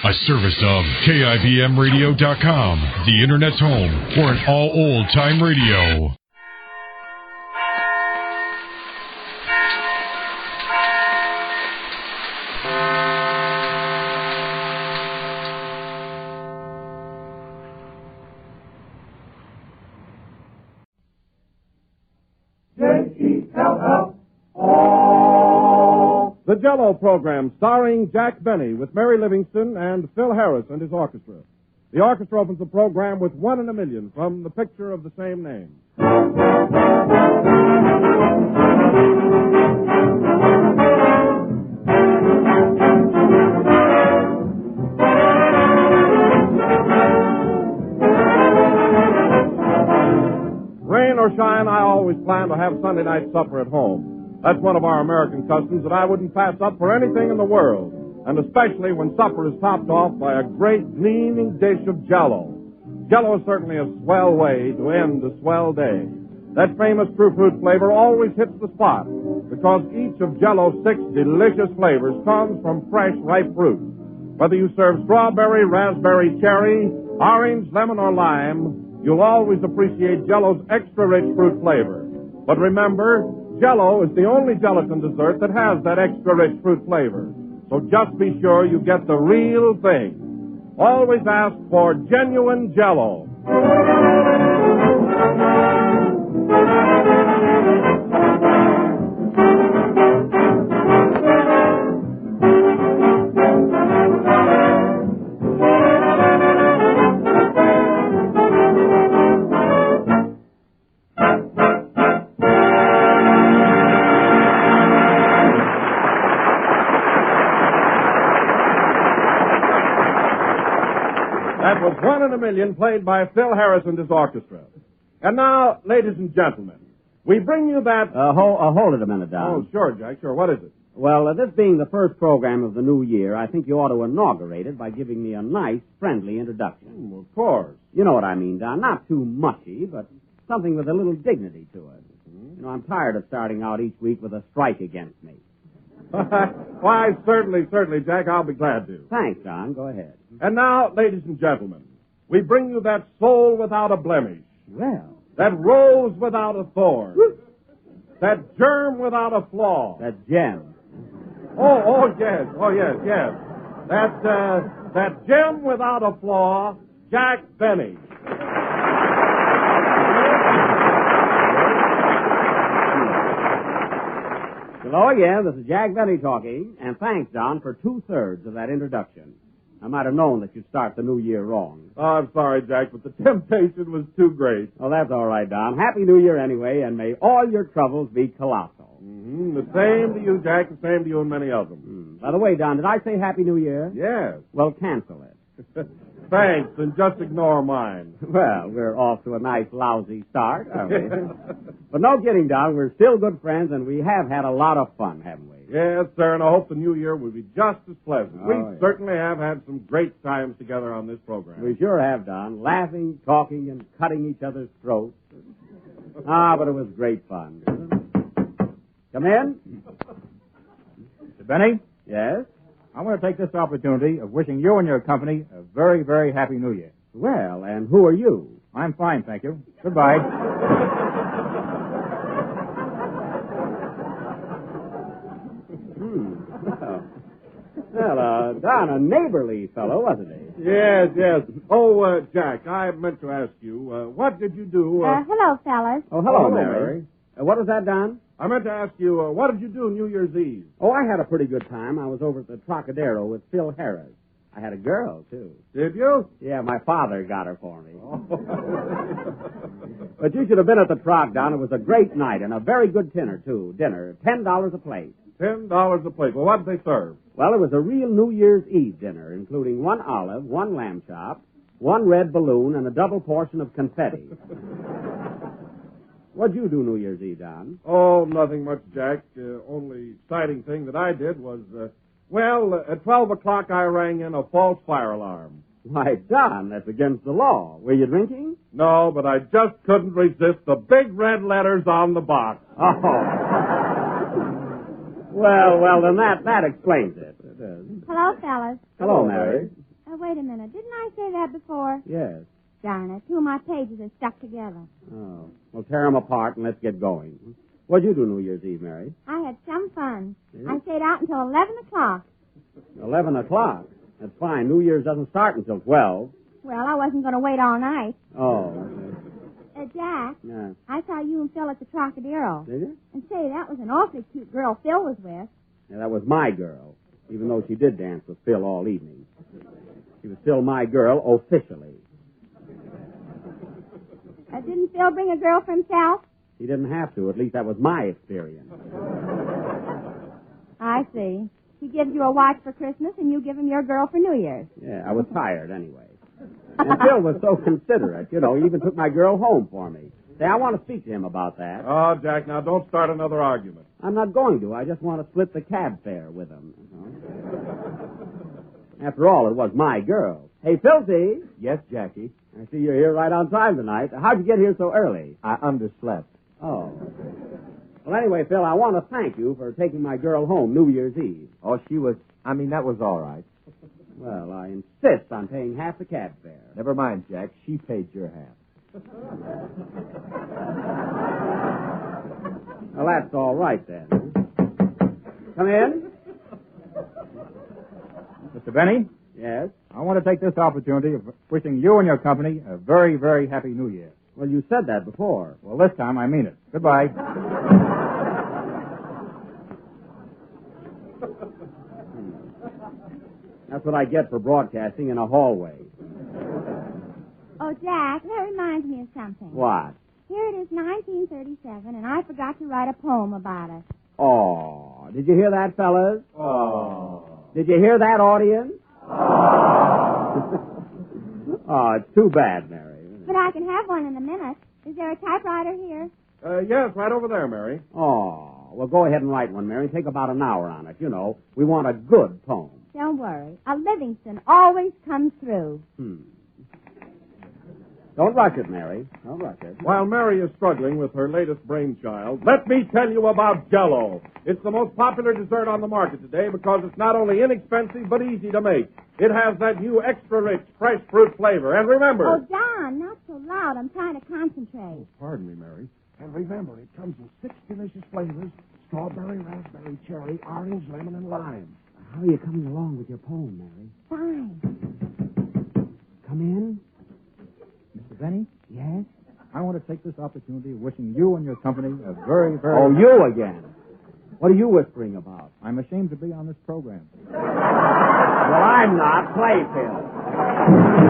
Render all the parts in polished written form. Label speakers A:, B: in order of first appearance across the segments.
A: A service of KIBMradio.com, the Internet's home for an all old-time radio.
B: The Jell-O program, starring Jack Benny with Mary Livingston and Phil Harris and his orchestra. The orchestra opens the program with One in a Million from the picture of the same name. Rain or shine, I always plan to have Sunday night supper at home. That's one of our American customs that I wouldn't pass up for anything in the world, and especially when supper is topped off by a great gleaming dish of Jell-O. Jell-O is certainly a swell way to end a swell day. That famous true fruit flavor always hits the spot because each of Jell-O's 6 delicious flavors comes from fresh, ripe fruit. Whether you serve strawberry, raspberry, cherry, orange, lemon, or lime, you'll always appreciate Jell-O's extra-rich fruit flavor. But remember, Jell-O is the only gelatin dessert that has that extra-rich fruit flavor. So just be sure you get the real thing. Always ask for genuine Jell-O. That was One in a Million, played by Phil Harris and his orchestra. And now, ladies and gentlemen, we bring you that...
C: Hold it a minute, Don.
B: Oh, sure, Jack, sure. What is it?
C: Well, this being the first program of the new year, I think you ought to inaugurate it by giving me a nice, friendly introduction.
B: Of course.
C: You know what I mean, Don. Not too mushy, but something with a little dignity to it. Mm-hmm. You know, I'm tired of starting out each week with a strike against me.
B: Why, certainly, Jack, I'll be glad to.
C: Thanks, Don. Go ahead.
B: And now, ladies and gentlemen, we bring you that soul without a blemish.
C: Well.
B: That rose without a thorn. That germ without a flaw.
C: That gem.
B: Yes. That gem without a flaw, Jack Benny.
C: Hello again, this is Jack Benny talking, and thanks, Don, for 2/3 of that introduction. I might have known that you'd start the new year wrong.
B: Oh, I'm sorry, Jack, but the temptation was too great.
C: Oh, that's all right, Don. Happy New Year anyway, and may all your troubles be colossal.
B: Mm-hmm. The same to you, Jack, the same to you and many of them.
C: By the way, Don, did I say Happy New Year?
B: Yes.
C: Well, cancel it.
B: Thanks, and just ignore mine.
C: Well, we're off to a nice, lousy start, aren't we? But no kidding, Don. We're still good friends, and we have had a lot of fun, haven't we?
B: Yes, sir, and I hope the new year will be just as pleasant.
C: Oh,
B: We
C: yeah.
B: certainly have had some great times together on this program.
C: We sure have, Don. Laughing, talking, and cutting each other's throats. But it was great fun. Come in.
D: Mr. Benny,
C: Yes?
D: I want to take this opportunity of wishing you and your company a very, very happy New Year.
C: Well, and who are you?
D: I'm fine, thank you. Goodbye.
C: Well, Don, a neighborly fellow, wasn't he?
B: Yes. Oh, Jack, I meant to ask you, what did you do?
E: Hello, fellas.
C: Oh, hello,
B: hello,
C: Mary.
B: Mary.
C: What was that, Don?
B: I meant to ask you, what did you do New Year's Eve?
C: Oh, I had a pretty good time. I was over at the Trocadero with Phil Harris. I had a girl, too.
B: Did you?
C: Yeah, my father got her for me. But you should have been at the Troc, Don. It was a great night and a very good dinner, too. Dinner, $10 a plate.
B: $10 a plate. Well, what did they serve?
C: Well, it was a real New Year's Eve dinner, including 1 olive, 1 lamb chop, 1 red balloon, and a double portion of confetti. What'd you do New Year's Eve, Don?
B: Oh, nothing much, Jack. Only exciting thing that I did was, at 12 o'clock I rang in a false fire alarm.
C: Why, Don, that's against the law. Were you drinking?
B: No, but I just couldn't resist the big red letters on the box.
C: Oh. Well, then that explains it. It is.
E: Hello, fellas.
C: Hello, Mary.
E: wait a minute. Didn't I say that before?
C: Yes.
E: Darn it. Two of my pages are stuck together.
C: Oh. Well, tear them apart and let's get going. What'd you do New Year's Eve, Mary?
E: I had some fun.
C: Yeah?
E: I stayed out until 11 o'clock.
C: 11 o'clock. That's fine. New Year's doesn't start until 12.
E: Well, I wasn't going to wait all night.
C: Oh.
E: Jack,
C: Yeah.
E: I saw you and Phil at the Trocadero.
C: Did you?
E: And say, that was an awfully cute girl Phil was with.
C: Yeah, that was my girl, even though she did dance with Phil all evening. She was still my girl officially.
E: Didn't Phil bring a girl for himself?
C: He didn't have to. At least that was my experience.
E: I see. He gives you a watch for Christmas, and you give him your girl for New Year's.
C: Yeah, I was tired anyway. And Phil was so considerate. You know, he even took my girl home for me. Say, I want to speak to him about that.
B: Oh, Jack, now don't start another argument.
C: I'm not going to. I just want to split the cab fare with him. After all, it was my girl. Hey, Philty.
D: Yes, Jackie.
C: I see you're here right on time tonight. How'd you get here so early?
D: I underslept.
C: Oh. Well, anyway, Phil, I want to thank you for taking my girl home New Year's Eve.
D: Oh, that was all right.
C: Well, I insist on paying half the cab fare.
D: Never mind, Jack. She paid your half.
C: Well, that's all right then. Come in.
D: Mr. Benny,
C: Yes?
D: I want to take this opportunity of wishing you and your company a very, very happy New Year.
C: Well, you said that before.
D: Well, this time I mean it. Goodbye.
C: That's what I get for broadcasting in a hallway.
E: Oh, Jack, that reminds me of something.
C: What?
E: Here it is, 1937, and I forgot to write a poem about it.
C: Oh, did you hear that, fellas?
D: Oh.
C: Did you hear that, audience? Oh, it's too bad, Mary.
E: But I can have one in a minute. Is there a typewriter here?
B: Yes, right over there, Mary.
C: Oh, well, go ahead and write one, Mary. Take about an hour on it. You know, we want a good poem.
E: Don't worry. A Livingston always comes through.
C: Don't rush it, Mary. Don't rush it.
B: While Mary is struggling with her latest brainchild, let me tell you about Jell-O. It's the most popular dessert on the market today because it's not only inexpensive but easy to make. It has that new extra-rich, fresh fruit flavor. And remember...
E: Oh, Don, not so loud. I'm trying to concentrate.
F: Pardon me, Mary. And remember, it comes in 6 delicious flavors: strawberry, raspberry, cherry, orange, lemon, and lime.
C: How are you coming along with your poem, Mary?
E: Fine.
C: Come in.
D: Mr. Benny,
C: Yes?
D: I want to take this opportunity of wishing you and your company a very, very...
C: Oh, you again. What are you whispering about?
D: I'm ashamed to be on this program.
C: Well, I'm not. Play, Phil.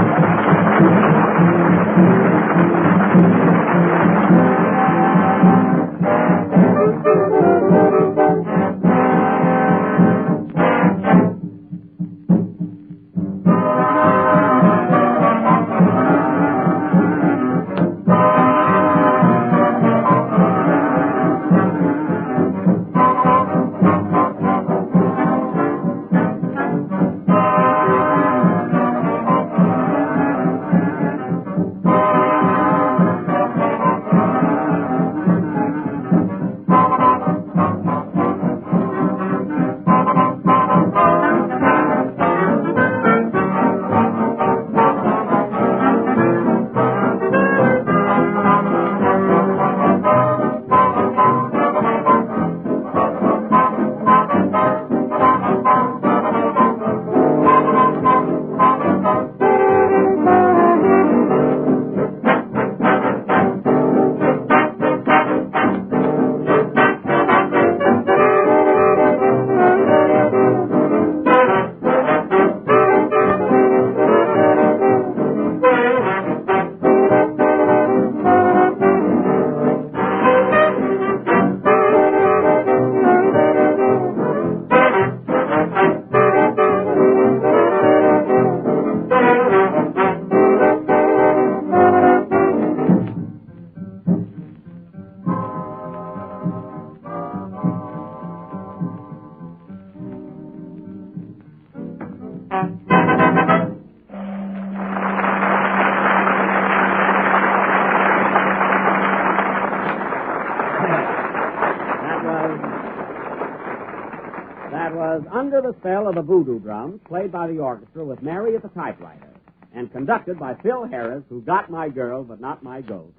C: Under the Spell of the Voodoo Drums, played by the orchestra with Mary at the typewriter, and conducted by Phil Harris, who got my girl but not my ghost.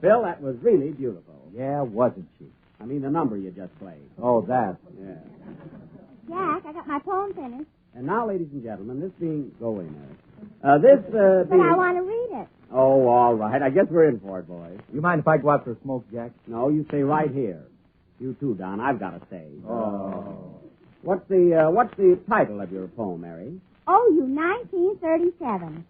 C: Phil, that was really beautiful.
D: Yeah, wasn't she?
C: I mean, the number you just played.
D: Oh, that.
C: Yeah.
E: Jack, I got my poem finished.
C: And now, ladies and gentlemen, this being... Go away, Mary.
E: But I want to read it.
C: Oh, all right. I guess we're in for it, boys.
D: You mind if I go out for a smoke, Jack?
C: No, you stay right here. You too, Don. I've got to stay.
D: Oh.
C: What's the title of your poem, Mary?
E: Oh, you 1937.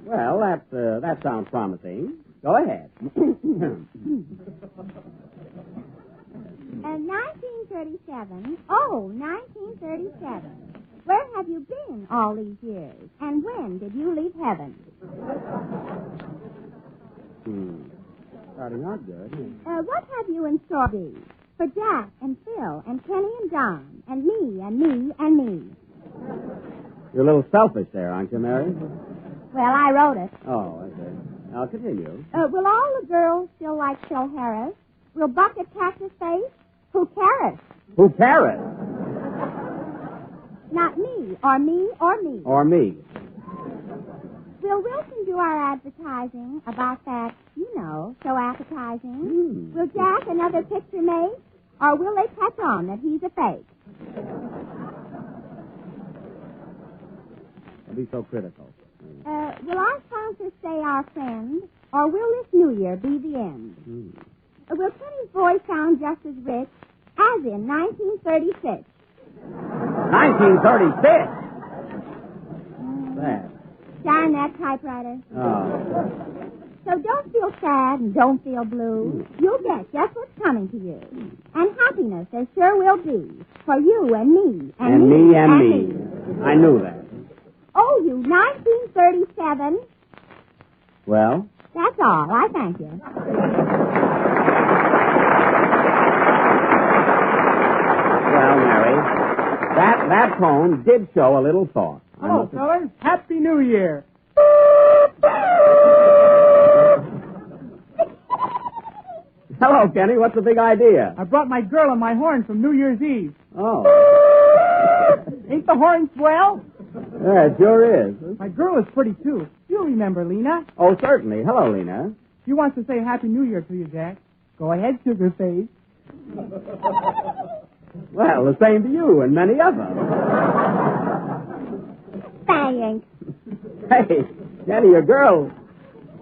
C: Well, that sounds promising. Go ahead.
E: 1937. Oh, 1937. Where have you been all these years? And when did you leave heaven?
C: Starting out good.
E: What have you in store for Jack and Phil and Kenny and John and me and me and me?
C: You're a little selfish there, aren't you, Mary?
E: Well, I wrote it.
C: Oh, okay. Now, continue.
E: Will all the girls still like Phil Harris? Will Buck at Cactus Face? Who cares?
C: Who cares?
E: Not me, or me, or me.
C: Or me.
E: Will Wilson do our advertising about that, so appetizing? Will Jack another picture make? Or will they catch on that he's a fake?
C: Don't be so critical.
E: Will our sponsors stay our friend? Or will this New Year be the end? Will Kenny's voice sound just as rich as in 1936?
C: 1936? That.
E: Darn that typewriter.
C: Oh.
E: So don't feel sad and don't feel blue. You'll get just what's coming to you. And happiness there sure will be for you and me.
C: And me and me. I knew that.
E: Oh, you 1937.
C: Well?
E: That's all. I thank you.
C: Well, Mary, that poem did show a little thought.
G: Hello, fellas. Happy New Year.
C: Hello, Kenny. What's the big idea?
G: I brought my girl on my horn from New Year's Eve.
C: Oh.
G: Ain't the horn swell?
C: Yeah, it sure is.
G: My girl is pretty, too. You remember Lena.
C: Oh, certainly. Hello, Lena.
G: She wants to say Happy New Year to you, Jack. Go ahead, sugar face.
C: Well, the same to you and many others.
E: Thanks.
C: Hey, Kenny, your girl...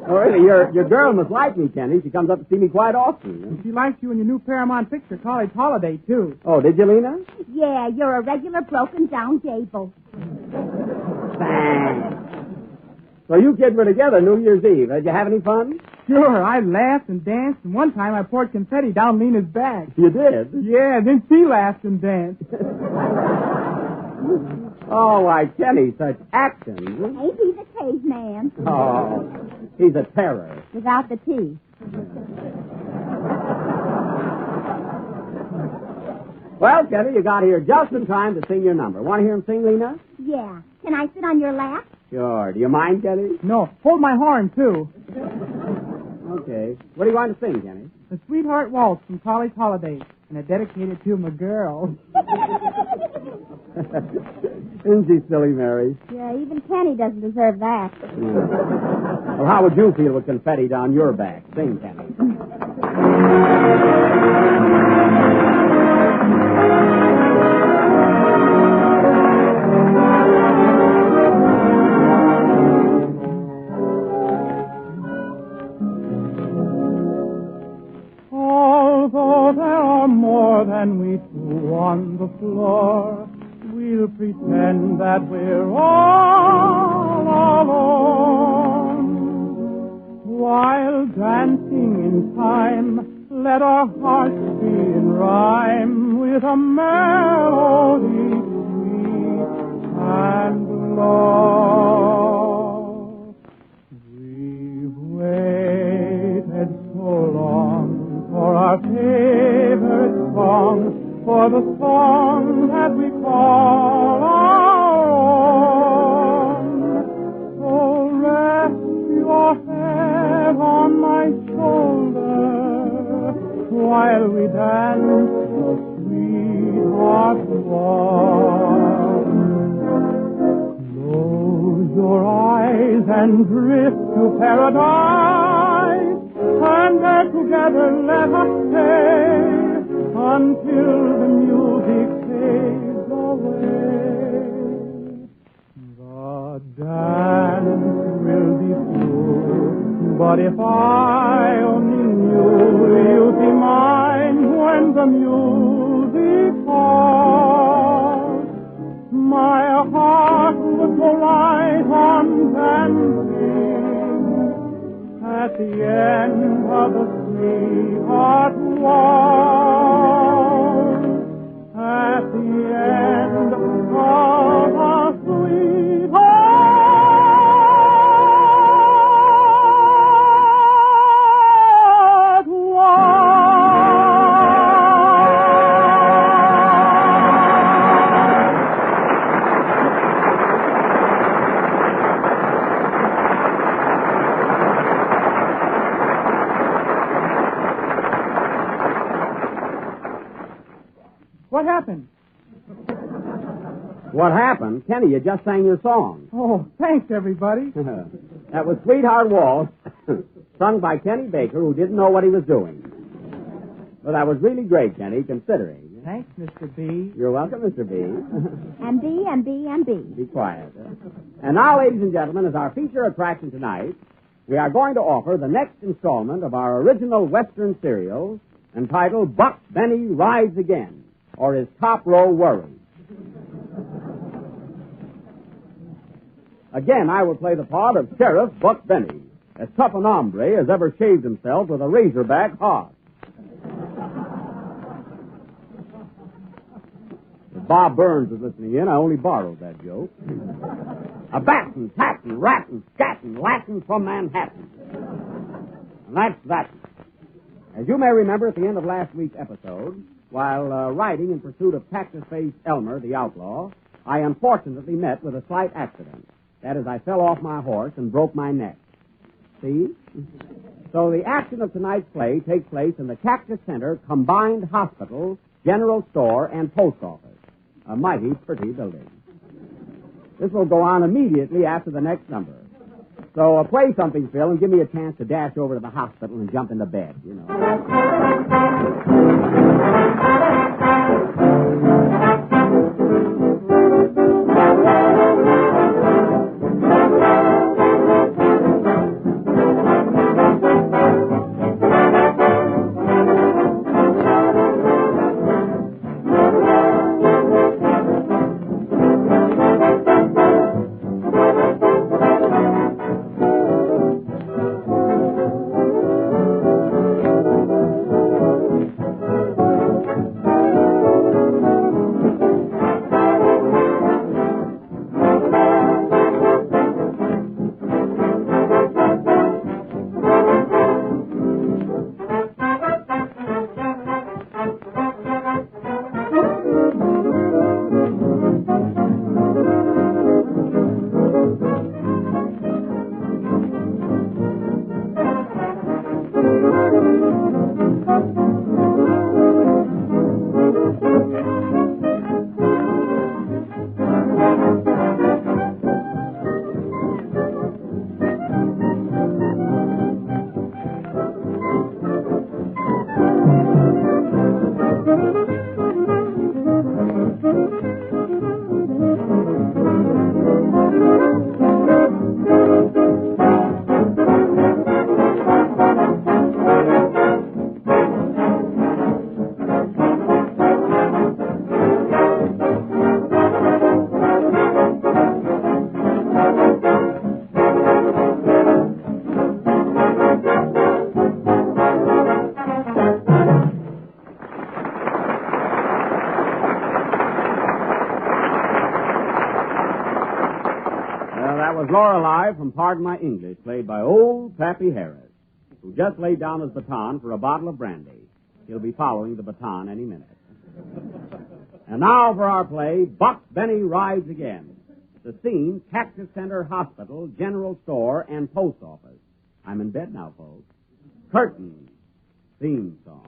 C: Oh, really, your girl must like me, Kenny. She comes up to see me quite often.
G: She likes you in your new Paramount picture, College Holiday, too.
C: Oh, did you, Lena?
E: Yeah, you're a regular broken down Gable.
C: Thanks. So you kids were together New Year's Eve. Did you have any fun?
G: Sure, I laughed and danced, and one time I poured confetti down Lena's back.
C: You did?
G: Yeah, then she laughed and danced.
C: Oh, why, Kenny, such action.
E: Ain't he the caveman?
C: Oh, he's a terror.
E: Without the teeth.
C: Well, Kenny, you got here just in time to sing your number. Want to hear him sing, Lena?
E: Yeah. Can I sit on your lap?
C: Sure. Do you mind, Kenny?
G: No, hold my horn, too.
C: Okay. What are you going to sing, Kenny?
G: The Sweetheart Waltz from College Holiday, and I dedicate it to my girl.
C: Isn't she silly, Mary?
E: Yeah, even Kenny doesn't deserve that.
C: Yeah. Well, how would you feel with confetti down your back? Sing, Kenny.
G: Although there are more than we two on the floor, we'll pretend that we're all alone. While dancing in time, let our hearts be in rhyme with a melody sweet and low. We've waited so long for our favorite song, for the song that we call our own. So rest your head on my shoulder while we dance the sweetheart
H: your eyes and drift to paradise, and there together let us stay until the music fades away. The dance will be through, but if I only knew you'd be mine when the music falls, my heart would go right on dancing at the end of the sweetheart waltz, at the end of the sweetheart
G: What happened?
C: What happened? Kenny, you just sang your song.
G: Oh, thanks, everybody.
C: That was Sweetheart Waltz, sung by Kenny Baker, who didn't know what he was doing. Well, that was really great, Kenny, considering.
G: Thanks, Mr. B.
C: You're welcome, Mr. B.
E: And B, and B, and B.
C: Be quiet. And now, ladies and gentlemen, as our feature attraction tonight, we are going to offer the next installment of our original Western serial entitled Buck Benny Rides Again, or His Top Row Worries. Again, I will play the part of Sheriff Buck Benny, as tough an hombre as ever shaved himself with a razorback hog. If Bob Burns is listening in, I only borrowed that joke. A battin', tattin', rattin', scattin', Latin from Manhattan. And that's that. As you may remember at the end of last week's episode, while riding in pursuit of Cactus-Faced Elmer, the outlaw, I unfortunately met with a slight accident. That is, I fell off my horse and broke my neck. See? So the action of tonight's play takes place in the Cactus Center Combined Hospital, General Store, and Post Office. A mighty pretty building. This will go on immediately after the next number. So play something, Phil, and give me a chance to dash over to the hospital and jump into bed, you know. Lorelei from Pardon My English, played by old Pappy Harris, who just laid down his baton for a bottle of brandy. He'll be following the baton any minute. And now for our play, Buck Benny Rides Again. The scene, Cactus Center Hospital, General Store, and Post Office. I'm in bed now, folks. Curtain. Theme song.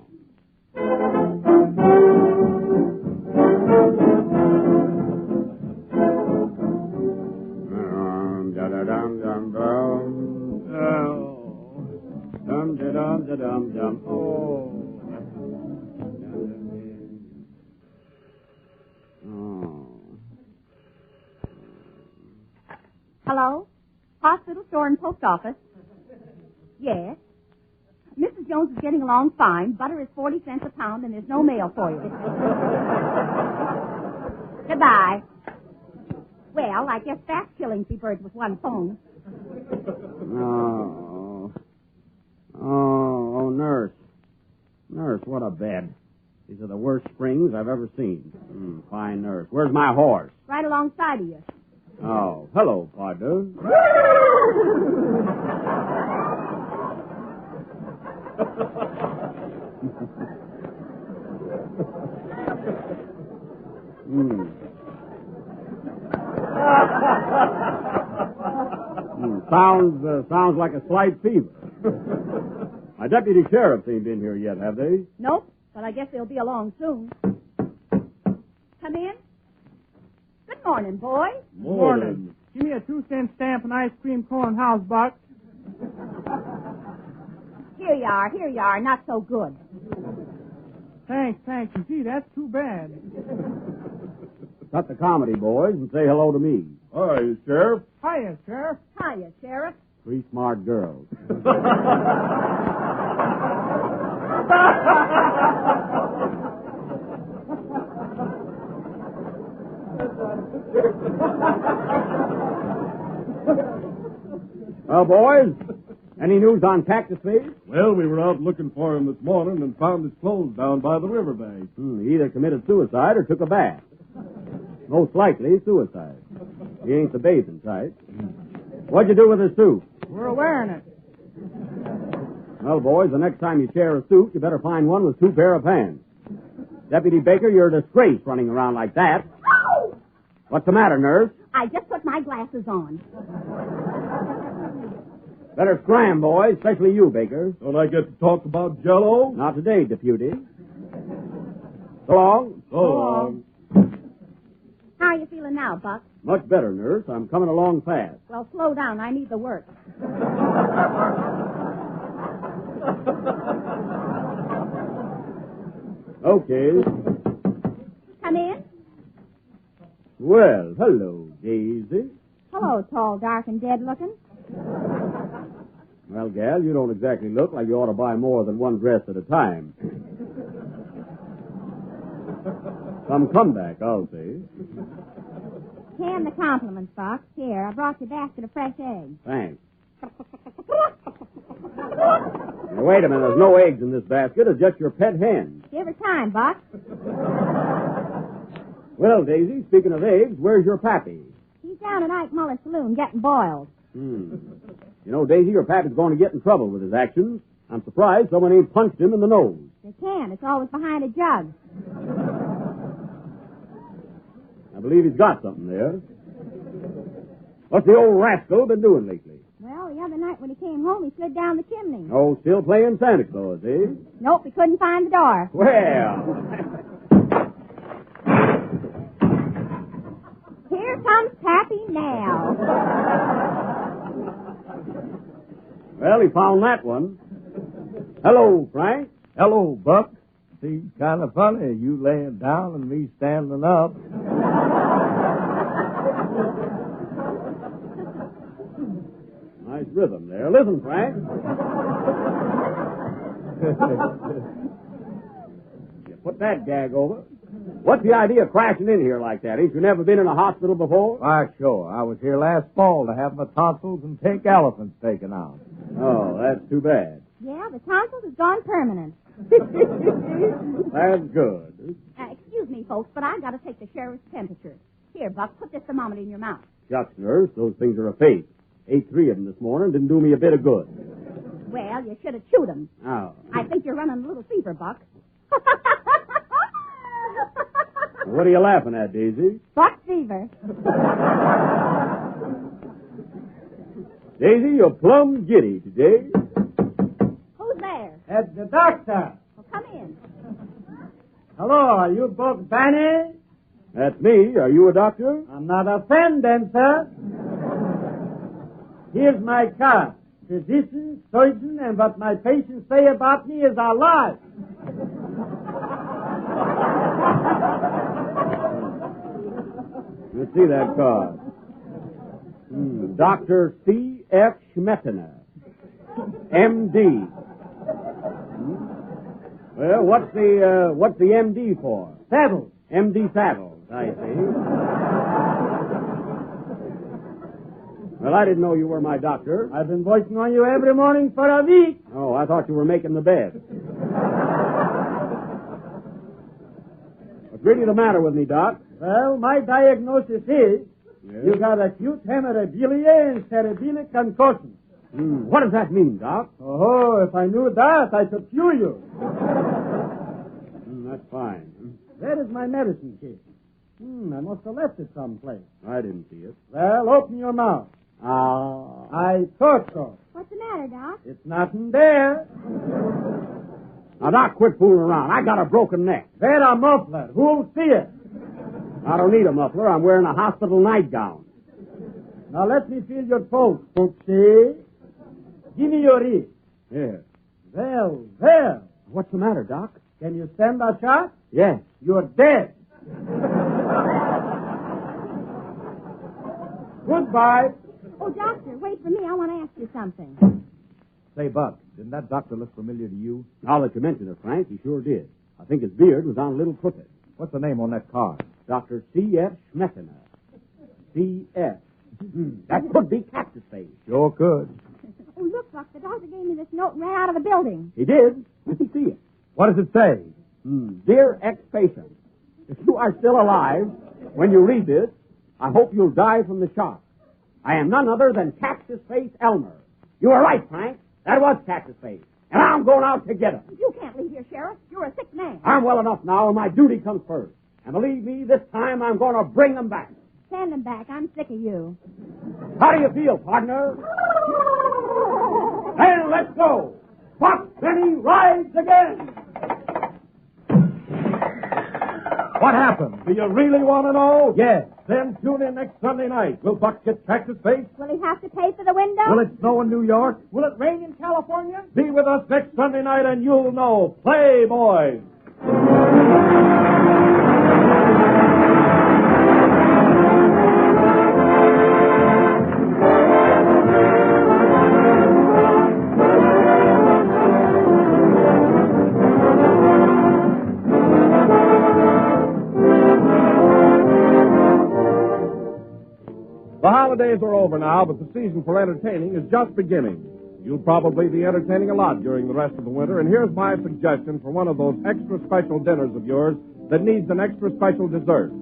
C: Dum-dum. Oh.
E: Hello? Hospital, store, and post office. Yes. Mrs. Jones is getting along fine. Butter is 40 cents a pound, and there's no mail for you. Goodbye. Well, I guess that's killing two birds with one stone.
C: Oh, nurse. Nurse, what a bed. These are the worst springs I've ever seen. Fine nurse. Where's my horse?
E: Right alongside of you.
C: Oh, hello, partner. Sounds like a slight fever. My deputy sheriffs ain't been here yet, have they?
E: Nope, but I guess they'll be along soon. Come in. Good morning, boy.
G: Morning. Give me a 2-cent stamp and ice cream cone house box.
E: Here you are. Not so good.
G: Thanks. And gee, that's too bad.
C: Cut the comedy, boys, and say hello to me.
B: Hi, Sheriff.
G: Hiya, Sheriff.
E: Hiya, Sheriff.
C: 3 smart girls. Well, boys, any news on Cactus Face?
B: Well, we were out looking for him this morning and found his clothes down by the riverbank.
C: He either committed suicide or took a bath. Most likely suicide. He ain't the bathing type. What'd you do with his suit?
G: We're wearing it.
C: Well, boys, the next time you share a suit, you better find one with 2 pair of pants. Deputy Baker, you're a disgrace running around like that.
E: Oh!
C: What's the matter, nurse?
E: I just put my glasses on.
C: Better scram, boys, especially you, Baker.
B: Don't I get to talk about Jell-O?
C: Not today, deputy. So long.
B: So long.
E: How are you feeling now, Buck?
C: Much better, nurse. I'm coming along fast.
E: Well, slow down. I need the work.
C: Okay.
E: Come in.
C: Well, hello, Daisy.
E: Hello, tall, dark, and dead looking.
C: Well, gal, you don't exactly look like you ought to buy more than one dress at a time. Some comeback, I'll say.
E: Can the compliments, Buck. Here, I brought you a basket of fresh eggs.
C: Thanks. Now, wait a minute. There's no eggs in this basket. It's just your pet hen.
E: Give her time, Buck.
C: Well, Daisy, speaking of eggs, where's your pappy?
E: He's down at Ike Muller's saloon getting boiled.
C: You know, Daisy, your pappy's going to get in trouble with his actions. I'm surprised someone ain't punched him in the nose.
E: They can. It's always behind a jug.
C: I believe he's got something there. What's the old rascal been doing lately?
E: Well, the other night when he came home, he slid down the chimney.
C: Oh, still playing Santa Claus, eh?
E: Nope, he couldn't find the door.
C: Well.
E: Here comes Pappy now.
C: Well, he found that one. Hello, Frank.
H: Hello, Buck. Seems kind of funny, you laying down and me standing up.
C: Nice rhythm there. Listen, Frank. You put that gag over. What's the idea of crashing in here like that? Ain't you never been in a hospital before?
H: Why, sure. I was here last fall to have my tonsils and pink elephants taken out.
C: Oh, that's too bad.
E: Yeah, the tonsils has gone permanent.
C: That's good.
E: Excuse me, folks, but I've got to take the sheriff's temperature. Here, Buck, put this thermometer in your mouth.
C: Shucks, nurse, those things are a fake. Ate 3 of them this morning. Didn't do me a bit of good.
E: Well, you should have chewed them.
C: Oh.
E: I think you're running a little fever, Buck.
C: What are you laughing at, Daisy?
E: Buck fever.
C: Daisy, you're plumb giddy today.
E: Who's there?
G: That's the doctor.
E: Well, come in.
G: Hello, are you Buck Fanny?
C: That's me. Are you a doctor?
G: I'm not a friend then, sir. Here's my card.
C: physician, surgeon, and what my patients say about me is a lie. Let's see that card. Dr. C.F. Schmettener, M.D. Well, what's the M.D. for? Saddles. M.D. Saddles, I see. Well, I didn't know you were my doctor. I've been working on you every morning for a week. Oh, I thought you were making the bed. What's really the matter with me, Doc? Well, my diagnosis is you got acute hemorrhagilia and cerebellar concussion. What does that mean, Doc? Oh, if I knew that, I could cure you. That's fine. Where is my medicine case? I must have left it someplace. I didn't see it. Well, open your mouth. I thought so.
E: What's the matter, Doc?
C: It's nothing there. Now, Doc, quit fooling around. I got a broken neck. Wear a muffler. Who'll see it? I don't need a muffler. I'm wearing a hospital nightgown. Now, let me feel your pulse, Foxy. Give me your ear. Here. Well. What's the matter, Doc? Can you stand a shot? Yes. You're dead. Goodbye.
E: Oh, doctor, wait for me. I want to ask you something.
D: Say, Buck, didn't that doctor look familiar to you?
C: Now that you mention it, Frank, he sure did. I think his beard was on a little crooked.
D: What's the name on that card?
C: Dr. C.F. Schmettener. C.F. That could be Cactus Face.
D: Sure could.
E: Oh, look, Buck, the doctor gave me this note and ran out of the building.
C: He did? Let me see it.
D: What does it say?
C: Dear ex-patient, if you are still alive when you read this, I hope you'll die from the shock. I am none other than Cactus Face Elmer. You were right, Frank. That was Cactus Face. And I'm going out to get him.
E: You can't leave here, Sheriff. You're a sick man.
C: I'm well enough now, and my duty comes first. And believe me, this time I'm going to bring them back.
E: Send them back. I'm sick of you.
C: How do you feel, partner? Then let's go. Buck Benny rides again.
B: What happened? Do you really want to know?
C: Yes.
B: Then tune in next Sunday night. Will Buck get Cactus Face?
E: Will he have to pay for the window?
B: Will it snow in New York?
G: Will it rain in California?
B: Be with us next Sunday night and you'll know. Play, boys. The holidays are over now, but the season for entertaining is just beginning. You'll probably be entertaining a lot during the rest of the winter, and here's my suggestion for one of those extra special dinners of yours that needs an extra special dessert.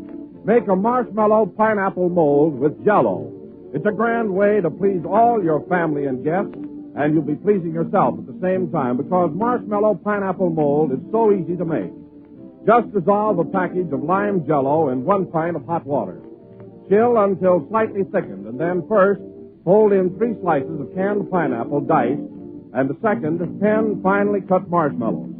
B: Make a marshmallow pineapple mold with Jell-O. It's a grand way to please all your family and guests, and you'll be pleasing yourself at the same time because marshmallow pineapple mold is so easy to make. Just dissolve a package of lime Jell-O in 1 pint of hot water. Chill until slightly thickened, and then first fold in 3 slices of canned pineapple diced, and the second 10 finely cut marshmallows.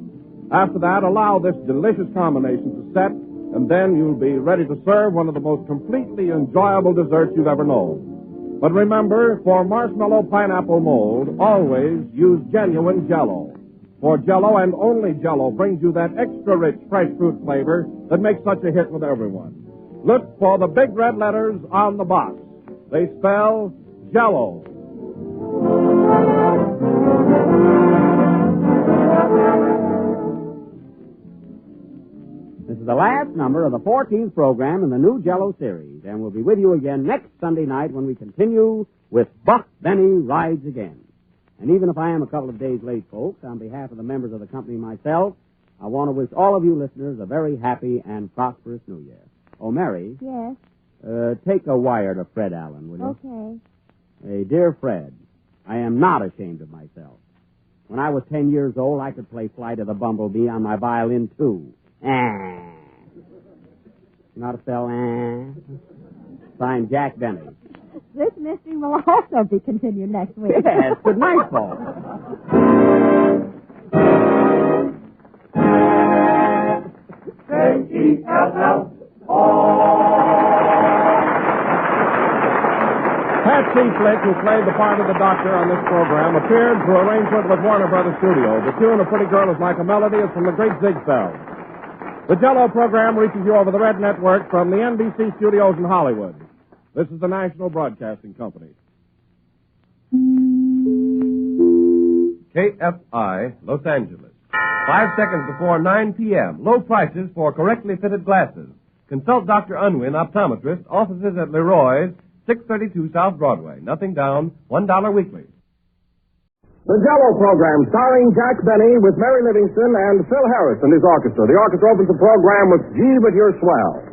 B: After that, allow this delicious combination to set, and then you'll be ready to serve one of the most completely enjoyable desserts you've ever known. But remember, for marshmallow pineapple mold, always use genuine Jell-O. For Jell-O and only Jell-O brings you that extra rich fresh fruit flavor that makes such a hit with everyone. Look for the big red letters on the box. They spell Jell-O.
C: This is the last number of the 14th program in the new Jell-O series, and we'll be with you again next Sunday night when we continue with Buck Benny Rides Again. And even if I am a couple of days late, folks, on behalf of the members of the company and myself, I want to wish all of you listeners a very happy and prosperous New Year. Oh, Mary.
E: Yes.
C: Take a wire to Fred Allen, will you?
E: Okay.
C: Hey, dear Fred, I am not ashamed of myself. When I was 10 years old, I could play Flight of the Bumblebee on my violin, too. Not a spell, Signed, Jack Benny.
E: This mystery will also be continued next week.
C: Yes, good night, folks.
I: K-E-L-L.
B: Patsy Flick, who played the part of the doctor on this program, appeared through arrangement with Warner Brothers Studio. The tune, A Pretty Girl Is Like a Melody, is from the great Ziegfeld. The Jell-O program reaches you over the Red Network from the NBC studios in Hollywood. This is the National Broadcasting Company.
I: KFI, Los Angeles. 5 seconds before 9 p.m. Low prices for correctly fitted glasses. Consult Dr. Unwin, optometrist, offices at Leroy's, 632 South Broadway. Nothing down, $1 weekly.
B: The Jell-O program, starring Jack Benny with Mary Livingston and Phil Harris and his orchestra. The orchestra opens the program with Gee, But You're Swell.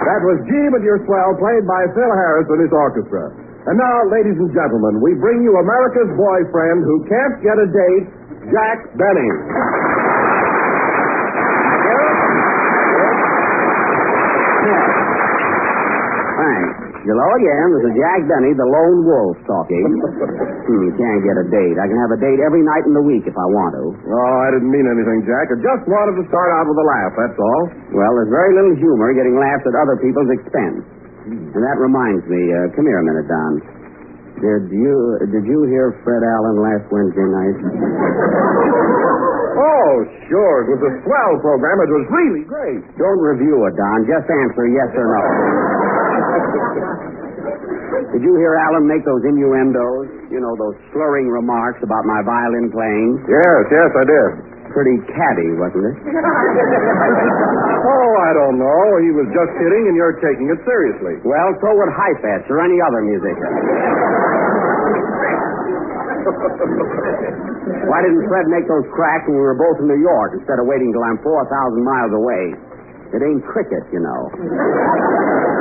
B: That was Gee, But You're Swell, played by Phil Harris and his orchestra. And now, ladies and gentlemen, we bring you America's boyfriend who can't get a date, Jack Benny.
C: Thanks. Hello again. This is Jack Benny, the lone wolf, talking. Can't get a date. I can have a date every night in the week if I want to.
B: Oh, I didn't mean anything, Jack. I just wanted to start out with a laugh, that's all.
C: Well, there's very little humor getting laughs at other people's expense. And that reminds me, come here a minute, Don. Did you hear Fred Allen last Wednesday night?
B: Oh, sure. It was a swell program. It was really great.
C: Don't review it, Don. Just answer yes or no. Did you hear Allen make those innuendos? You know, those slurring remarks about my violin playing?
B: Yes, I did.
C: Pretty catty, wasn't it?
B: Oh, I don't know. He was just kidding, and you're taking it seriously.
C: Well, so would Heifetz or any other musician. Why didn't Fred make those cracks when we were both in New York instead of waiting till I'm 4,000 miles away? It ain't cricket, you know.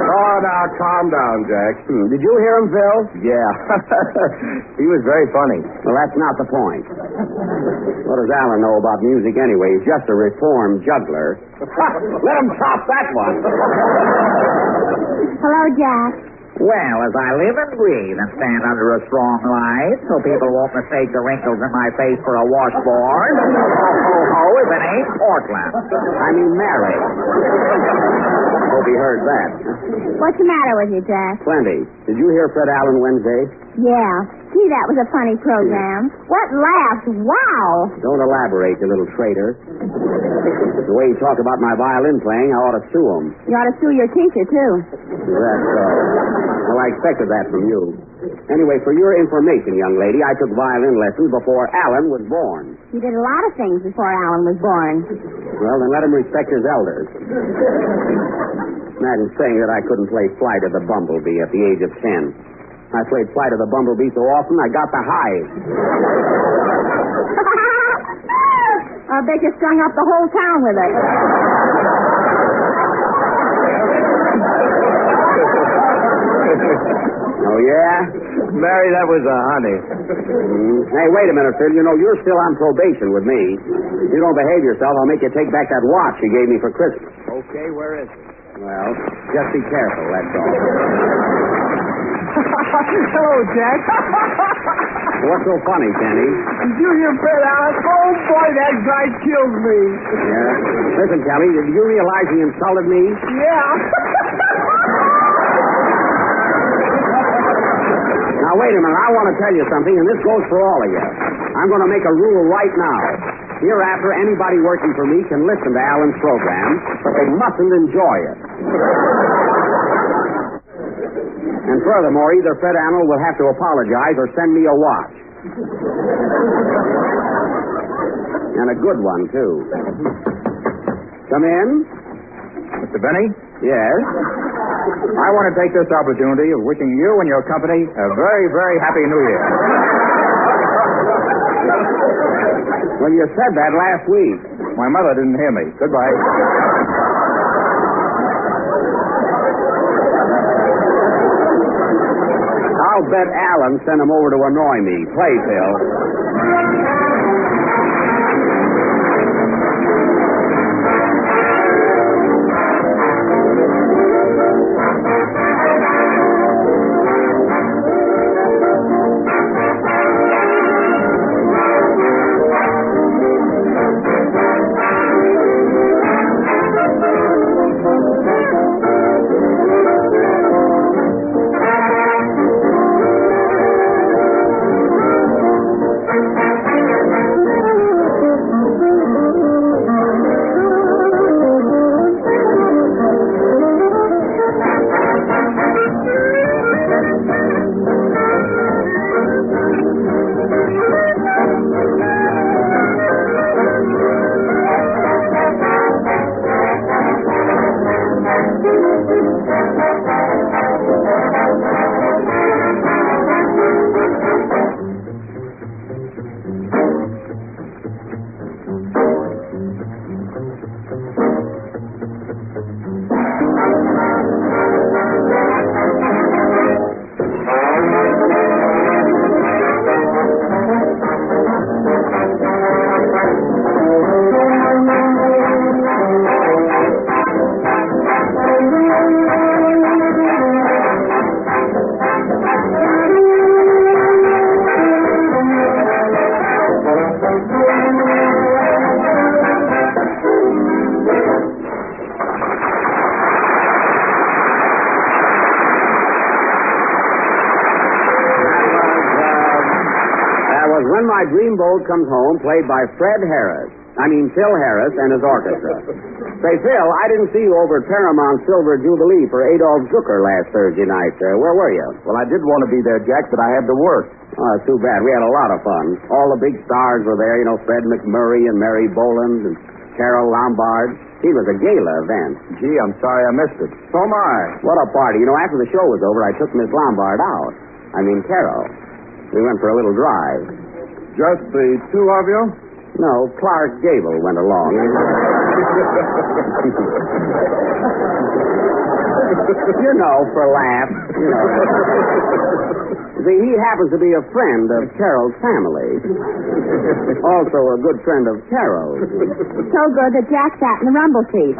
B: Oh, now, calm down, Jack.
C: Did you hear him, Phil?
H: Yeah. He was very funny.
C: Well, that's not the point. What does Alan know about music anyway? He's just a reformed juggler. Let him chop that one.
E: Hello, Jack.
J: Well, as I live and breathe and stand under a strong light so people won't mistake the wrinkles in my face for a washboard, if it ain't Portland.
C: I mean Mary. Hope he heard that.
E: What's the matter with you, Jack?
C: Plenty. Did you hear Fred Allen Wednesday?
E: Yeah. Gee, that was a funny program. What laughs? Wow.
C: Don't elaborate, you little traitor. The way he talked about my violin playing, I ought to sue him.
E: You ought to sue your teacher, too.
C: That's well, I expected that from you. Anyway, for your information, young lady, I took violin lessons before Alan was born.
E: He did a lot of things before Alan was born.
C: Well, then let him respect his elders. Imagine saying that I couldn't play Flight of the Bumblebee at the age of 10. I played Flight of the Bumblebee so often, I got the hives.
E: I bet you strung up the whole town with it.
C: Oh, yeah?
H: Mary, that was a honey.
C: Hey, wait a minute, Phil. You know, you're still on probation with me. If you don't behave yourself, I'll make you take back that watch you gave me for Christmas.
H: Okay, where is it?
C: Well, just be careful, that's all.
G: Hello, Jack.
C: What's so funny, Kenny?
G: Did you hear Fred Allen? Oh, boy, that guy killed me.
C: Yeah? Listen, Kelly, did you realize he insulted me?
G: Yeah.
C: Now, wait a minute. I want to tell you something, and this goes for all of you. I'm going to make a rule right now. Hereafter, anybody working for me can listen to Alan's program, but they mustn't enjoy it. And furthermore, either Fred Allen will have to apologize or send me a watch. And a good one, too. Come in.
D: Mr. Benny?
C: Yes?
D: I want to take this opportunity of wishing you and your company a very, very happy New Year.
C: Well, you said that last week.
D: My mother didn't hear me. Goodbye.
C: Now, I'll bet Alan sent him over to annoy me. Play, Phil. When My Dreamboat Comes Home, played by Phil Harris and his orchestra. Say, Phil, I didn't see you over at Paramount Silver Jubilee for Adolf Zucker last Thursday night. Where were you?
D: Well, I did want to be there, Jack, but I had to work.
C: Oh, that's too bad. We had a lot of fun. All the big stars were there, Fred McMurray and Mary Boland and Carol Lombard. It was a gala event.
D: Gee, I'm sorry I missed it.
C: So am I. What a party. After the show was over, I took Miss Lombard out. Carol. We went for a little drive.
B: Just the two of you?
C: No, Clark Gable went along. For laughs. See, he happens to be a friend of Carol's family. Also a good friend of Carol's.
E: So good that Jack sat in the rumble seat.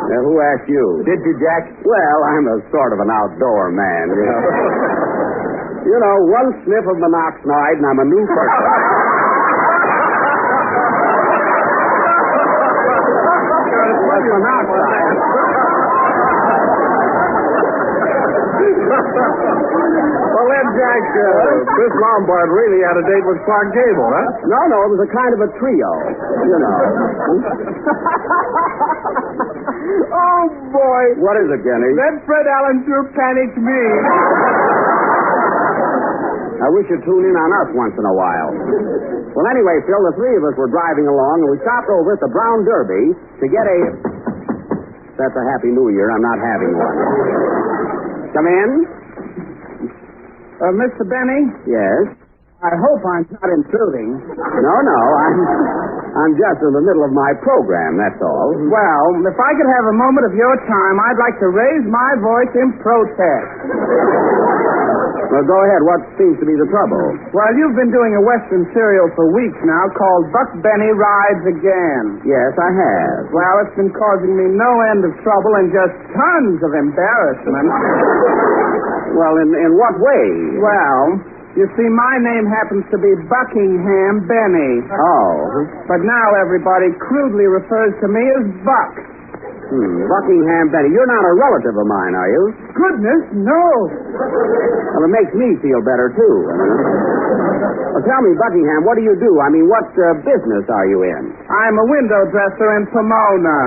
C: Now, who asked you?
D: Did you, Jack?
C: Well, I'm a sort of an outdoor man. One sniff of monoxide and I'm a new person. What's monoxide?
B: Well, then, Jack, Miss Lombard really had a date with Clark Gable, huh?
C: No, it was a kind of a trio,
G: Oh, boy.
C: What is it, Jenny?
G: That Fred Allen sure panicked me.
C: I wish you'd tune in on us once in a while. Well, anyway, Phil, the three of us were driving along, and we stopped over at the Brown Derby to get a... That's a Happy New Year. I'm not having one. Come in.
G: Mr. Benny?
C: Yes?
G: I hope I'm not intruding.
C: No, I'm just in the middle of my program, that's all.
G: Well, if I could have a moment of your time, I'd like to raise my voice in protest.
C: Well, go ahead. What seems to be the trouble?
G: Well, you've been doing a Western serial for weeks now called Buck Benny Rides Again.
C: Yes, I have.
G: Well, it's been causing me no end of trouble and just tons of embarrassment.
C: Well, in what way?
G: Well, you see, my name happens to be Buckingham Benny.
C: Oh.
G: But now everybody crudely refers to me as Buck.
C: Buckingham Benny. You're not a relative of mine, are you?
G: Goodness, no.
C: Well, it makes me feel better, too. Well, tell me, Buckingham, what do you do? What business are you in?
G: I'm a window dresser in Pomona.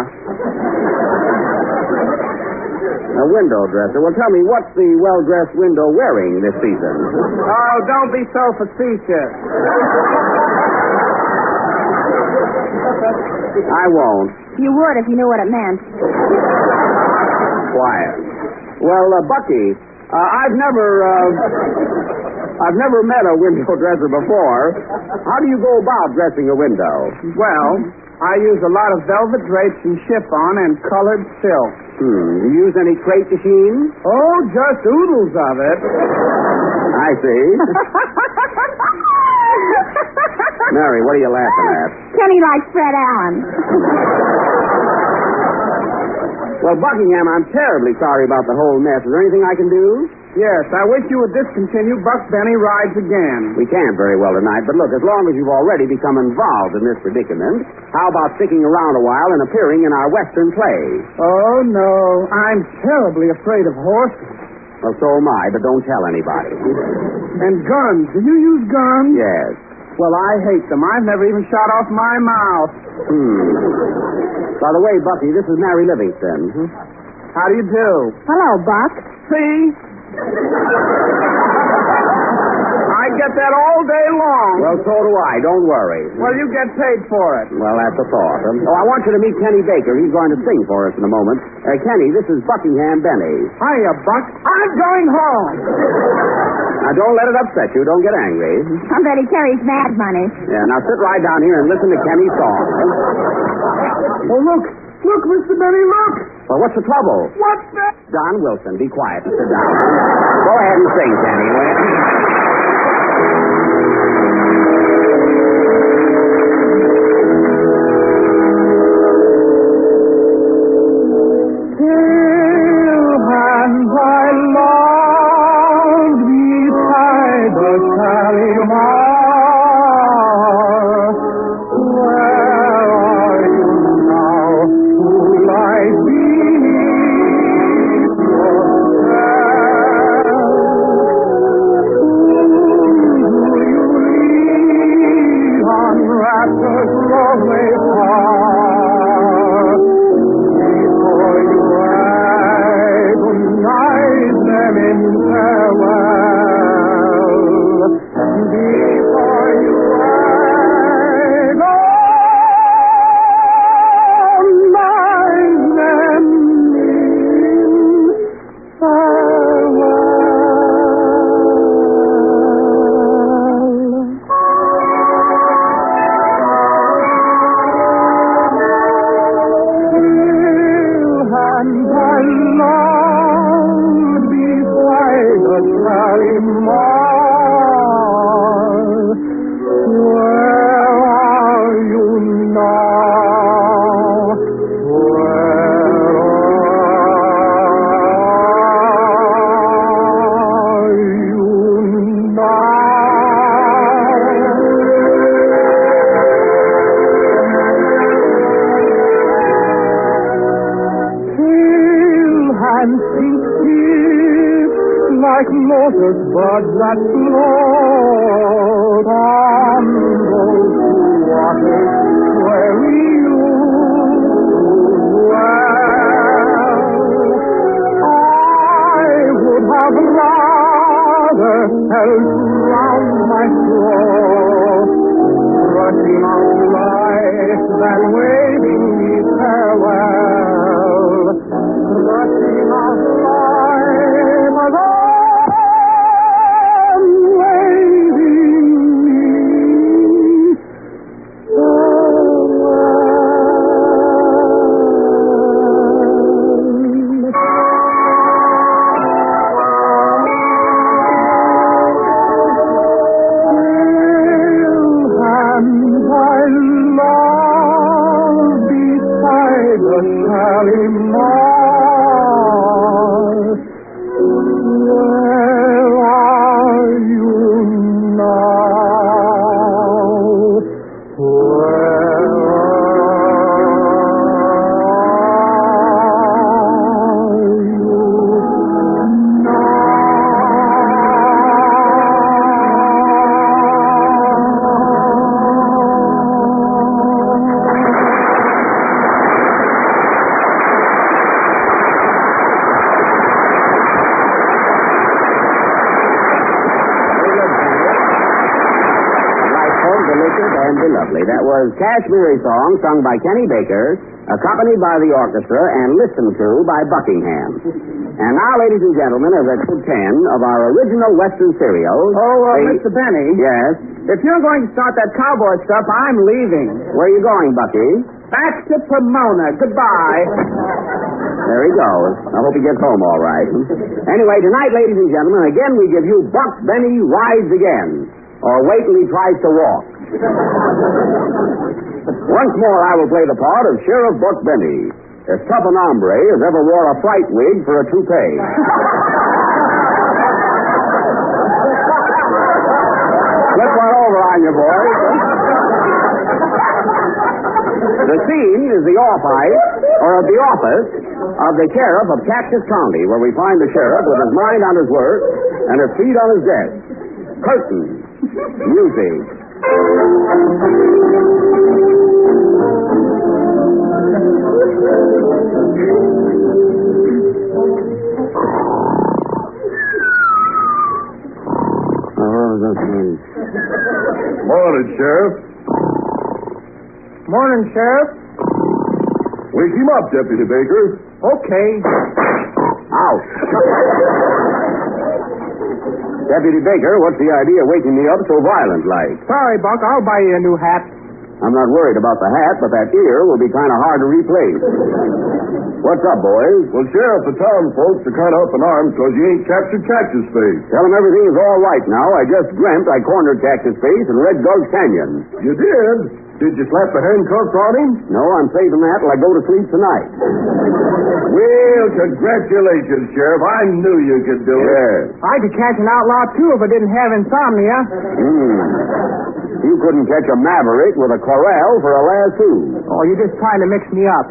C: A window dresser. Well, tell me, what's the well-dressed window wearing this season?
G: Oh, don't be so facetious.
C: I won't.
E: You would if you knew what it meant.
C: Quiet. Well, Bucky, I've never met a window dresser before. How do you go about dressing a window?
G: Well, I use a lot of velvet drapes and chiffon and colored silk.
C: You use any crepe machine?
G: Oh, just oodles of it.
C: I see. Mary, what are you laughing at?
E: Kenny likes Fred Allen.
C: Well, Buckingham, I'm terribly sorry about the whole mess. Is there anything I can do?
G: Yes, I wish you would discontinue Buck Benny Rides Again.
C: We can't very well tonight, but look, as long as you've already become involved in this predicament, how about sticking around a while and appearing in our Western play?
G: Oh, no. I'm terribly afraid of horses.
C: Well, so am I, but don't tell anybody.
G: And guns. Do you use guns?
C: Yes.
G: Well, I hate them. I've never even shot off my mouth.
C: By the way, Bucky, this is Mary Livingston.
G: How do you do?
E: Hello, Buck.
G: See? I get that all day long.
C: Well, so do I. Don't worry.
G: Well, you get paid for it.
C: Well, that's a thought. Oh, I want you to meet Kenny Baker. He's going to sing for us in a moment. Kenny, this is Buckingham Benny.
G: Hiya, Buck. I'm going home.
C: Now, don't let it upset you. Don't get angry.
E: I bet he carries mad money.
C: Yeah, now sit right down here and listen to Kenny's song.
G: Oh, look. Look, Mr. Benny, look.
C: Well, what's the trouble?
G: What's that?
C: Don Wilson, be quiet and sit down. Go ahead and sing, Kenny.
K: Like lotus buds that float on those waters where we used to dwell. I would have rather held round my throat, rushing out life than waving me farewell, rushing out life alone.
C: That was Kashmiri Song sung by Kenny Baker, accompanied by the orchestra and listened to by Buckingham. And now, ladies and gentlemen, as I put 10 of our original Western serials...
G: Mr. Benny.
C: Yes?
G: If you're going to start that cowboy stuff, I'm leaving.
C: Where are you going, Bucky?
G: Back to Pomona. Goodbye.
C: There he goes. I hope he gets home all right. Anyway, tonight, ladies and gentlemen, again we give you Buck Benny Rides Again. Or wait till he tries to walk. Once more, I will play the part of Sheriff Buck Benny. As tough an hombre as ever wore a fright wig for a toupee. Flip one over on you, boys. The scene is the office of the sheriff of Cactus County, where we find the sheriff with his mind on his work and his feet on his desk. Curtain. Music.
B: Morning, Sheriff.
G: Morning, Sheriff.
B: Wake him up, Deputy Baker.
G: Okay.
C: Ouch. Deputy Baker, what's the idea of waking me up so violent like?
G: Sorry, Buck. I'll buy you a new hat.
C: I'm not worried about the hat, but that ear will be kind of hard to replace. What's up, boys?
B: Well, Sheriff, the town folks are kind of up in arms because you ain't captured Cactus Face.
C: Tell them everything is all right now. I just dreamt I cornered Cactus Face in Red Gulch Canyon.
B: You did? Did you slap the handcuffs on him?
C: No, I'm saving that till I go to sleep tonight.
B: Well, congratulations, Sheriff. I knew you could do it.
C: Yes.
G: I could catch an outlaw, too, if I didn't have insomnia.
C: You couldn't catch a maverick with a corral for a lasso.
G: Oh, you're just trying to mix me up.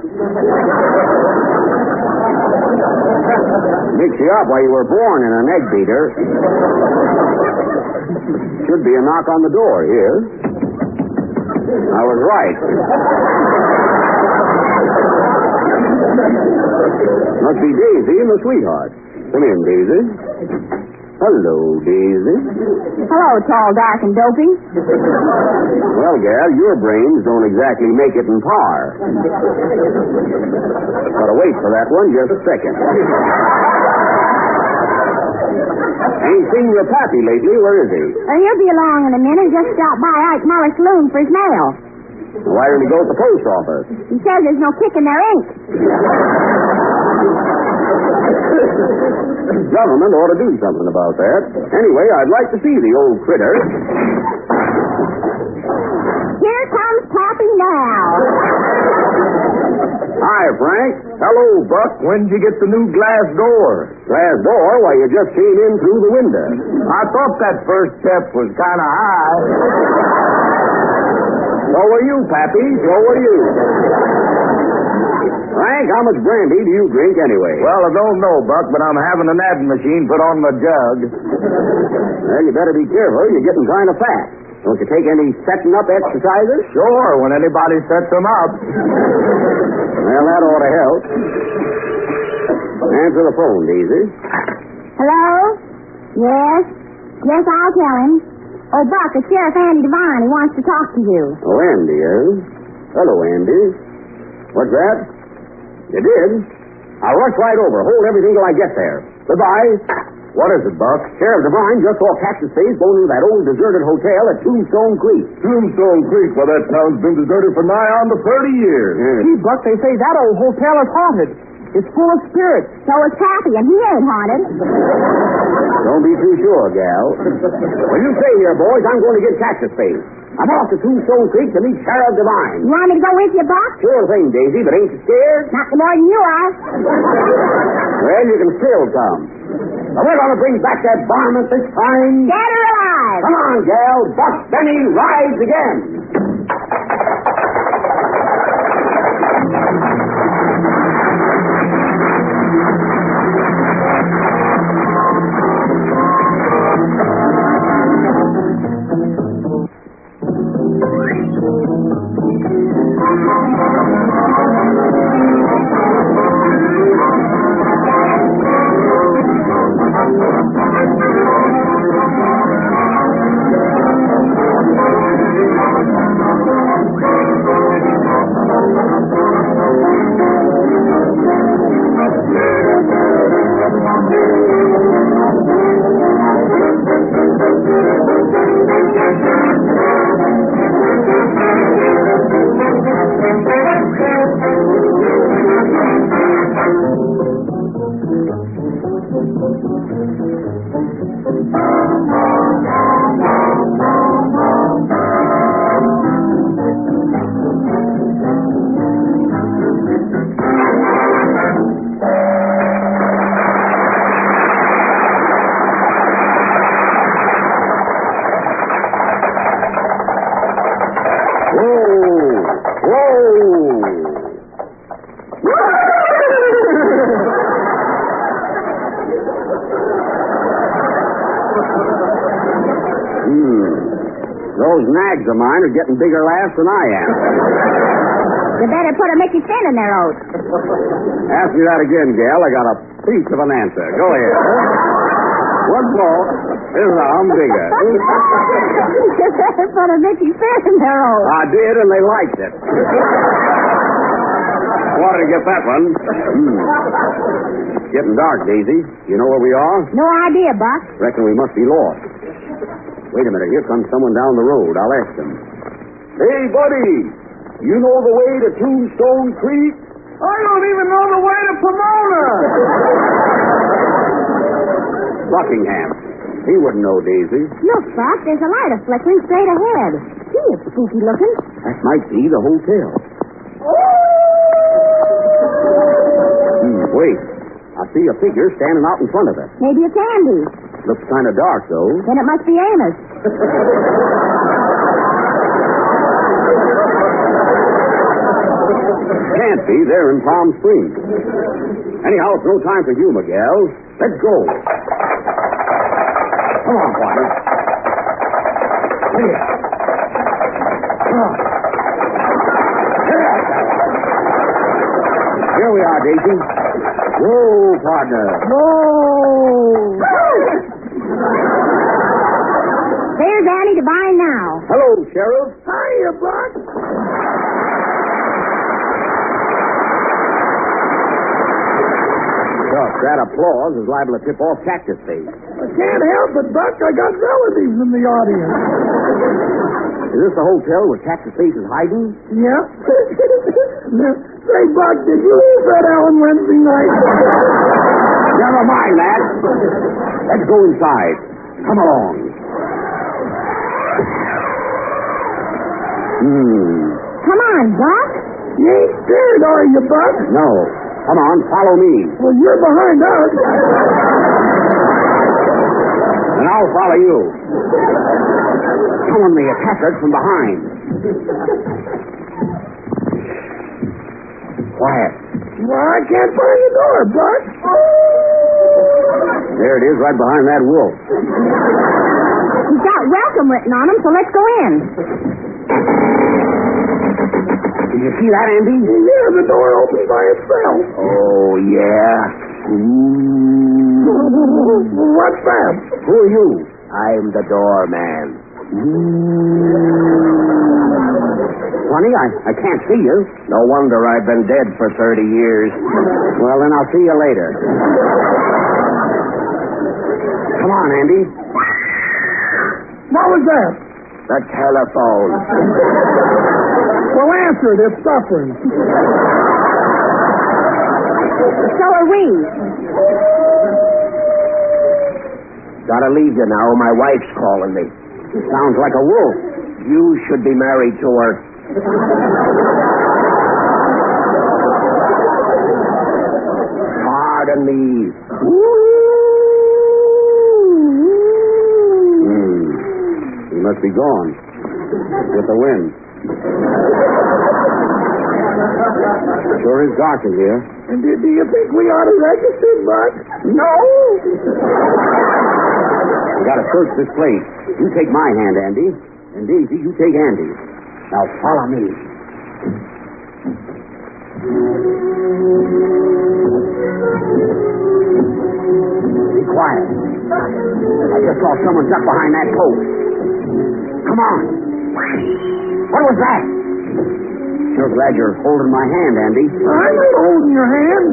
C: Mix you up while you were born in an egg beater. Should be a knock on the door here. I was right. Must be Daisy and the sweetheart. Come in, Daisy. Hello, Daisy.
E: Hello, tall, dark, and dopey.
C: Well, gal, your brains don't exactly make it in par. Gotta wait for that one just a second. Ain't seen your pappy lately. Where is he?
E: He'll be along in a minute. Just stopped by Ike Muller's saloon for his mail.
C: Why didn't he go to the post office?
E: He says there's no kick in their ink.
C: Government ought to do something about that. Anyway, I'd like to see the old critter.
E: Here comes Pappy now.
C: Hi, Frank.
B: Hello, Buck. When'd you get the new glass door?
C: Glass door? Why, you just came in through the window.
B: I thought that first step was kind of high.
C: So are you, Pappy. So are you. Frank, how much brandy do you drink anyway?
B: Well, I don't know, Buck, but I'm having an adding machine put on my jug.
C: Well, you better be careful. You're getting kind of fat. Don't you take any setting up exercises?
B: Sure, when anybody sets them up.
C: Well, that ought to help. Answer the phone, Daisy.
E: Hello? Yes? Yes, I'll tell him. Oh, Buck, it's Sheriff Andy Devine. He wants to talk to you.
C: Oh, Andy, eh? Hello, Andy. What's that? You did? I'll rush right over. Hold everything till I get there. Goodbye. What is it, Buck? Sheriff Devine just saw Cactus Face going to that old deserted hotel at Tombstone Creek.
B: Tombstone Creek? Well, that town's been deserted for nigh on to 30 years.
C: Yeah.
G: Gee, Buck, they say that old hotel is haunted. It's full of spirits.
E: So is Pappy, and he ain't haunted.
C: Don't be too sure, gal. Well, you stay here, boys. I'm going to get Cactus Face. I'm off to Tombstone Creek to meet Sheriff Devine.
E: You want me to go with you, Buck?
C: Sure thing, Daisy, but ain't you scared?
E: Not more than you are.
C: Well, you can still come. Now, we're going to bring back that varmint this time.
E: Dead or alive?
C: Come on, gal. Buck Benny rides again. Those nags of mine are getting bigger laughs than I am.
E: You better put a Mickey Finn in their oats.
C: Ask me that again, gal. I got a piece of an answer. Go ahead. Once more. This is a humdinger.
E: You better put a Mickey Finn in their oats.
C: I did, and they liked it. Wanted to get that one. Getting dark, Daisy. You know where we are?
E: No idea, Buck.
C: Reckon we must be lost. Wait a minute. Here comes someone down the road. I'll ask them. Hey, buddy. You know the way to Tombstone Creek?
K: I don't even know the way to Pomona.
C: Buckingham. He wouldn't know, Daisy.
E: Look, Buck, there's a light flickering straight ahead. Gee, it's spooky looking.
C: That might be the hotel. Wait. I see a figure standing out in front of it.
E: Maybe it's Andy.
C: Looks kind of dark, though.
E: Then it must be Amos.
C: Can't be. They're in Palm Springs. Anyhow, it's no time for you, Miguel. Let's go. Come on, partner. Here. Come on. Here we are, Daisy. Whoa, partner.
E: Whoa. There's Andy Devine now.
C: Hello, Sheriff.
K: Hiya, Buck.
C: That applause is liable to tip off Cactus Face.
K: I can't help it, Buck. I got relatives in the audience.
C: Is this the hotel where Cactus Face is hiding?
K: Yep. Say, Buck, did you hear Fred Allen Wednesday night?
C: Never mind that. Let's go inside. Come along.
E: Come on, Buck.
K: You ain't scared, are you, Buck?
C: No. Come on, follow me.
K: Well, you're behind us.
C: And I'll follow you. Someone may attack us from behind. Quiet.
K: Well, I can't find the door, Buck.
C: There it is, right behind that wolf.
E: He's got welcome written on him, so let's go in.
C: Did you see that, Andy?
K: Yeah, the door opened by itself.
C: Oh, yeah.
K: What's that?
C: Who are you? I'm the doorman. Funny, I can't see you. No wonder I've been dead for 30 years. Well, then I'll see you later. Come on, Andy.
K: What was that?
C: The telephone.
K: Well, answer it. It's suffering.
E: So are we.
C: Gotta leave you now. My wife's calling me. Sounds like a wolf. You should be married to her. Pardon me. He must be gone. With the wind. Sure is dark in here.
K: And do you think we ought to register, Buck?
C: No! We gotta search this place. You take my hand, Andy. And Daisy, you take Andy's. Now follow me. Be quiet. I just saw someone duck behind that post. Come on. What was that? Sure glad you're holding my hand, Andy.
K: I'm not holding your hand.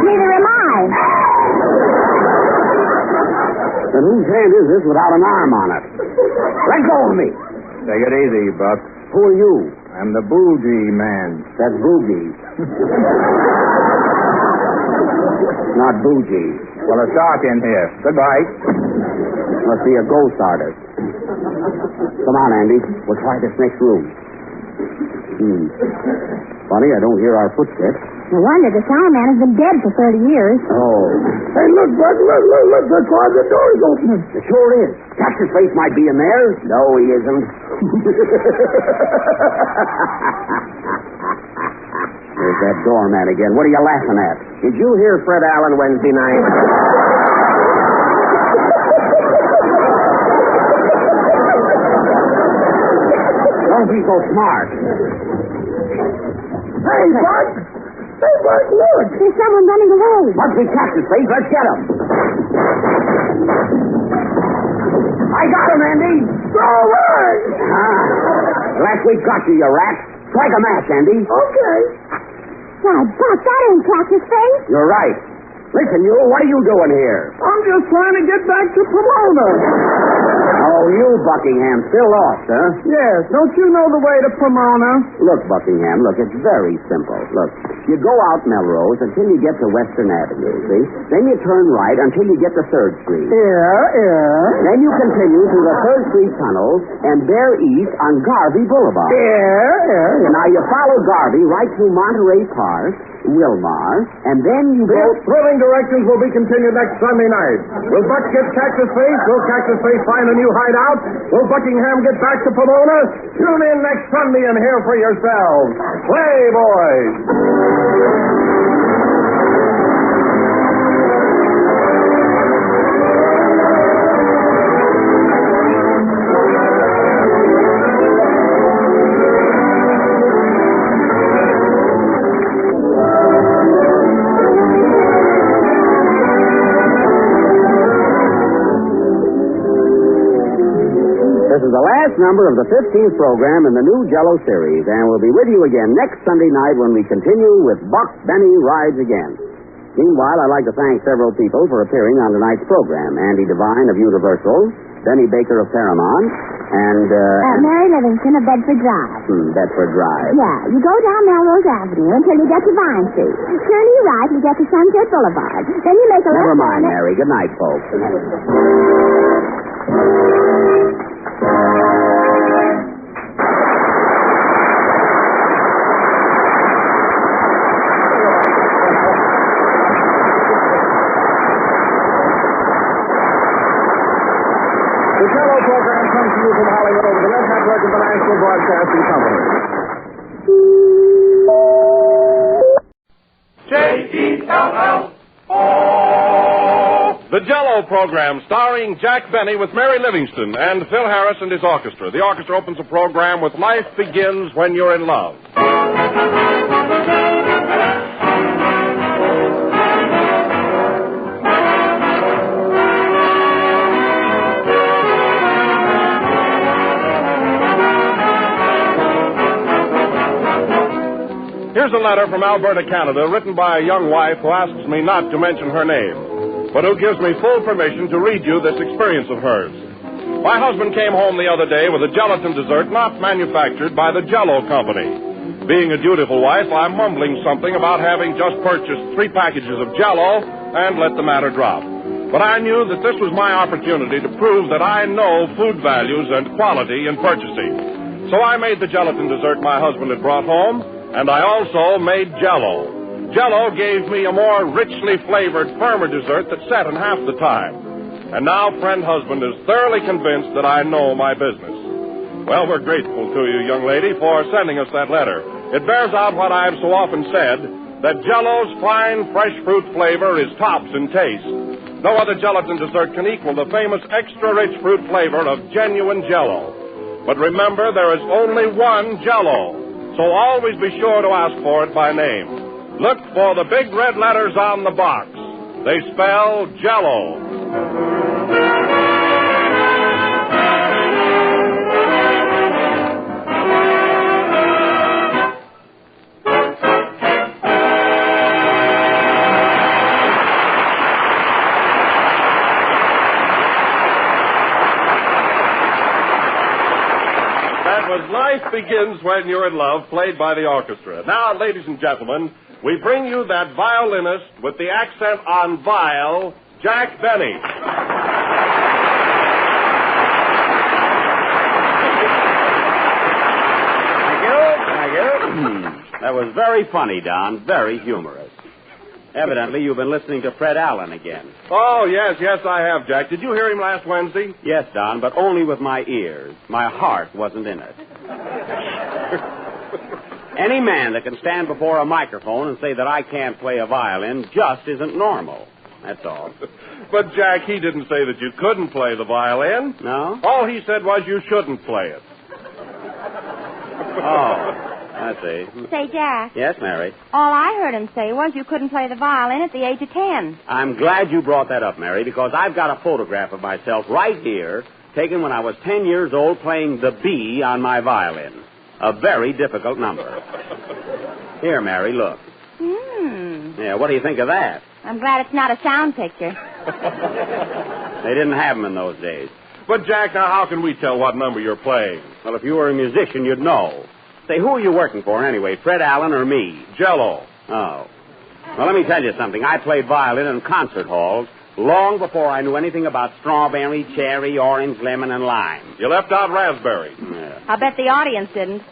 E: Neither am I.
C: Then whose hand is this without an arm on it? Let go of me.
D: Take it easy, Buck.
C: Who are you?
D: I'm the boogie man.
C: That's Boogie. Not Bougie.
D: Well, it's dark in here. Goodbye.
C: Must be a ghost artist. Come on, Andy. We'll try this next room. Funny, I don't hear our footsteps.
E: No wonder the fireman has been dead for 30 years.
C: Oh.
K: Hey, look, Buck, look. The closet door's opening.
C: It sure is. Cactus Face might be in there. No, he isn't. There's that doorman again. What are you laughing at? Did you hear Fred Allen Wednesday night? Don't be so smart.
K: Hey, Buck! Hey, Buck, look!
E: There's someone running away.
C: Once we catch his face, let's get him. I got him, Andy.
K: All right.
C: Last week got you, you rat. Strike a match, Andy.
K: Okay.
E: Why, Buck, that ain't Cactus Face.
C: You're right. Listen, you, what are you doing here?
K: I'm just trying to get back to Pomona.
C: Oh, you, Buckingham, still lost, huh?
K: Yes, don't you know the way to Pomona?
C: Look, Buckingham, look, it's very simple. Look, you go out Melrose until you get to Western Avenue, see? Then you turn right until you get to 3rd Street.
K: Yeah.
C: Then you continue through the 3rd Street tunnel and bear east on Garvey Boulevard.
K: Yeah.
C: Now you follow Garvey right through Monterey Park, Wilmar, and then you go...
B: These thrilling directions will be continued next Sunday night. Will Buck get Cactus Face? Will Cactus Face find a new hideout? Will Buckingham get back to Pomona? Tune in next Sunday and hear for yourselves. Play, boys!
C: This is the last number of the 15th program in the new Jell-O series, and we'll be with you again next Sunday night when we continue with Buck Benny Rides Again. Meanwhile, I'd like to thank several people for appearing on tonight's program. Andy Devine of Universal, Benny Baker of Paramount, and...
E: Mary Livingston of Bedford Drive.
C: Bedford Drive.
E: Yeah, you go down Melrose Avenue until you get to Vine Street. Turn to your right, you get to Sunset Boulevard. Then you make a left...
C: Never mind, Mary. Good night, folks.
B: The Jell-O program comes to you from Hollywood over the Red Network of the National Broadcasting Company. J-E-L-L-O. The Jell-O program starring Jack Benny with Mary Livingston and Phil Harris and his orchestra. The orchestra opens the program with Life Begins When You're in Love. Here's a letter from Alberta, Canada, written by a young wife who asks me not to mention her name, but who gives me full permission to read you this experience of hers. My husband came home the other day with a gelatin dessert not manufactured by the Jell-O Company. Being a dutiful wife, I'm mumbling something about having just purchased 3 packages of Jell-O and let the matter drop. But I knew that this was my opportunity to prove that I know food values and quality in purchasing. So I made the gelatin dessert my husband had brought home, and I also made Jell-O. Jell-O gave me a more richly flavored, firmer dessert that set in half the time. And now friend husband is thoroughly convinced that I know my business. Well, we're grateful to you, young lady, for sending us that letter. It bears out what I've so often said, that Jell-O's fine, fresh fruit flavor is tops in taste. No other gelatin dessert can equal the famous extra-rich fruit flavor of genuine Jell-O. But remember, there is only one Jell-O. So always be sure to ask for it by name. Look for the big red letters on the box. They spell Jell-O. Life Begins When You're in Love, played by the orchestra. Now, ladies and gentlemen, we bring you that violinist with the accent on viol, Jack Benny.
C: Thank you. That was very funny, Don. Very humorous. Evidently, you've been listening to Fred Allen again.
B: Oh, yes, I have, Jack. Did you hear him last Wednesday?
C: Yes, Don, but only with my ears. My heart wasn't in it. Any man that can stand before a microphone and say that I can't play a violin just isn't normal. That's all.
B: But, Jack, he didn't say that you couldn't play the violin.
C: No?
B: All he said was you shouldn't play it.
C: I see.
E: Say, Jack.
C: Yes, Mary?
E: All I heard him say was you couldn't play the violin at the age of 10.
C: I'm glad you brought that up, Mary, because I've got a photograph of myself right here, taken when I was 10 years old playing the B on my violin. A very difficult number. Here, Mary, look. Yeah, what do you think of that?
E: I'm glad it's not a sound picture.
C: They didn't have them in those days.
B: But, Jack, now how can we tell what number you're playing?
C: Well, if you were a musician, you'd know. Say, who are you working for anyway, Fred Allen or me?
B: Jell-O.
C: Oh. Well, let me tell you something. I played violin in concert halls long before I knew anything about strawberry, cherry, orange, lemon, and lime.
B: You left out raspberry.
C: Yeah.
E: I bet the audience didn't.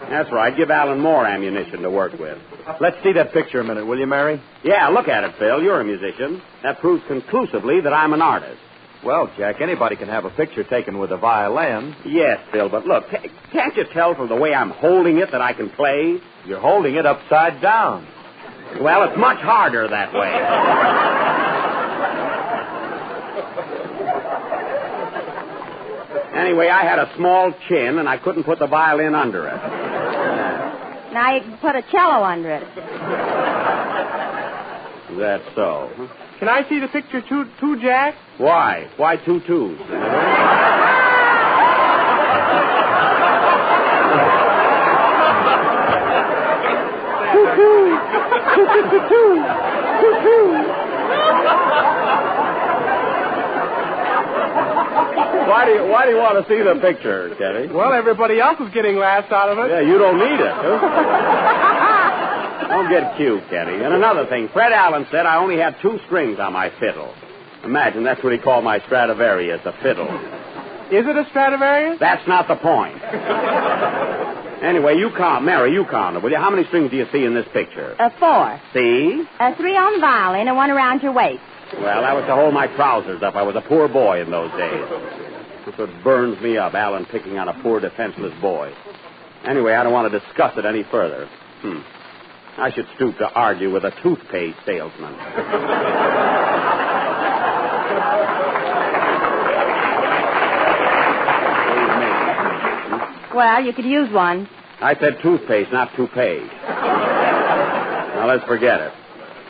C: That's right. Give Allen more ammunition to work with.
H: Let's see that picture a minute, will you, Mary?
C: Yeah, look at it, Phil. You're a musician. That proves conclusively that I'm an artist.
H: Well, Jack, anybody can have a picture taken with a violin.
C: Yes, Phil, but look, can't you tell from the way I'm holding it that I can play?
H: You're holding it upside down.
C: Well, it's much harder that way. Anyway, I had a small chin, and I couldn't put the violin under it.
E: Now you can put a cello under it.
C: Is that so?
L: Can I see the picture too, Jack?
C: Why? Why 2 twos? Why do you want to see the picture, Kenny?
L: Well, everybody else is getting laughs out of it.
C: Yeah, you don't need it. Don't get cute, Kenny. And another thing, Fred Allen said I only had 2 strings on my fiddle. Imagine, that's what he called my Stradivarius, a fiddle.
L: Is it a Stradivarius?
C: That's not the point. Anyway, you count. Mary, you count it, will you? How many strings do you see in this picture?
E: 4.
C: See?
E: 3 on the violin and 1 around your waist.
C: Well, that was to hold my trousers up. I was a poor boy in those days. That's what burns me up, Allen picking on a poor, defenseless boy. Anyway, I don't want to discuss it any further. I should stoop to argue with a toothpaste salesman.
E: Well, you could use one.
C: I said toothpaste, not toupee. Now, let's forget it.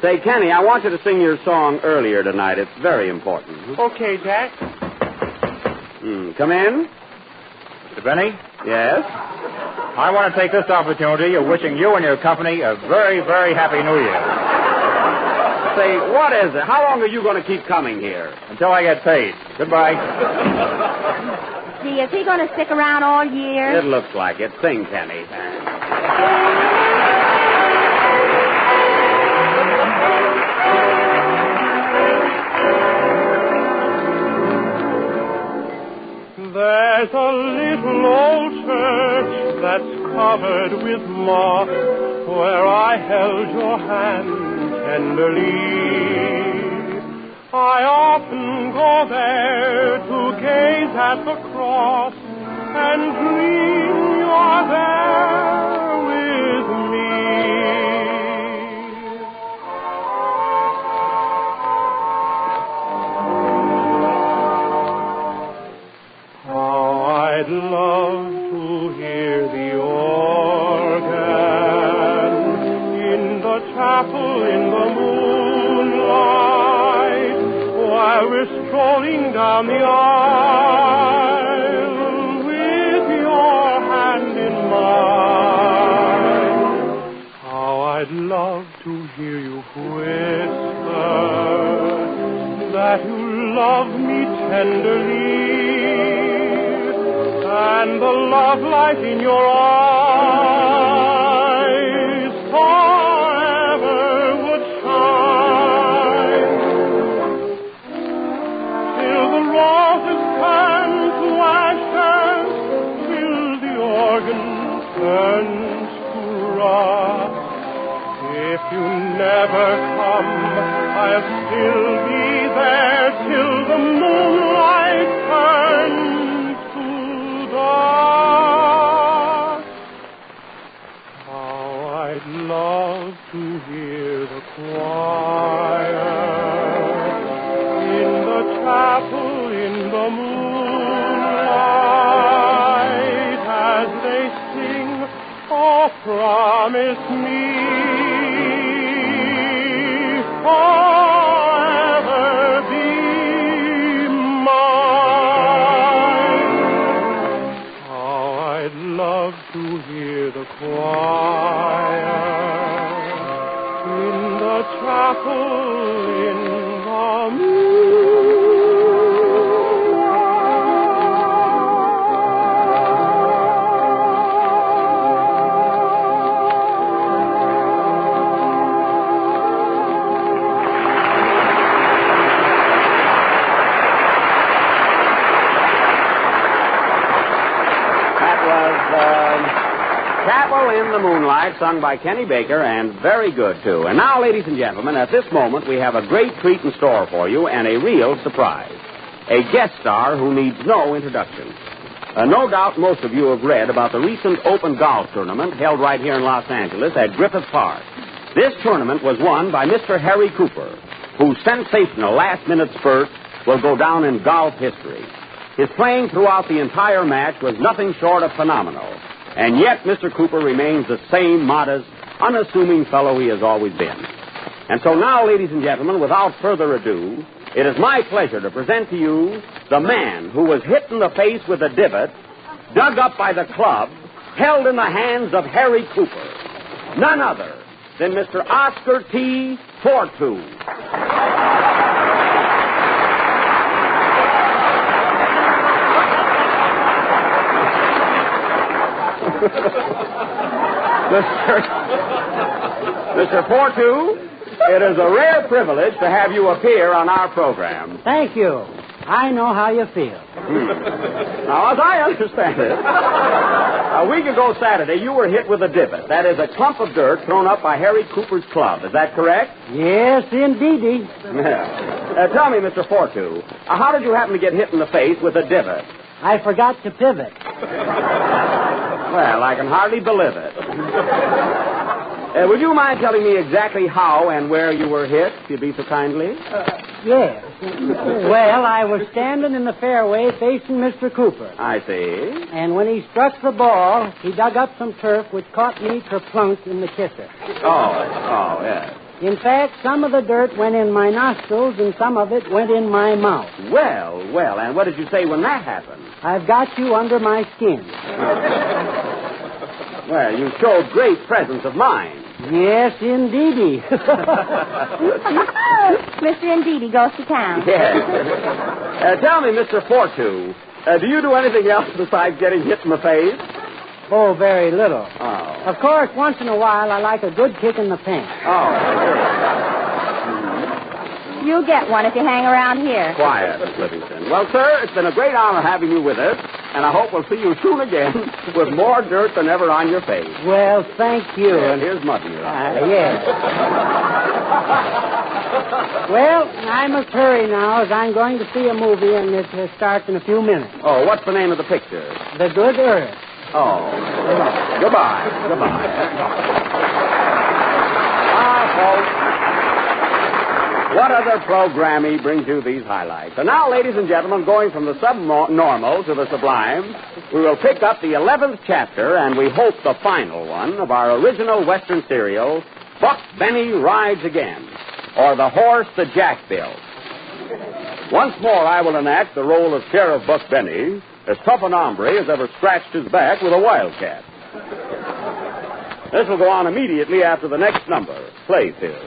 C: Say, Kenny, I want you to sing your song earlier tonight. It's very important.
L: Okay, Jack.
C: Come in.
D: Mr. Benny?
C: Yes?
D: I want to take this opportunity of wishing you and your company a very, very happy New Year.
C: Say, what is it? How long are you going to keep coming here?
D: Until I get paid. Goodbye.
E: Gee, is he going to stick around all year?
C: It looks like it. Sing, Kenny.
L: There's a little old church that's covered with moss where I held your hand tenderly. I often go there to gaze at the cross and dream you're there with me. How I'd love to hear the organ in the chapel in the moonlight while we're strolling down the aisle with your hand in mine. How I'd love to hear you whisper that you love me tenderly, and the love light in your eyes forever would shine till the roses turn to ashes, till the organ turns to rust. If you never come, I'll still be there till the moonlight turns to dust. How I'd love to hear the choir in the chapel in the moonlight. promise me forever be mine. How I'd love to hear the choir in the chapel in the
C: Chapel in the Moonlight, sung by Kenny Baker, and very good, too. And now, ladies and gentlemen, at this moment, we have a great treat in store for you and a real surprise. A guest star who needs no introduction. No doubt most of you have read about the recent open golf tournament held right here in Los Angeles at Griffith Park. This tournament was won by Mr. Harry Cooper, whose sensational last-minute spurt will go down in golf history. His playing throughout the entire match was nothing short of phenomenal. And yet, Mr. Cooper remains the same modest, unassuming fellow he has always been. And so now, ladies and gentlemen, without further ado, it is my pleasure to present to you the man who was hit in the face with a divot, dug up by the club, held in the hands of Harry Cooper. None other than Mr. Oscar T. Fortu. Mr. Fortu, it is a rare privilege to have you appear on our program.
M: Thank you. I know how you feel.
C: Now, as I understand it, a week ago Saturday, you were hit with a divot. That is a clump of dirt thrown up by Harry Cooper's club. Is that correct?
M: Yes, indeedy.
C: Tell me, Mr. Fortu, how did you happen to get hit in the face with a divot?
M: I forgot to pivot.
C: Well, I can hardly believe it. Would you mind telling me exactly how and where you were hit, if you'd be so kindly?
M: Yes. Well, I was standing in the fairway facing Mr. Cooper.
C: I see.
M: And when he struck the ball, he dug up some turf which caught me kerplunk in the kisser.
C: Oh, yes.
M: In fact, some of the dirt went in my nostrils and some of it went in my mouth.
C: Well, and what did you say when that happened?
M: I've got you under my skin.
C: Well, you showed great presence of mind.
M: Yes, indeedy.
E: Mr. Indeedy goes to town.
C: Yes. Tell me, Mr. Fortu, do you do anything else besides getting hit in the face?
M: Oh, very little.
C: Oh.
M: Of course, once in a while, I like a good kick in the pants.
C: Oh.
E: You'll get one if you hang around here.
C: Quiet, Miss Livingston. Well, sir, it's been a great honor having you with us, and I hope we'll see you soon again with more dirt than ever on your face.
M: Well, thank you.
C: Yeah, here's mud in your eye.
M: Yes. Well, I must hurry now, as I'm going to see a movie, and it starts in a few minutes.
C: Oh, what's the name of the picture?
M: The Good Earth.
C: Oh. Goodbye. Folks. What other programming brings you these highlights? And now, ladies and gentlemen, going from the subnormal to the sublime, we will pick up the 11th chapter, and we hope the final one, of our original Western serial, Buck Benny Rides Again, or The Horse That Jack Built. Once more, I will enact the role of Sheriff Buck Benny, as tough an hombre as ever scratched his back with a wildcat. This will go on immediately after the next number. Play, Phil.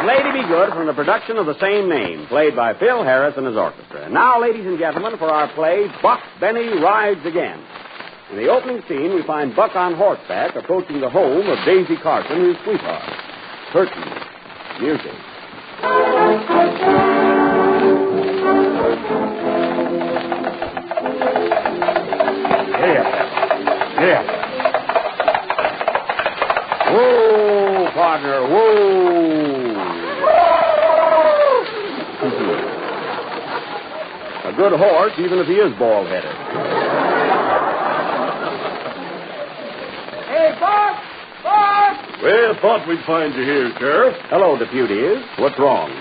N: was Lady Be Good from the production of the same name, played by Phil Harris and his orchestra. And now, ladies and gentlemen, for our play, Buck Benny Rides Again. In the opening scene, we find Buck on horseback approaching the home of Daisy Carson, his sweetheart. Curtain. Music.
B: Yeah. Whoa, partner, whoa.
N: A good horse, even if he is bald-headed.
O: Hey, Buck! Buck!
B: Well, thought we'd find you here, Sheriff.
N: Hello, deputies. What's wrong?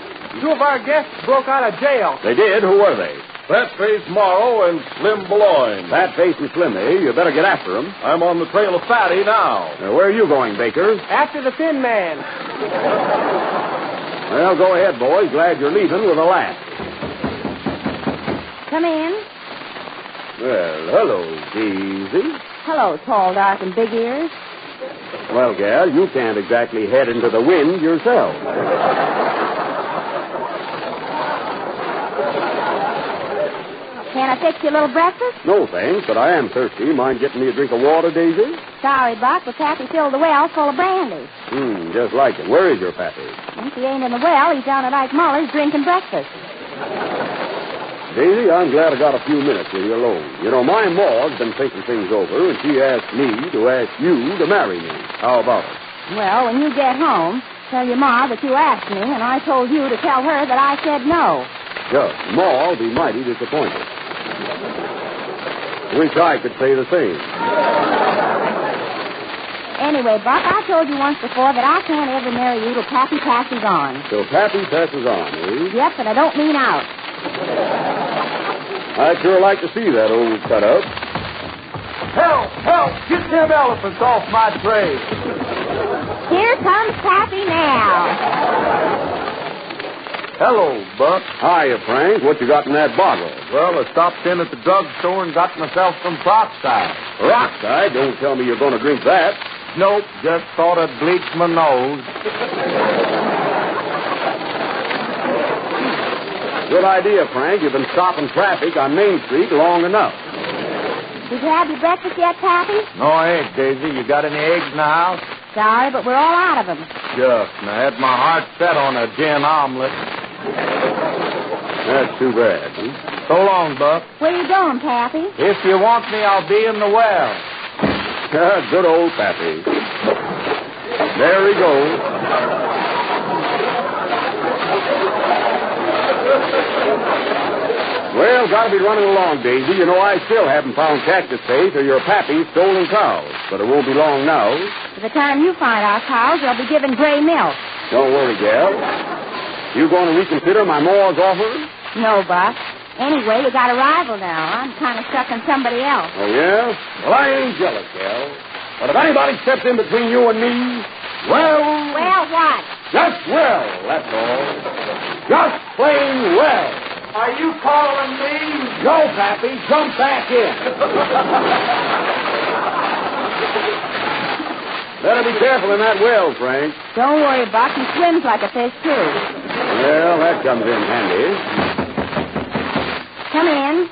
O: Two of our guests broke out of jail.
N: They did? Who were they?
B: Fatface Morrow and Slim Boulogne.
N: Fatface and Slimmy. You better get after them.
B: I'm on the trail of Fatty now.
N: Where are you going, Baker?
O: After the Thin Man.
N: Well, go ahead, boys. Glad you're leaving with a laugh.
E: Come in.
N: Well, hello, Daisy.
E: Hello, tall, dark, and big ears.
N: Well, gal, you can't exactly head into the wind yourself.
E: Can I fix you a little breakfast?
N: No, thanks, but I am thirsty. Mind getting me a drink of water, Daisy?
E: Sorry, Buck, but Pappy filled the well full of brandy.
N: Just like it. Where is your Pappy?
E: If he ain't in the well, he's down at Ike Muller's drinking breakfast.
N: Daisy, I'm glad I got a few minutes with you alone. You know, my ma's been thinking things over, and she asked me to ask you to marry me. How about it?
E: Well, when you get home, tell your ma that you asked me, and I told you to tell her that I said no.
N: Just, Ma'll be mighty disappointed. Wish I could say the same.
E: Anyway, Buck, I told you once before that I can't ever marry you till Pappy passes on.
N: So Pappy passes on, eh?
E: Yep, and I don't mean out.
N: I'd sure like to see that old cutout.
O: Help! Help! Get them elephants off my tray.
E: Here comes Pappy now.
B: Hello, Buck.
N: Hiya, Frank. What you got in that bottle?
B: Well, I stopped in at the drugstore and got myself some peroxide.
N: Peroxide? Don't tell me you're going to drink that.
B: Nope, just thought I'd bleach my nose.
N: Good idea, Frank. You've been stopping traffic on Main Street long enough.
E: Did you have your breakfast yet, Pappy?
B: No, I ain't, Daisy. You got any eggs in the house?
E: Sorry, but we're all out of them.
B: Just, and I had my heart set on a gin omelet.
N: That's too bad, huh?
B: So long, Buck.
E: Where you going, Pappy?
B: If you want me, I'll be in the well.
N: Good old Pappy. There he goes. Well, gotta be running along, Daisy. You know, I still haven't found Cactus Face or your Pappy's stolen cows. But it won't be long now.
E: By the time you find our cows, they'll be giving gray milk.
N: Don't worry, gal. You going to reconsider my ma's offer?
E: No, Buck. Anyway, you got a rival now. I'm kind of stuck on somebody else.
N: Oh, yeah? Well, I ain't jealous, gal. But if anybody steps in between you and me, well...
E: Well, what?
N: Just well, that's all. Just plain well.
O: Are you calling me?
N: No, Pappy. Jump back in. Better be careful in that well, Frank.
E: Don't worry, Buck. He swims like a fish, too.
N: Well, that comes in handy.
E: Come in.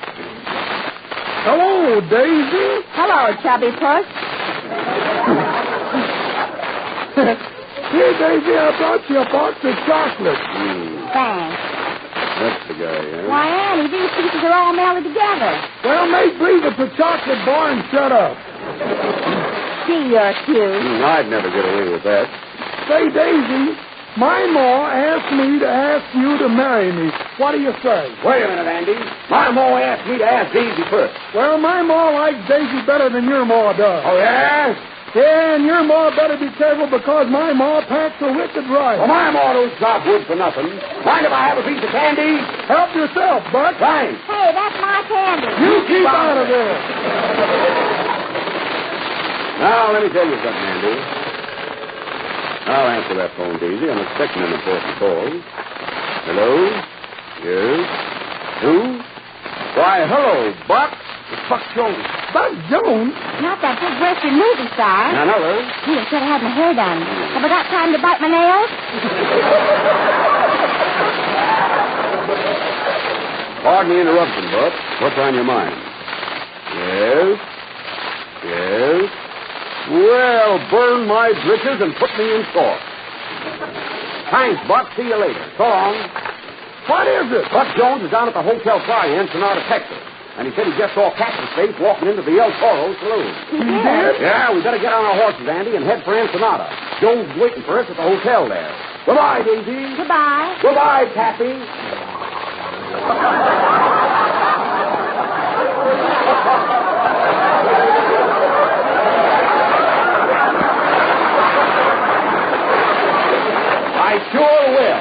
F: Hello, Daisy.
E: Hello, chubby puss.
F: Here, Daisy, I brought you a box of chocolate.
E: Thanks.
N: That's the guy, eh?
E: Why, Annie, these pieces are all melded together.
F: Well, make believe it's a chocolate bar and shut up.
E: Gee, you're cute.
N: I'd never get away with that.
F: Say, Daisy, my ma asked me to ask you to marry me. What do you say?
N: Wait a minute, Andy. My ma asked me to ask Daisy first.
F: Well, my ma likes Daisy better than your ma does.
N: Oh, yeah?
F: Yeah, and your ma better be careful because my ma packs a wicked right.
N: Well, my ma don't chop wood for nothing. Mind if I have a piece of candy?
F: Help yourself, Buck.
N: Thanks.
E: Hey, that's my candy.
F: You keep out of there.
N: Now, let me tell you something, Andy. I'll answer that phone, Daisy. I'm expecting an important call. Hello? Yes? Who? Why, hello, Buck.
F: It's Buck Jones. Buck Jones?
E: Not that big Western movie star.
N: None other.
E: Gee, I should have had my hair done. Have I got time to bite my nails?
N: Pardon the interruption, Buck. What's on your mind? Yes? Yes? Well, burn my britches and put me in store. Thanks, Buck. See you later. So long.
F: What is it?
N: Buck Jones is down at the Hotel Fly in Sonata, Texas. And he said he just saw Cactus Face walking into the El Toro saloon.
E: He did?
N: Yeah, we better get on our horses, Andy, and head for Ensenada. Jones is waiting for us at the hotel there. Goodbye, Daisy.
E: Goodbye.
N: Goodbye, Kathy. I sure will.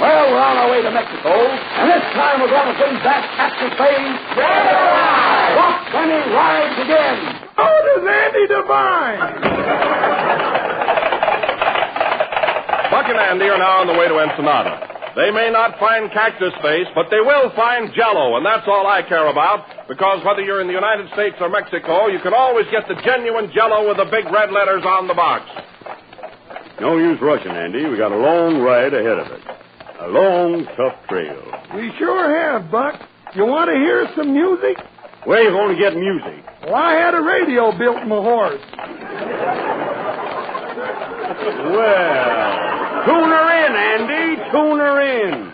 N: Well, we're on our way to Mexico, and this time we're going to bring back Captain Faye's Buck Benny rides again.
F: Oh, does Andy Devine?
B: Buck and Andy are now on the way to Ensenada. They may not find Cactus Face, but they will find Jell-O, and that's all I care about, because whether you're in the United States or Mexico, you can always get the genuine Jell-O with the big red letters on the box.
N: No use rushing, Andy. We got a long ride ahead of us. A long, tough trail.
F: We sure have, Buck. You want to hear some music?
N: Where are you going to get music?
F: Well, I had a radio built in my horse.
N: Well, tune her in, Andy. Tune her in.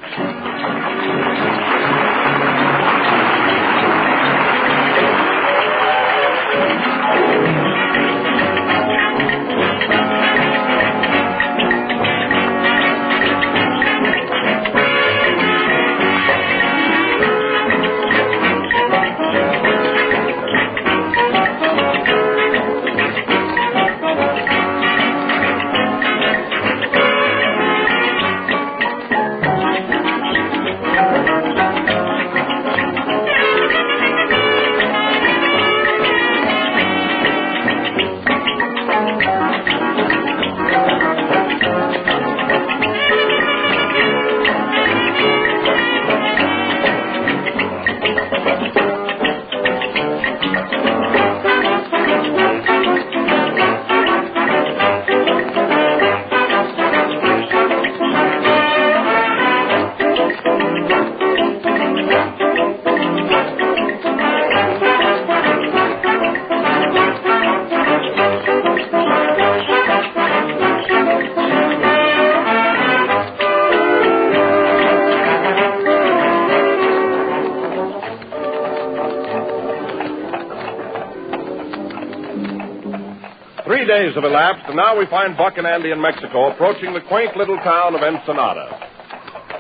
B: 3 days have elapsed, and now we find Buck and Andy in Mexico approaching the quaint little town of Ensenada.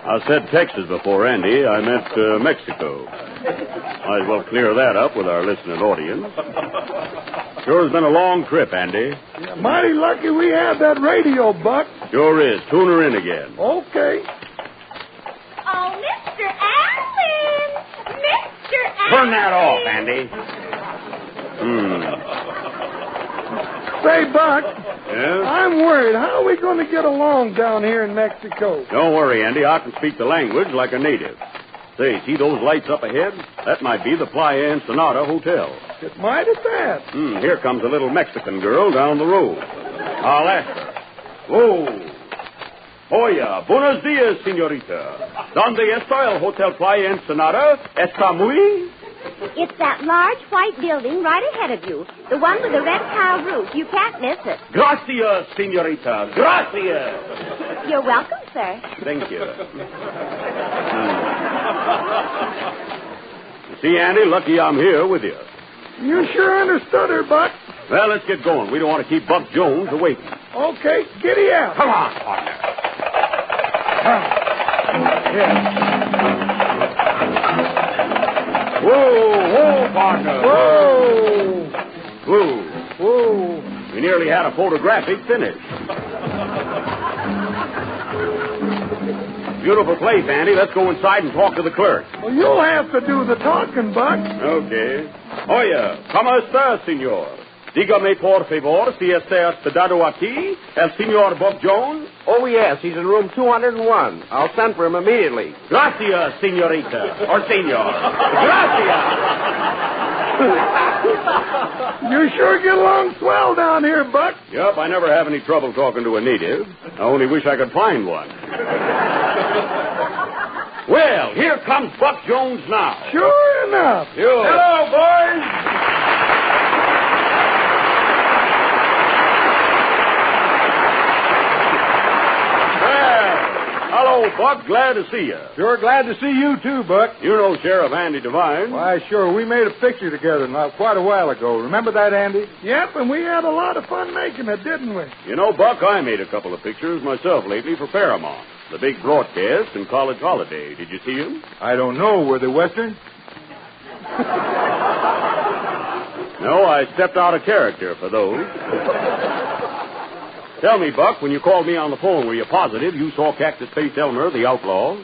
N: I said Texas before, Andy. I meant Mexico. Might as well clear that up with our listening audience. Sure has been a long trip, Andy.
F: Yeah, mighty lucky we have that radio, Buck.
N: Sure is. Tune her in again.
F: Okay.
E: Oh, Mr. Allen! Mr. Allen!
N: Turn that off, Andy.
F: Say, Buck.
N: Yes?
F: I'm worried. How are we going to get along down here in Mexico?
N: Don't worry, Andy. I can speak the language like a native. Say, see those lights up ahead? That might be the Playa Ensenada Hotel.
F: It might at that.
N: Here comes a little Mexican girl down the road. I'll ask her. Oh. Oya, buenos dias, señorita. ¿Dónde está el Hotel Playa Ensenada? ¿Está muy?
E: It's that large white building right ahead of you. The one with the red tile roof. You can't miss it.
N: Gracias, señorita. Gracias.
E: You're welcome, sir.
N: Thank you. See, Andy, lucky I'm here with you.
F: You sure understood her, Buck.
N: Well, let's get going. We don't want to keep Buck Jones awaiting.
F: Okay, giddy out.
N: Come on, partner. Whoa, partner.
F: Whoa.
N: Whoa. We nearly had a photographic finish. Beautiful place, Andy. Let's go inside and talk to the clerk.
F: Well, you'll have to do the talking, Buck.
N: Okay. Oye, ¿cómo está, señor? Dígame, por favor, si está hospedado aquí el señor Buck Jones?
P: Oh, yes. He's in room 201. I'll send for him immediately.
N: Gracias, señorita. Or senor. Gracias.
F: You sure get along swell down here, Buck.
N: Yep, I never have any trouble talking to a native. I only wish I could find one. Well, here comes Buck Jones now.
F: Sure enough.
N: Hello, boys. Hello, Buck. Glad to see you.
Q: Sure glad to see you, too, Buck.
N: You know Sheriff Andy Devine.
Q: Why, sure. We made a picture together quite a while ago. Remember that, Andy?
F: Yep, and we had a lot of fun making it, didn't we?
N: You know, Buck, I made a couple of pictures myself lately for Paramount. The big broadcast and college holiday. Did you see them?
Q: I don't know. Were they Western?
N: No, I stepped out of character for those. Tell me, Buck, when you called me on the phone, were you positive you saw Cactus Face Elmer, the outlaw?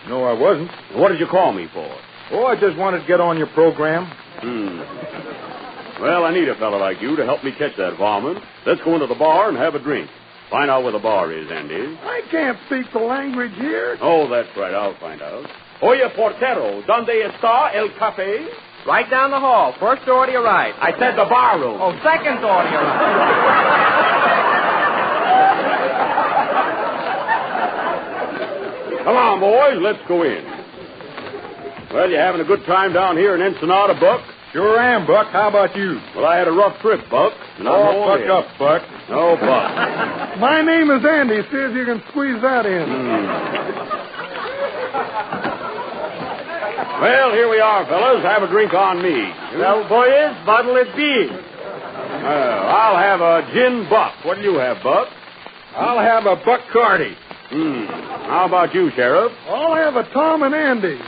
Q: No, I wasn't.
N: What did you call me for?
Q: Oh, I just wanted to get on your program.
N: Well, I need a fella like you to help me catch that varmint. Let's go into the bar and have a drink. Find out where the bar is, Andy.
F: I can't speak the language here.
N: Oh, that's right. I'll find out. Oye, portero, ¿dónde está el café?
P: Right down the hall. First door to your right.
N: I said the bar room.
P: Oh, second door to your right.
N: Come on, boys. Let's go in. Well, you having a good time down here in Ensenada, Buck?
Q: Sure am, Buck. How about you?
N: Well, I had a rough trip, Buck.
Q: Oh, buck up, Buck.
N: No, Buck.
F: My name is Andy. See if you can squeeze that in.
N: Well, here we are, fellas. Have a drink on me.
P: Well, boys, what'll it be?
N: I'll have a gin Buck. What'll you have, Buck?
Q: I'll have a Buck Carty.
N: How about you, Sheriff?
F: I'll have a Tom and Andy.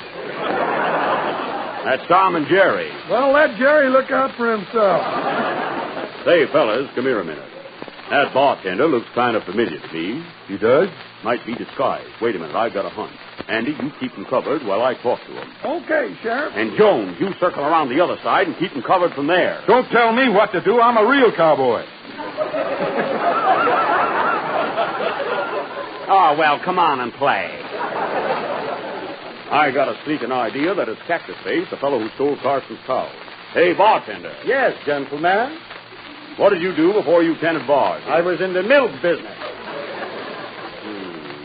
N: That's Tom and Jerry.
F: Well, let Jerry look out for himself.
N: Say, fellas, come here a minute. That bartender looks kind of familiar to me.
Q: He does?
N: Might be disguised. Wait a minute, I've got a hunch. Andy, you keep him covered while I talk to him.
F: Okay, Sheriff.
N: And Jones, you circle around the other side and keep him covered from there.
Q: Don't tell me what to do. I'm a real cowboy.
N: Oh, well, come on and play. I got a sneaking idea that it's Cactus Face, the fellow who stole Carson's cow. Hey, bartender.
P: Yes, gentlemen.
N: What did you do before you tended bars?
P: I was in the milk business.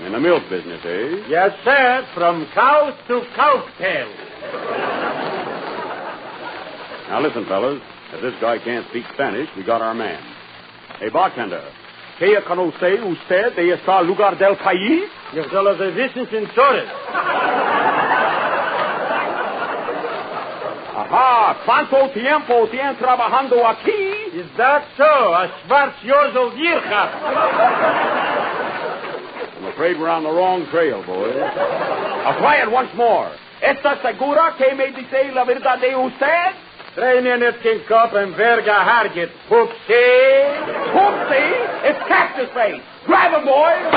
N: In the milk business, eh?
P: Yes, sir. From cows to cowtail.
N: Now, listen, fellas. If this guy can't speak Spanish, we got our man. Hey, bartender. ¿Qué conoce usted de este lugar del país?
P: Yo solo de business insurance.
N: Ajá. ¿Cuánto tiempo tiene trabajando aquí?
P: Is that so? A Schwarz years old vieja.
N: I'm afraid we're on the wrong trail, boys. Quiet once more. ¿Está segura que me dice la verdad de usted?
P: 3 minutes in cup and verga harget. Poopsie.
N: Poopsie? It's Cactus Face. Grab him, boys.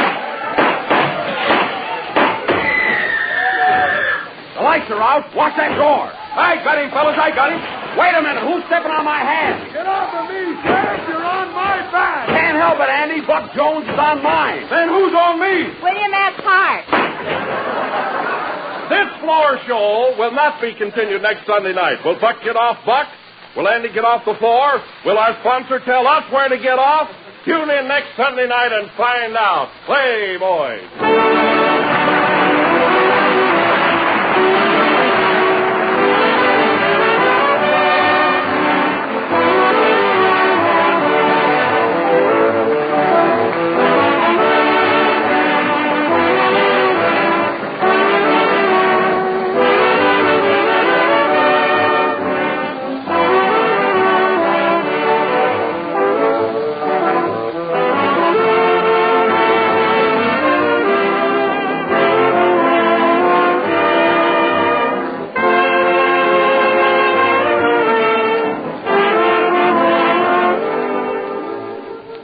N: The lights are out. Watch that door. I got him, fellas. I got him. Wait a minute. Who's stepping on my hand?
F: Get off of me, Sheriff. You're on my back.
N: Can't help it, Andy. Buck Jones is on mine.
Q: Then who's on me?
E: William F. Hart.
O: This floor show will not be continued next Sunday night. Will Buck get off, Buck? Will Andy get off the floor? Will our sponsor tell us where to get off? Tune in next Sunday night and find out. Play, boys.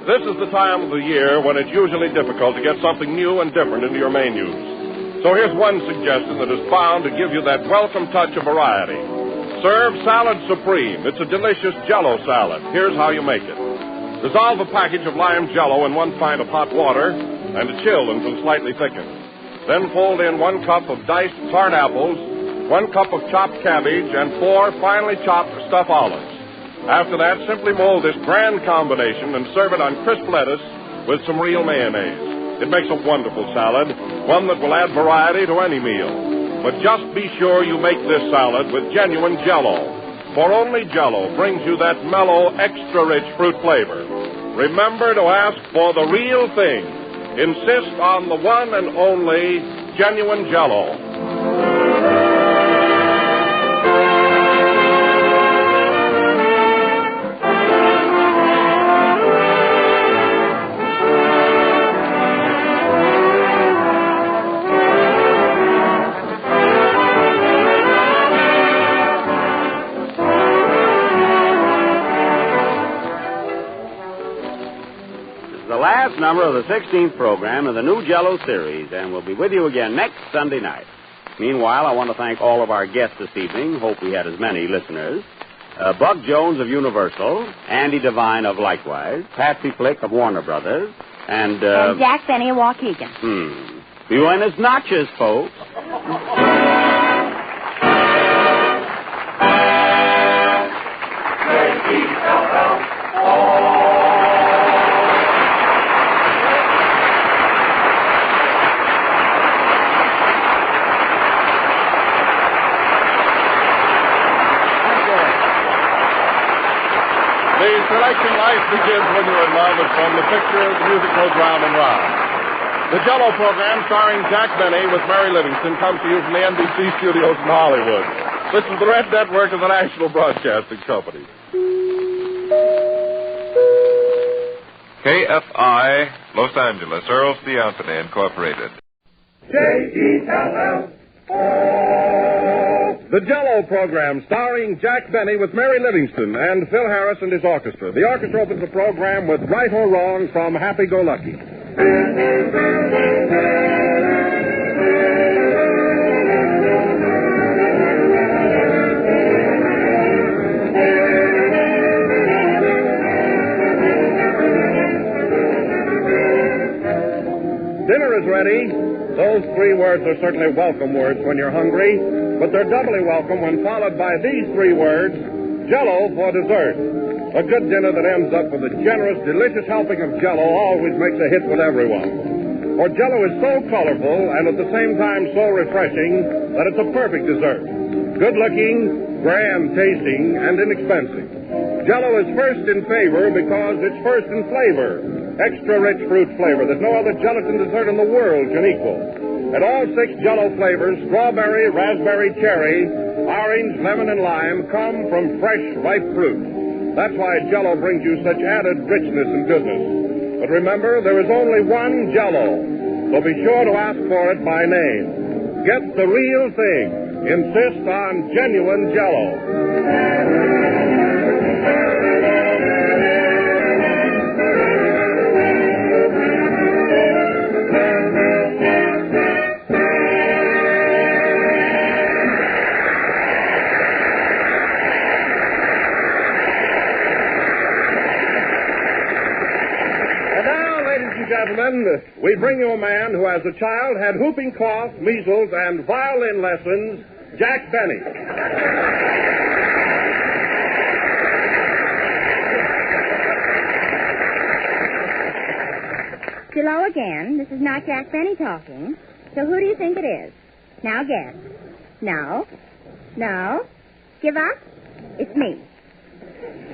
O: This is the time of the year when it's usually difficult to get something new and different into your menus. So here's one suggestion that is bound to give you that welcome touch of variety. Serve Salad Supreme. It's a delicious Jell-O salad. Here's how you make it. Dissolve a package of lime Jell-O in 1 pint of hot water and chill until slightly thickened. Then fold in 1 cup of diced hard apples, 1 cup of chopped cabbage, and 4 finely chopped stuffed olives. After that, simply mold this grand combination and serve it on crisp lettuce with some real mayonnaise. It makes a wonderful salad, one that will add variety to any meal. But just be sure you make this salad with genuine Jell-O, for only Jell-O brings you that mellow, extra-rich fruit flavor. Remember to ask for the real thing. Insist on the one and only genuine Jell-O.
N: Number of the 16th program of the new Jell-O series, and we'll be with you again next Sunday night. Meanwhile, I want to thank all of our guests this evening. Hope we had as many listeners. Buck Jones of Universal, Andy Devine of Likewise, Patsy Flick of Warner Brothers, and
E: Jack Benny of Waukegan.
N: Buenas noches, folks.
O: Life Begins When You're in Love is from the picture The Music Goes Round and Round. The Jell-O program starring Jack Benny with Mary Livingston comes to you from the NBC studios in Hollywood. This is the Red Network of the National Broadcasting Company.
R: KFI, Los Angeles, Earl C. Anthony, Incorporated.
O: J-E-L-L. The Jell-O program starring Jack Benny with Mary Livingston and Phil Harris and his orchestra. The orchestra opens the program with Right or Wrong from Happy Go Lucky. Dinner is ready. Those 3 words are certainly welcome words when you're hungry, but they're doubly welcome when followed by these 3 words, Jell-O for dessert. A good dinner that ends up with a generous, delicious helping of Jell-O always makes a hit with everyone. For Jell-O is so colorful and at the same time so refreshing that it's a perfect dessert. Good-looking, grand-tasting, and inexpensive. Jell-O is first in favor because it's first in flavor. Extra-rich fruit flavor that no other gelatin dessert in the world can equal. And all 6 Jell-O flavors, strawberry, raspberry, cherry, orange, lemon, and lime, come from fresh, ripe fruit. That's why Jell-O brings you such added richness and goodness. But remember, there is only one Jell-O, so be sure to ask for it by name. Get the real thing. Insist on genuine Jell-O. Gentlemen, we bring you a man who as a child had whooping cough, measles, and violin lessons, Jack Benny.
E: Hello again. This is not Jack Benny talking. So who do you think it is? Now guess. No. No. Give up? It's me.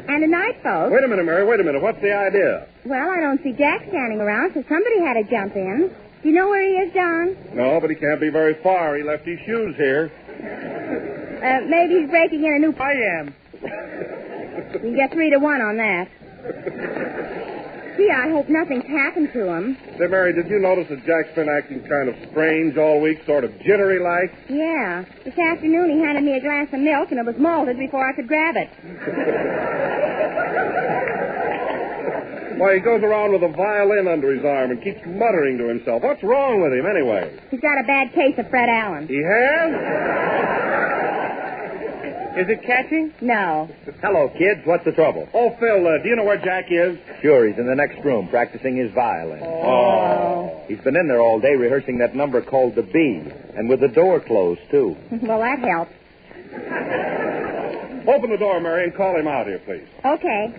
E: And tonight, folks...
O: Wait a minute, Mary, wait a minute. What's the idea?
E: Well, I don't see Jack standing around, so somebody had to jump in. Do you know where he is, John?
O: No, but he can't be very far. He left his shoes here.
E: Maybe he's breaking in a new...
O: I am.
E: You can get 3-1 on that. Gee, I hope nothing's happened to him.
O: Say, Mary, did you notice that Jack's been acting kind of strange all week, sort of jittery-like?
E: Yeah. This afternoon he handed me a glass of milk, and it was malted before I could grab it.
O: Why, he goes around with a violin under his arm and keeps muttering to himself. What's wrong with him, anyway?
E: He's got a bad case of Fred Allen.
O: He has?
P: Is it catching?
E: No.
S: Hello, kids. What's the trouble?
B: Oh, Phil, do you know where Jack is?
S: Sure, he's in the next room practicing his violin.
E: Oh.
S: He's been in there all day rehearsing that number called The Bee, and with the door closed, too.
E: Well, that helps.
B: Open the door, Mary, and call him out here, please.
E: Okay.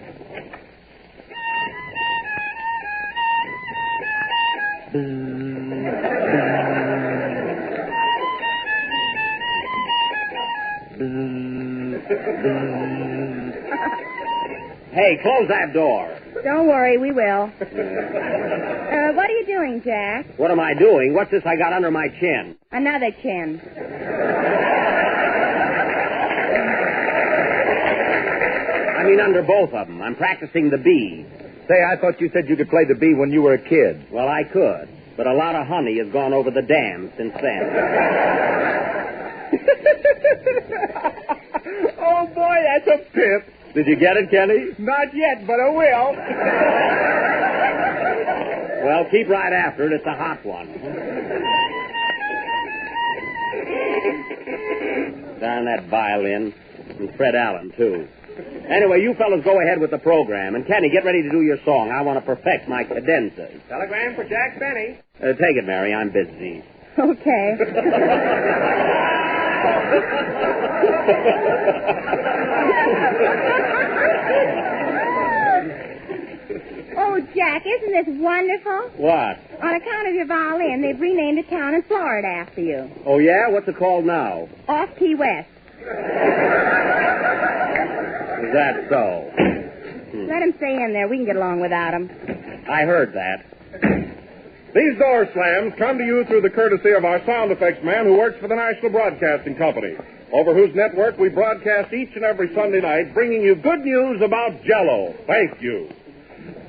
N: Hey, close that door.
E: Don't worry, we will. What are you doing, Jack?
N: What am I doing? What's this I got under my chin?
E: Another chin.
N: I mean, under both of them. I'm practicing the bee.
S: Say, I thought you said you could play the bee when you were a kid.
N: Well, I could, but a lot of honey has gone over the dam since then.
P: Oh, boy, that's a pip.
N: Did you get it, Kenny?
P: Not yet, but I will.
N: Well, keep right after it. It's a hot one. Darn that violin. And Fred Allen, too. Anyway, you fellas go ahead with the program. And, Kenny, get ready to do your song. I want to perfect my cadenzas.
P: Telegram for Jack Benny.
N: Take it, Mary. I'm busy.
E: Okay. Oh, Jack, isn't this wonderful?
N: What?
E: On account of your violin, they've renamed a town in Florida after you.
N: Oh, yeah? What's it called now?
E: Off Key West.
N: Is that so?
E: Let him stay in there. We can get along without him.
N: I heard that.
B: These door slams come to you through the courtesy of our sound effects man who works for the National Broadcasting Company, over whose network we broadcast each and every Sunday night, bringing you good news about Jell-O. Thank you.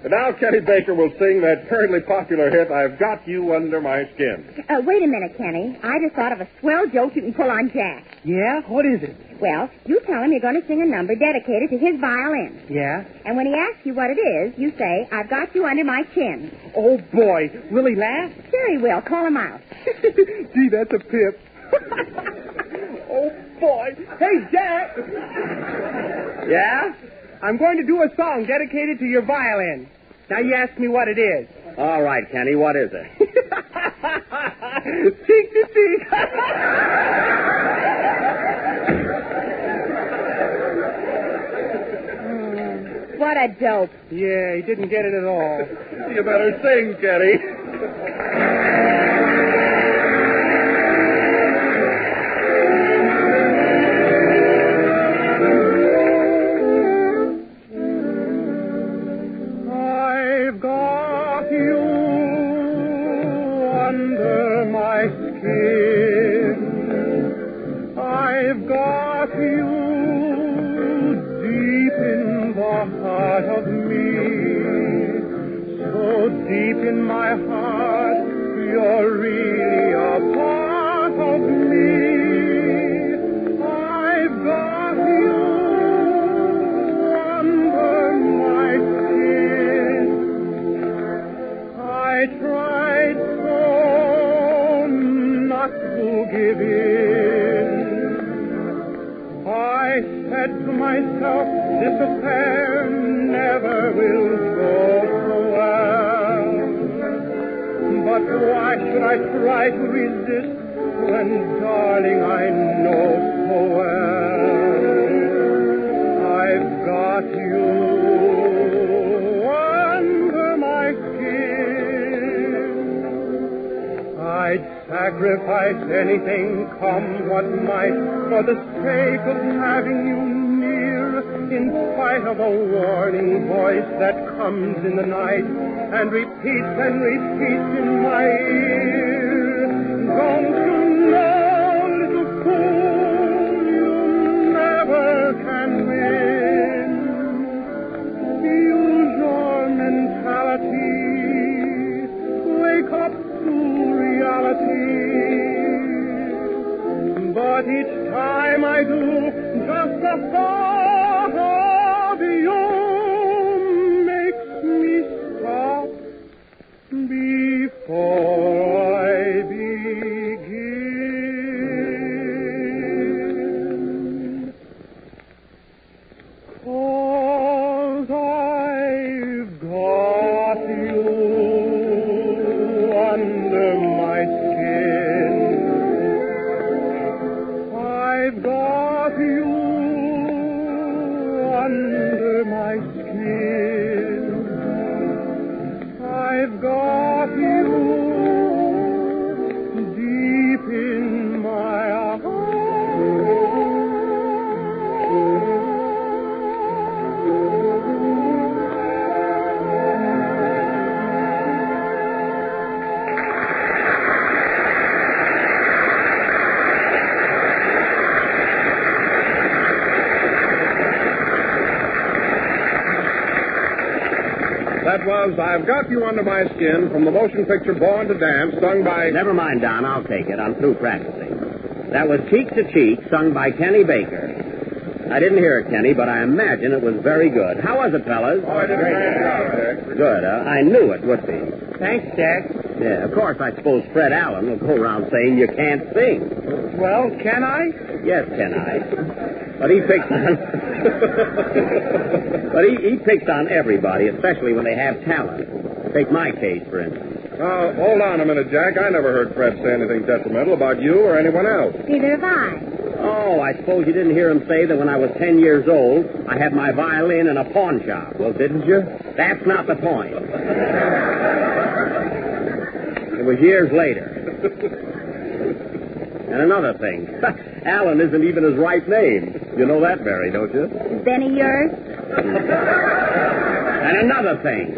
B: And now Kenny Baker will sing that currently popular hit, I've Got You Under My Skin.
E: Wait a minute, Kenny. I just thought of a swell joke you can pull on Jack.
P: Yeah? What is it?
E: Well, you tell him you're going to sing a number dedicated to his violin.
P: Yeah?
E: And when he asks you what it is, you say, I've got you under my chin.
P: Oh, boy. Will he laugh?
E: Sure he will. Call him out.
P: Gee, that's a pip. Oh, boy. Hey, Jack.
N: Yeah?
P: I'm going to do a song dedicated to your violin. Now you ask me what it is.
N: All right, Kenny, what is it?
P: Cheek to cheek.
E: What a dope.
P: Yeah, he didn't get it at all.
B: You better sing, Kenny.
L: Sacrifice anything, come what might, for the sake of having you near, in spite of a warning voice that comes in the night and repeats in my ear. Don't you know, little fool, you never can win. Use your mentality. Wake up to reality. But each time I do, just the thought of you makes me stop before I begin.
B: That was I've Got You Under My Skin from the motion picture Born to Dance, sung by...
N: Never mind, Don. I'll take it. I'm through practicing. That was Cheek to Cheek, sung by Kenny Baker. I didn't hear it, Kenny, but I imagine it was very good. How was it, fellas?
B: Oh, I did a great job, Jack.
N: Good, huh? I knew it would be.
M: Thanks, Jack.
N: Yeah, of course, I suppose Fred Allen will go around saying you can't sing.
M: Well, can I?
N: Yes, can I? But he picks on... but he picks on everybody, especially when they have talent. Take my case, for instance.
B: Hold on a minute, Jack. I never heard Fred say anything detrimental about you or anyone else.
E: Neither have I.
N: Oh, I suppose you didn't hear him say that when I was 10 years old, I had my violin in a pawn shop. Well, didn't you? That's not the point. It was years later. And another thing, Alan isn't even his right name. You know that, Barry, don't you?
E: Is Benny yours?
N: And another thing.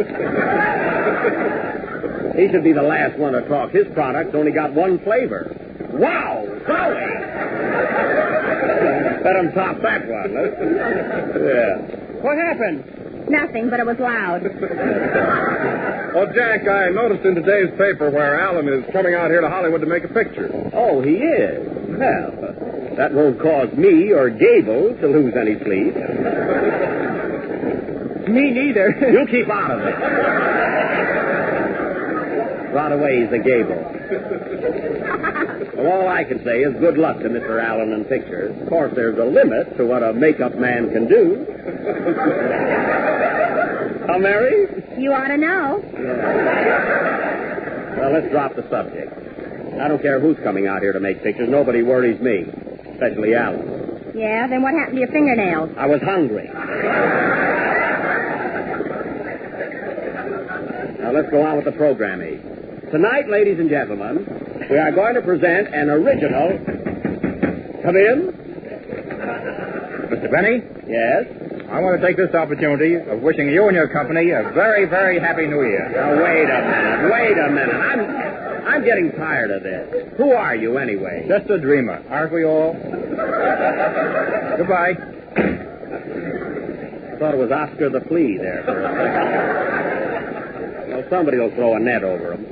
N: He should be the last one to talk. His product's only got one flavor. Wow! Chloe! Let him top that one. Yeah.
M: What happened?
E: Nothing, but it was loud.
B: Well, Jack, I noticed in today's paper where Alan is coming out here to Hollywood to make a picture.
N: Oh, he is? Well, that won't cause me or Gable to lose any sleep.
M: Me neither.
N: You keep out of it. Right away, he's a Gable. Well, all I can say is good luck to Mr. Allen in pictures. Of course, there's a limit to what a makeup man can do. Huh, Mary?
E: You ought to know.
N: Well, let's drop the subject. I don't care who's coming out here to make pictures. Nobody worries me, especially Allen.
E: Yeah, then what happened to your fingernails?
N: I was hungry. Now, let's go on with the programming. Tonight, ladies and gentlemen, we are going to present an original... Come in.
D: Mr. Benny?
N: Yes?
D: I want to take this opportunity of wishing you and your company a very, very happy New Year.
N: Now, wait a minute. I'm getting tired of this. Who are you, anyway?
D: Just a dreamer, aren't we all? Goodbye.
N: I thought it was Oscar the Flea there for a second. Well, somebody will throw a net over him.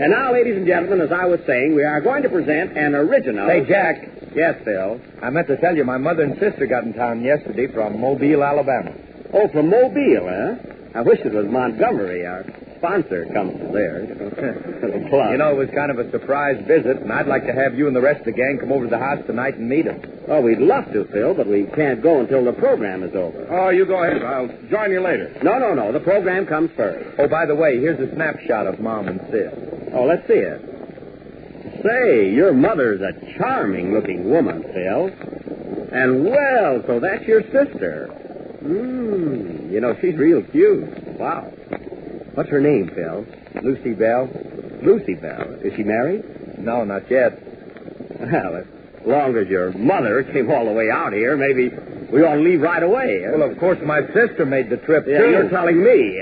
N: And now, ladies and gentlemen, as I was saying, we are going to present an original...
S: Hey, Jack.
N: Yes, Phil?
S: I meant to tell you, my mother and sister got in town yesterday from Mobile, Alabama.
N: Oh, from Mobile, huh? I wish it was Montgomery. Our sponsor comes from there.
S: You know, it was kind of a surprise visit, and I'd like to have you and the rest of the gang come over to the house tonight and meet them.
N: Oh, we'd love to, Phil, but we can't go until the program is over.
B: Oh, you go ahead. I'll join you later.
N: No. The program comes first.
S: Oh, by the way, here's a snapshot of Mom and Sis.
N: Oh, let's see it. Say, your mother's a charming-looking woman, Phil. And, well, so that's your sister. You know, she's real cute. Wow. What's her name, Phil?
S: Lucy Bell.
N: Lucy Bell. Is she married?
S: No, not yet.
N: Well, as long as your mother came all the way out here, maybe we ought to leave right away. Huh?
S: Well, of course, my sister made the trip,
N: yeah,
S: too.
N: You're telling me.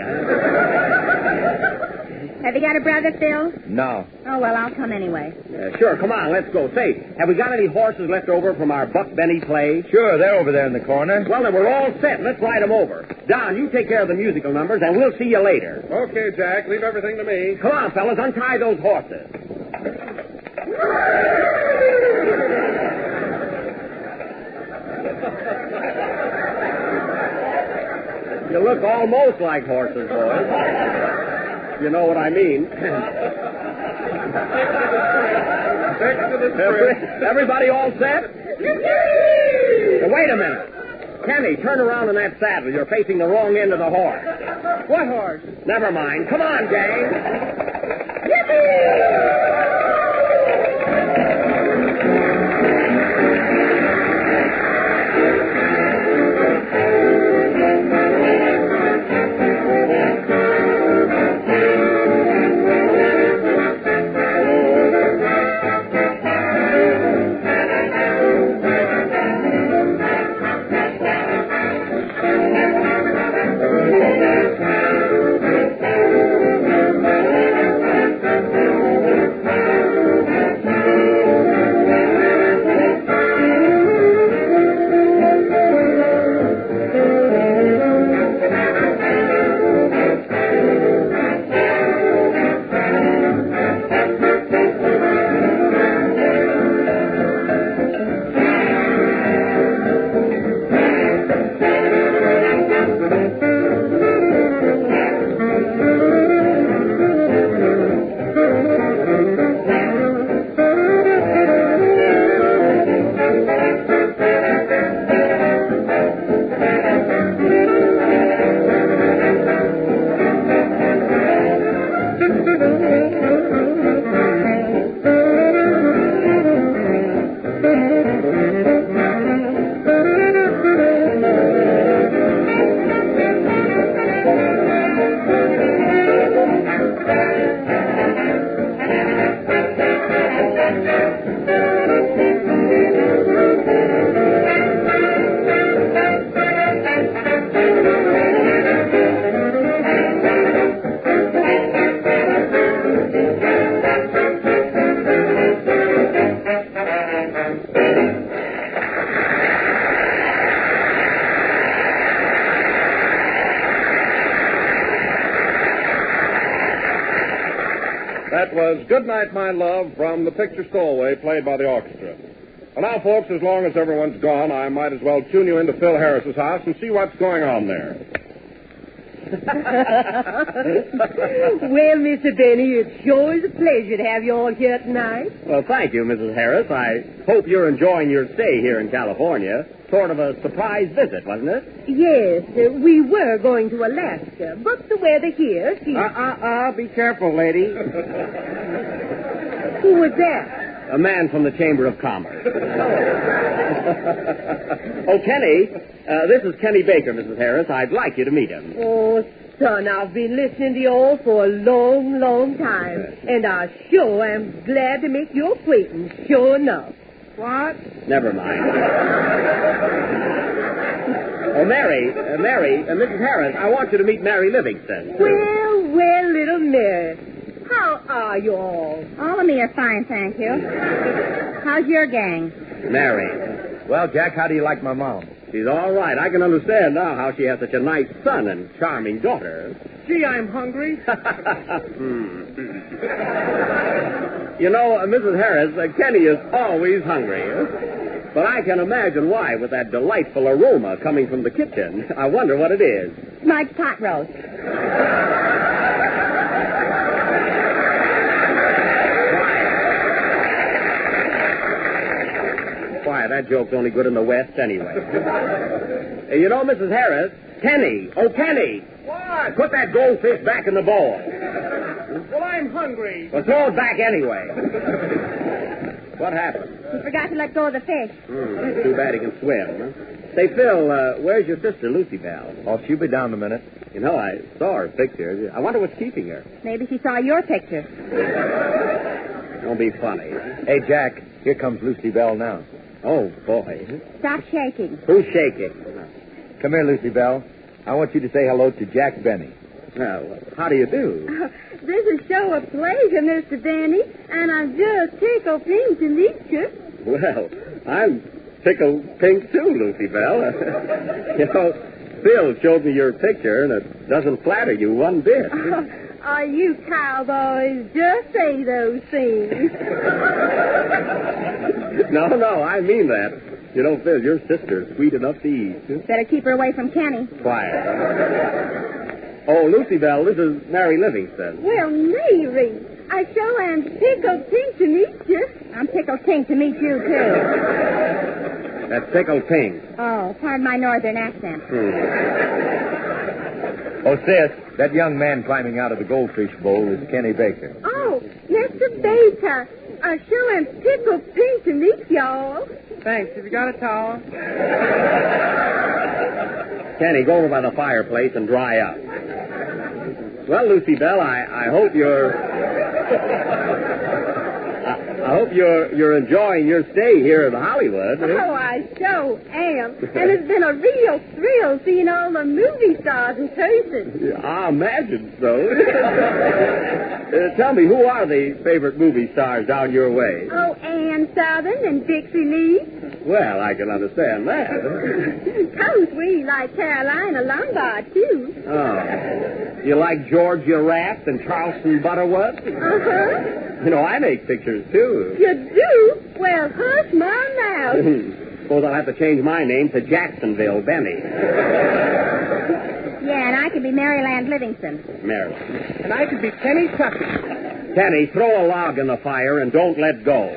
E: Have you got a brother, Phil?
S: No.
E: Oh, well, I'll come anyway.
N: Sure, come on, let's go. Say, have we got any horses left over from our Buck Benny play?
S: Sure, they're over there in the corner.
N: Well, then we're all set. Let's ride them over. Don, you take care of the musical numbers, and we'll see you later.
B: Okay, Jack. Leave everything to me.
N: Come on, fellas, untie those horses. You look almost like horses, boys. You know what I mean. Everybody all set? Now, wait a minute. Kenny, turn around in that saddle. You're facing the wrong end of the horse.
M: What horse?
N: Never mind. Come on, gang.
O: That was Good Night, My Love from the picture Stowaway, played by the orchestra. Well, now, folks, as long as everyone's gone, I might as well tune you into Phil Harris's house and see what's going on there.
T: Well, Mr. Benny, it sure is a pleasure to have you all here tonight.
N: Well, thank you, Mrs. Harris. I hope you're enjoying your stay here in California. Sort of a surprise visit, wasn't it?
T: Yes, we were going to Alaska, but the weather here seems...
N: Be careful, lady.
T: Who was that?
N: A man from the Chamber of Commerce. Oh, Kenny. This is Kenny Baker, Mrs. Harris. I'd like you to meet him.
T: Oh, son, I've been listening to you all for a long, long time, and I sure am glad to make your acquaintance, sure enough. What?
N: Never mind. Oh, Mary, Mrs. Harris, I want you to meet Mary Livingston.
T: Well, little Mary. How are you all?
E: All of me are fine, thank you. How's your gang?
N: Mary.
S: Well, Jack, how do you like my mom?
N: She's all right. I can understand now how she has such a nice son and charming daughter.
P: Gee, I'm hungry.
N: You know, Mrs. Harris, Kenny is always hungry. But I can imagine why with that delightful aroma coming from the kitchen. I wonder what it is.
E: Smudged pot roast.
N: Why, that joke's only good in the West anyway. You know, Mrs. Harris, Kenny. Oh, Kenny.
P: What?
N: Put that goldfish back in the bowl.
P: Well, I'm hungry.
N: Well, throw it back anyway. What happened?
E: He forgot to let go of the fish.
N: Too bad he can swim. Huh? Say, Phil, where's your sister, Lucy Bell?
S: Oh, she'll be down in a minute.
N: You know, I saw her picture. I wonder what's keeping her.
E: Maybe she saw your picture.
N: Don't be funny.
S: Hey, Jack, here comes Lucy Bell now.
N: Oh, boy.
E: Stop shaking.
N: Who's shaking?
S: Come here, Lucy Bell. I want you to say hello to Jack Benny.
N: Well, how do you do?
T: This is sure a pleasure, Mr. Benny, and I'm just tickled pink to meet you.
N: Well, I'm tickled pink too, Lucy Bell. You know, Phil showed me your picture, and it doesn't flatter you one bit.
T: You cowboys just say those things.
N: No, I mean that. You know, Phil, your sister's sweet enough to eat.
E: Better keep her away from Kenny.
N: Quiet. Oh, Lucy Bell, this is Mary Livingston.
T: Well, Mary, I sure am tickled pink to meet you.
E: I'm tickled pink to meet you, too.
N: That's tickled pink.
E: Oh, pardon my northern accent.
S: Oh, sis, that young man climbing out of the goldfish bowl is Kenny Baker.
T: Oh, Mr. Baker, I sure am tickled pink to meet y'all.
P: Thanks. Have you got a towel?
N: Kenny, go over by the fireplace and dry up. Well, Lucy Bell, I hope you're... I hope you're enjoying your stay here in Hollywood.
T: Oh, I sure am. And it's been a real thrill seeing all the movie stars in person.
N: I imagine so. Tell me, who are the favorite movie stars down your way?
T: Oh, Ann Southern and Dixie Lee.
N: Well, I can understand that.
T: Come sweet like Carolina Lombard, too.
N: Oh. You like Georgia Raft and Charleston Butterworth?
T: Uh-huh.
N: You know, I make pictures, too.
T: You do? Well, hush my mouth.
N: Suppose I'll have to change my name to Jacksonville Benny.
E: Yeah, and I could be Maryland Livingston.
N: Maryland.
P: And I could be Kenny Tucker.
N: Kenny, throw a log in the fire and don't let go.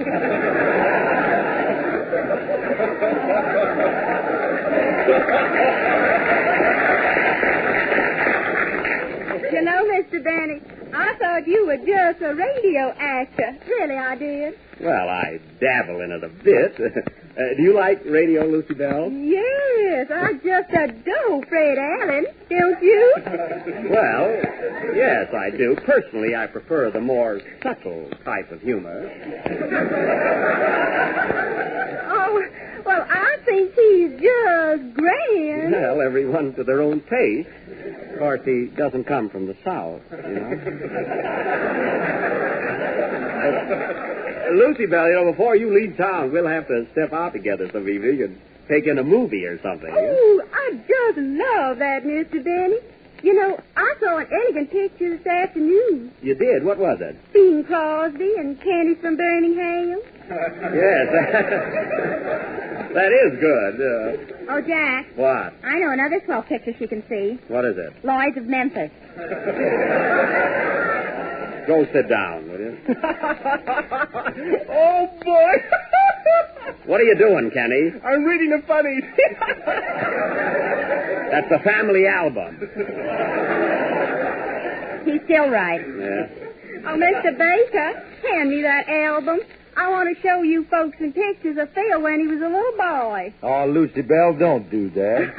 T: You know, Mr. Benny, I thought you were just a radio actor. Really, I did.
N: Well, I dabble in it a bit. Do you like radio, Lucy Bell?
T: Yes, I just adore Fred Allen, don't you?
N: Well, yes, I do. Personally, I prefer the more subtle type of humor.
T: Oh, well, I think he's just grand.
N: Well, everyone to their own taste. Of course, he doesn't come from the South, you know. Lucy Bell, you know, before you leave town, we'll have to step out together some evening and take in a movie or something.
T: Oh, I just love that, Mr. Benny. You know, I saw an
E: an elegant picture this afternoon.
S: You did? What was it?
E: Bing Crosby and candies from Birmingham.
S: Yes. That is good.
E: Oh, Jack.
S: What?
E: I know another swell picture she can see.
S: What is it?
E: Lloyd's of Memphis.
S: Go sit down, will you?
P: Oh, boy.
S: What are you doing, Kenny?
P: I'm reading the funnies.
S: That's the family album.
E: He's still right.
S: Yeah.
E: Oh, Mr. Baker, hand me that album. I want to show you folks some pictures of Phil when he was a little boy.
H: Oh, Lucy Bell, don't do that.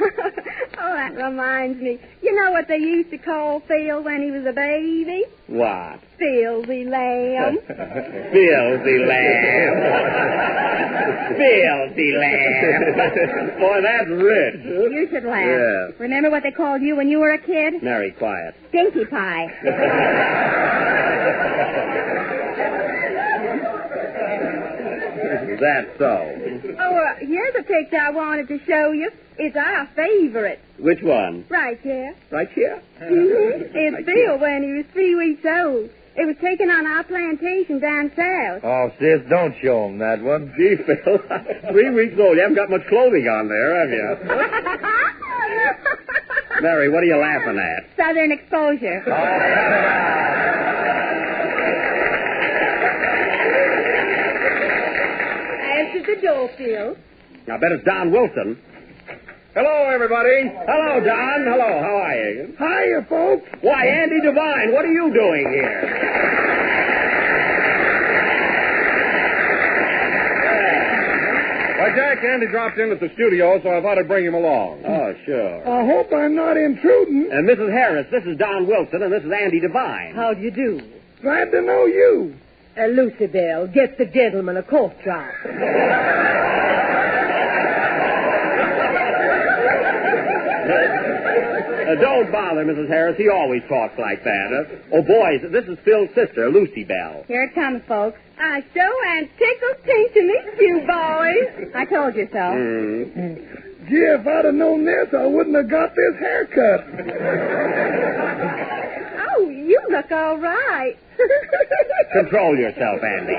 E: Oh, that reminds me. You know what they used to call Phil when he was a baby?
S: What?
E: Filthy lamb.
S: Filthy lamb. Filthy lamb. Boy, that's rich.
E: You should laugh.
S: Yeah.
E: Remember what they called you when you were a kid?
S: Mary, quiet.
E: Stinky Pie.
S: Is that so?
E: Oh, here's a picture I wanted to show you. It's our favorite.
S: Which one?
E: Right here.
S: Right here?
E: Mm-hmm. It's Bill when he was 3 weeks old. It was taken on our plantation down south.
H: Oh, sis, don't show him that one.
S: Gee, Phil, 3 weeks old. You haven't got much clothing on there, have you? Mary, what are you laughing at?
E: Southern exposure. Answer the door, Phil.
S: I bet it's Don Wilson.
O: Hello, everybody.
S: Hello, Don. Hello. How are you?
F: Hiya, folks.
S: Why, Andy Devine, what are you doing here?
O: Why, Jack, Andy dropped in at the studio, so I thought I'd bring him along.
S: Oh, sure.
F: I hope I'm not intruding.
S: And Mrs. Harris, this is Don Wilson, and this is Andy Devine.
T: How do you do?
F: Glad to know you.
T: Lucy Bell, get the gentleman a cough drop.
S: Don't bother, Mrs. Harris. He always talks like that. Oh, boys, this is Phil's sister, Lucy Bell.
E: Here it comes, folks.
T: I so am tickled pink to meet you, boys.
E: I told you so.
F: Gee, if I'd have known this, I wouldn't have got this haircut.
T: Oh, you look all right.
S: Control yourself, Andy.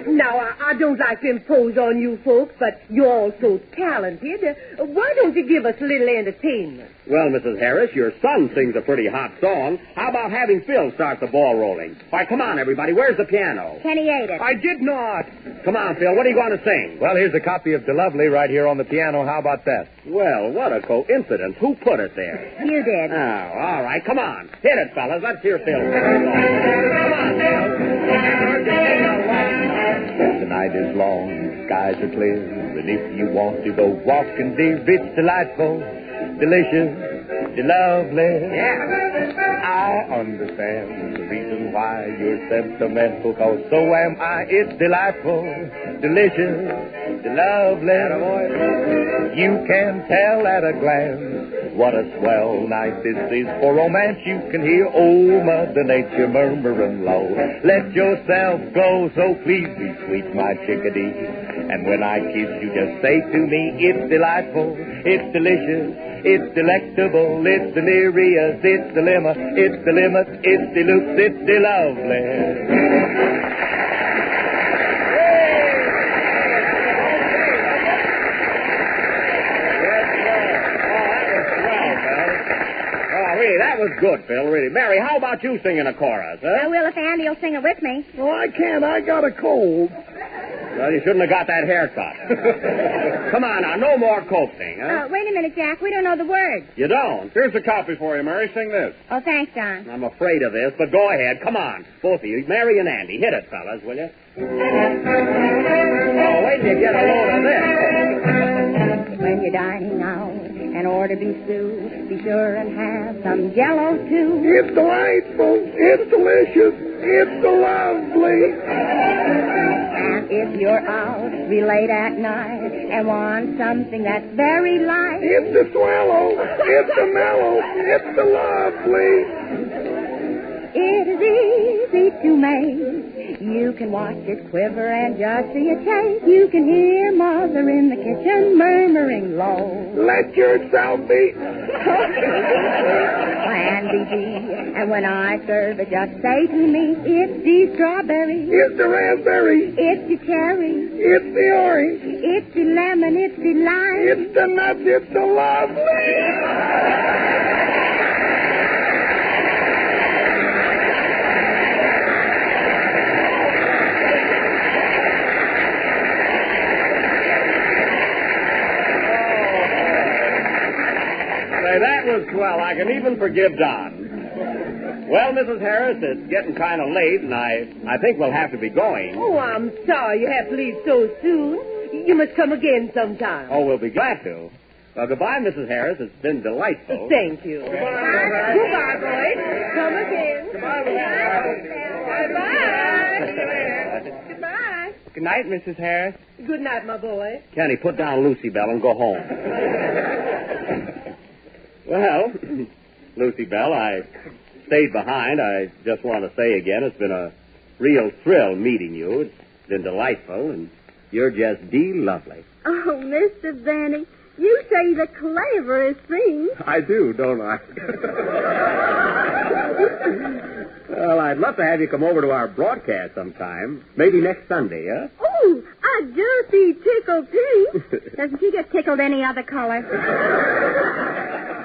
T: Now, I don't like to impose on you folks, but you're all so talented. Why don't you give us a little entertainment?
S: Well, Mrs. Harris, your son sings a pretty hot song. How about having Phil start the ball rolling? Why, come on, everybody. Where's the piano?
E: Kenny ate it.
S: I did not. Come on, Phil. What are you going to sing?
H: Well, here's a copy of DeLovely right here on the piano. How about that?
S: Well, what a coincidence. Who put it there?
E: You did.
S: Oh, all right. Come on. Hit it, fellas. Let's hear Phil. Come on, Phil.
H: The night is long, skies are clear, and if you want to go walking, dear, it's delightful, delicious, lovely.
S: Yeah.
H: I understand the reason why you're sentimental, 'cause so am I. It's delightful, delicious, lovely. You can tell at a glance what a swell night this is for romance. You can hear old Mother Nature murmuring low. Let yourself go, so please be sweet, my chickadee. And when I kiss you, just say to me, it's delightful, it's delicious, it's delectable, it's delirious, it's dilemma, it's the limit, it's deluxe, it's delovely.
S: That was good, Phil, really. Mary, how about you singing a chorus, huh?
E: I will if Andy will sing it with me.
F: Oh, I can't. I got a cold.
S: Well, you shouldn't have got that haircut. Come on now, no more coaxing, huh?
E: Wait a minute, Jack. We don't know the words.
S: You don't?
O: Here's a copy for you, Mary. Sing this.
E: Oh, thanks, Don.
S: I'm afraid of this, but go ahead. Come on. Both of you, Mary and Andy. Hit it, fellas, will you? Oh, wait till you get a load of this.
E: When you're dining out and order beef stew, be sure and have some Jell-O, too.
F: It's delightful. It's delicious. It's lovely.
E: And if you're out real late at night and want something that's very light,
F: it's the swallow. It's the mellow. It's the lovely.
E: It is easy to make. You can watch it quiver and just see it shake. You can hear Mother in the kitchen murmuring low.
F: Let yourself be.
E: baby bee. And when I serve it, just say to me, it's the strawberry.
K: It's the raspberry.
E: It's the cherry.
K: It's the orange.
E: It's the lemon. It's the lime.
K: It's the nuts. It's the lovely.
N: Say, that was swell. I can even forgive Don. Well, Mrs. Harris, it's getting kind of late, and I think we'll have to be going.
T: Oh, I'm sorry you have to leave so soon. You must come again sometime.
N: Oh, we'll be glad to. Well, goodbye, Mrs. Harris. It's been delightful.
T: Thank you. Goodbye, boys. Come again. Goodbye. Goodbye.
N: Good night, Mrs. Harris.
T: Good night, my boy.
N: Kenny, put down Lucy Bell and go home. Well, Lucy Bell, I stayed behind. I just want to say again, it's been a real thrill meeting you. It's been delightful, and you're just lovely.
U: Oh, Mr. Benny, you say the cleverest thing.
N: I do, don't I? Well, I'd love to have you come over to our broadcast sometime. Maybe next Sunday, huh?
U: Oh, I just be tickled pink.
E: Doesn't he get tickled any other color?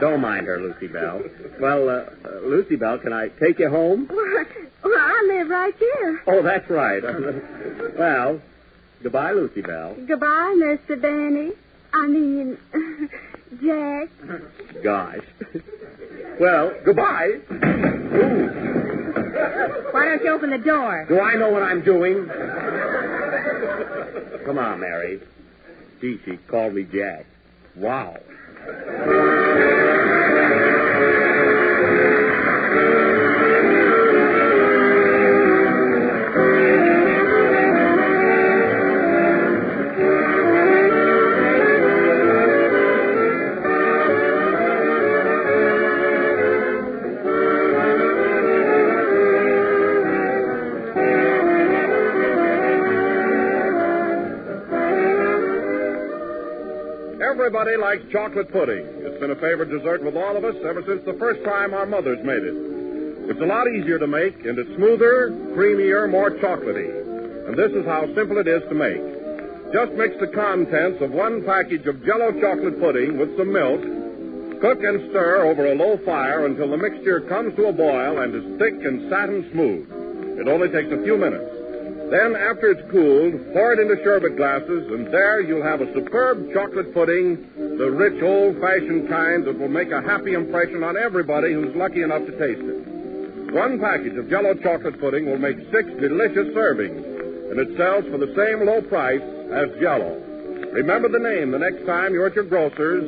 N: Don't mind her, Lucy Bell. Well, Lucy Bell, can I take you home?
U: Well, I live right here.
N: Oh, that's right. Well, goodbye, Lucy Bell.
U: Goodbye, Mr. Benny. I mean, Jack.
N: Gosh. Well, goodbye. Ooh.
E: Why don't you open the door?
N: Do I know what I'm doing? Come on, Mary. Gee, she called me Jack. Wow.
B: Everybody likes chocolate pudding. It's been a favorite dessert with all of us ever since the first time our mothers made it. It's a lot easier to make, and it's smoother, creamier, more chocolatey. And this is how simple it is to make. Just mix the contents of one package of Jell-O chocolate pudding with some milk. Cook and stir over a low fire until the mixture comes to a boil and is thick and satin smooth. It only takes a few minutes. Then, after it's cooled, pour it into sherbet glasses, and there you'll have a superb chocolate pudding, the rich, old-fashioned kind that will make a happy impression on everybody who's lucky enough to taste it. One package of Jell-O chocolate pudding will make 6 delicious servings, and it sells for the same low price as Jell-O. Remember the name the next time you're at your grocer's,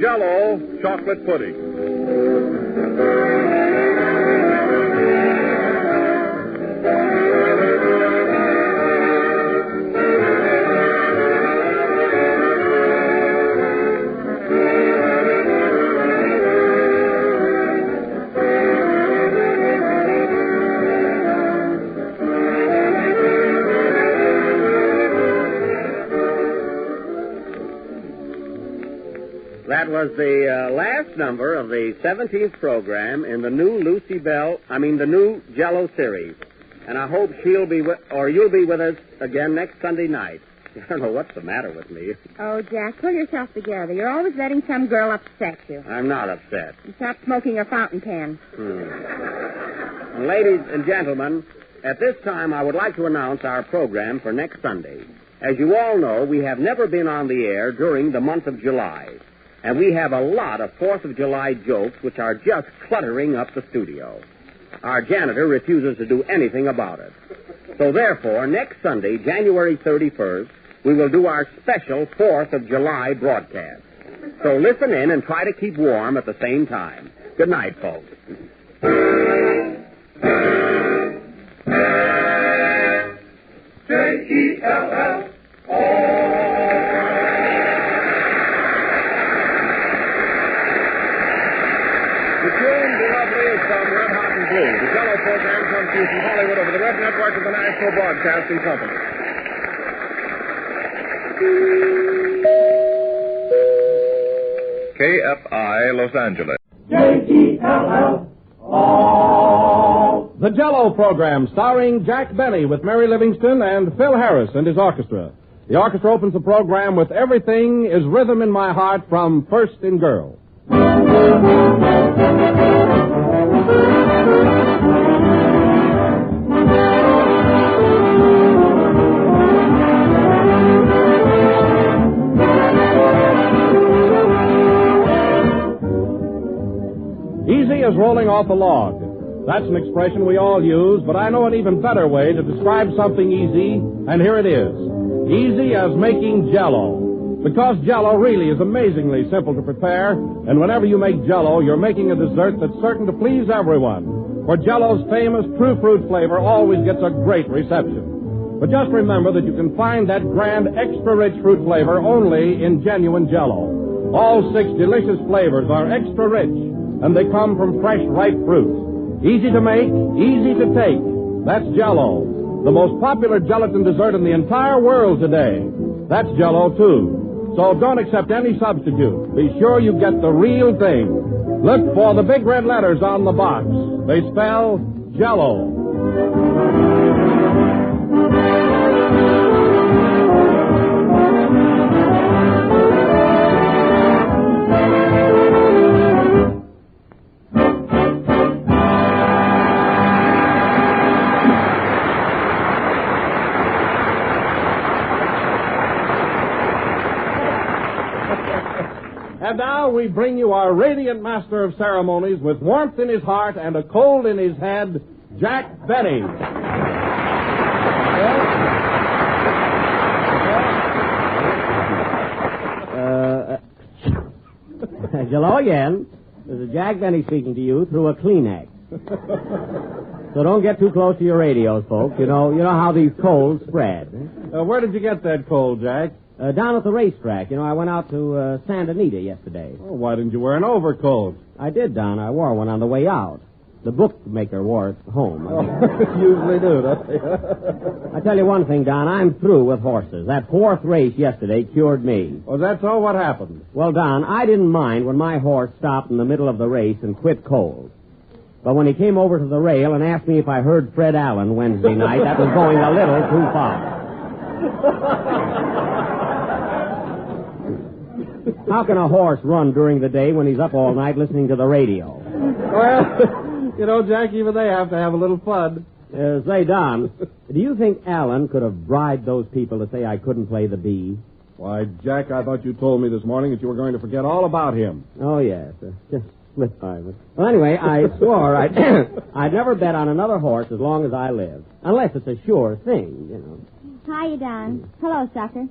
B: Jell-O chocolate pudding.
N: That was the last number of the 17th program in the new the new Jell-O series. And I hope you'll be with us again next Sunday night. I don't know what's the matter with me.
E: Oh, Jack, pull yourself together. You're always letting some girl upset you.
N: I'm not upset.
E: You stop smoking your fountain pen.
N: Ladies and gentlemen, at this time I would like to announce our program for next Sunday. As you all know, we have never been on the air during the month of July. And we have a lot of 4th of July jokes which are just cluttering up the studio. Our janitor refuses to do anything about it. So therefore, next Sunday, January 31st, we will do our special 4th of July broadcast. So listen in and try to keep warm at the same time. Good night, folks.
K: Jell-O.
B: The Jell-O program comes to you from Hollywood over the Red Network of the National Broadcasting Company.
R: KFI Los Angeles.
K: Jell-O.
B: The Jell-O program, starring Jack Benny with Mary Livingston and Phil Harris and his orchestra. The orchestra opens the program with Everything is Rhythm in My Heart from First in Girl. Easy as rolling off a log. That's an expression we all use, but I know an even better way to describe something easy, and here it is. Easy as making Jell-O. Because Jell-O really is amazingly simple to prepare, and whenever you make Jell-O, you're making a dessert that's certain to please everyone. For Jell-O's famous true fruit flavor always gets a great reception. But just remember that you can find that grand extra-rich fruit flavor only in genuine Jell-O. All 6 delicious flavors are extra rich, and they come from fresh, ripe fruit. Easy to make, easy to take. That's Jell-O, the most popular gelatin dessert in the entire world today. That's Jell-O, too. So don't accept any substitute. Be sure you get the real thing. Look for the big red letters on the box. They spell Jell-O. And now we bring you our radiant master of ceremonies with warmth in his heart and a cold in his head, Jack Benny.
C: Hello again. This is Jack Benny speaking to you through a Kleenex. So don't get too close to your radios, folks. You know how these colds spread.
B: Where did you get that cold, Jack?
C: Down at the racetrack. I went out to Santa Anita yesterday.
B: Oh, why didn't you wear an overcoat?
C: I did, Don. I wore one on the way out. The bookmaker wore it home.
B: Usually do, don't they?
C: I tell you one thing, Don. I'm through with horses. That 4th race yesterday cured me.
B: Was that so? What happened?
C: Well, Don, I didn't mind when my horse stopped in the middle of the race and quit cold. But when he came over to the rail and asked me if I heard Fred Allen Wednesday night, that was going a little too far. How can a horse run during the day when he's up all night listening to the radio?
B: Well, Jack, even they have to have a little fun.
C: Say, Don, do you think Allen could have bribed those people to say I couldn't play the bee?
B: Why, Jack, I thought you told me this morning that you were going to forget all about him.
C: Oh, yes. Just slipped by me. Well, anyway, I swore I'd never bet on another horse as long as I live. Unless it's a sure thing,
E: Hiya, Don. Hello, sucker.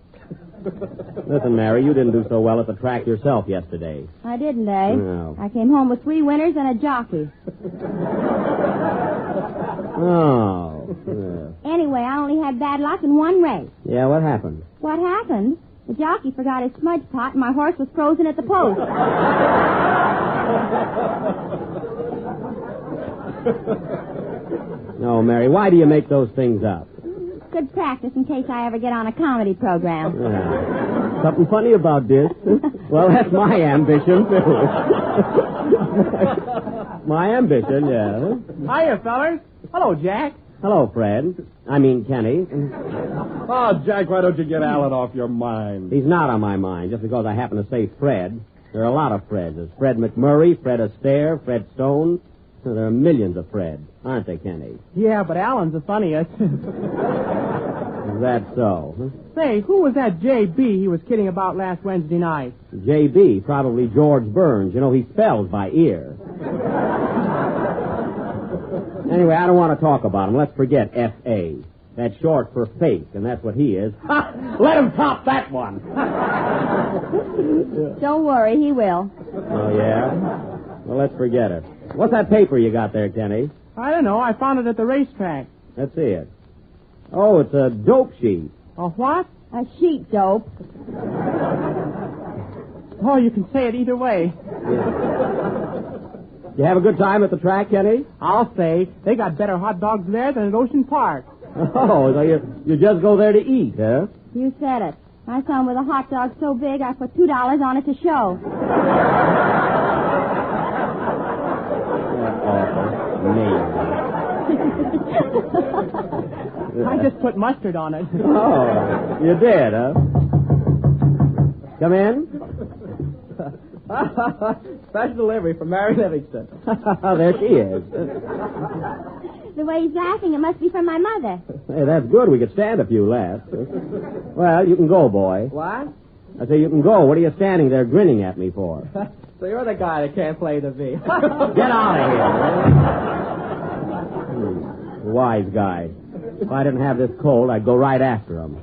C: Listen, Mary, you didn't do so well at the track yourself yesterday.
E: I didn't, eh?
C: No.
E: I came home with 3 winners and a jockey.
C: Oh. Yeah.
E: Anyway, I only had bad luck in 1 race.
C: Yeah, what happened?
E: What happened? The jockey forgot his smudge pot and my horse was frozen at the post.
C: No, Mary, why do you make those things up?
E: Good practice in case I ever get on a comedy program.
C: Yeah. Something funny about this? Well, that's my ambition, too. My ambition, yeah.
A: Hiya, fellers. Hello, Jack.
C: Hello, Fred. I mean, Kenny.
B: Oh, Jack, why don't you get Allen off your mind?
C: He's not on my mind just because I happen to say Fred. There are a lot of Freds. There's Fred McMurray, Fred Astaire, Fred Stone. There are millions of Freds, aren't they, Kenny?
A: Yeah, but Allen's the funniest.
C: Is that so? Huh?
A: Say, who was that J.B. he was kidding about last Wednesday night?
C: J.B., probably George Burns. He spells by ear. Anyway, I don't want to talk about him. Let's forget F.A. That's short for fake, and that's what he is. Let him top that one.
E: Don't worry, he will.
C: Oh, yeah? Well, let's forget it. What's that paper you got there, Kenny?
A: I don't know. I found it at the racetrack.
C: Let's see it. Oh, it's a dope sheet.
A: A what?
E: A sheet dope.
A: Oh, you can say it either way.
C: Yeah. You have a good time at the track, Kenny?
A: I'll say. They got better hot dogs there than at Ocean Park.
C: Oh, so you just go there to eat, huh?
E: You said it. I saw him with a hot dog so big I put $2 on it to show.
C: That's awful.
A: I just put mustard on it.
C: Oh, you did, huh? Come in.
A: Special delivery from Mary Livingston.
C: There she is.
E: The way he's laughing, it must be from my mother.
C: Hey, that's good. We could stand a few laughs. Well, you can go, boy.
A: What?
C: I say you can go. What are you standing there grinning at me for?
A: So you're the guy that can't play the V.
C: Get out of here. Wise guy. If I didn't have this cold, I'd go right after him.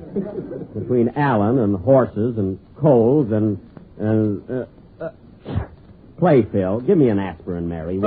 C: Between Allen and horses and coals and play, Phil. Give me an aspirin, Mary.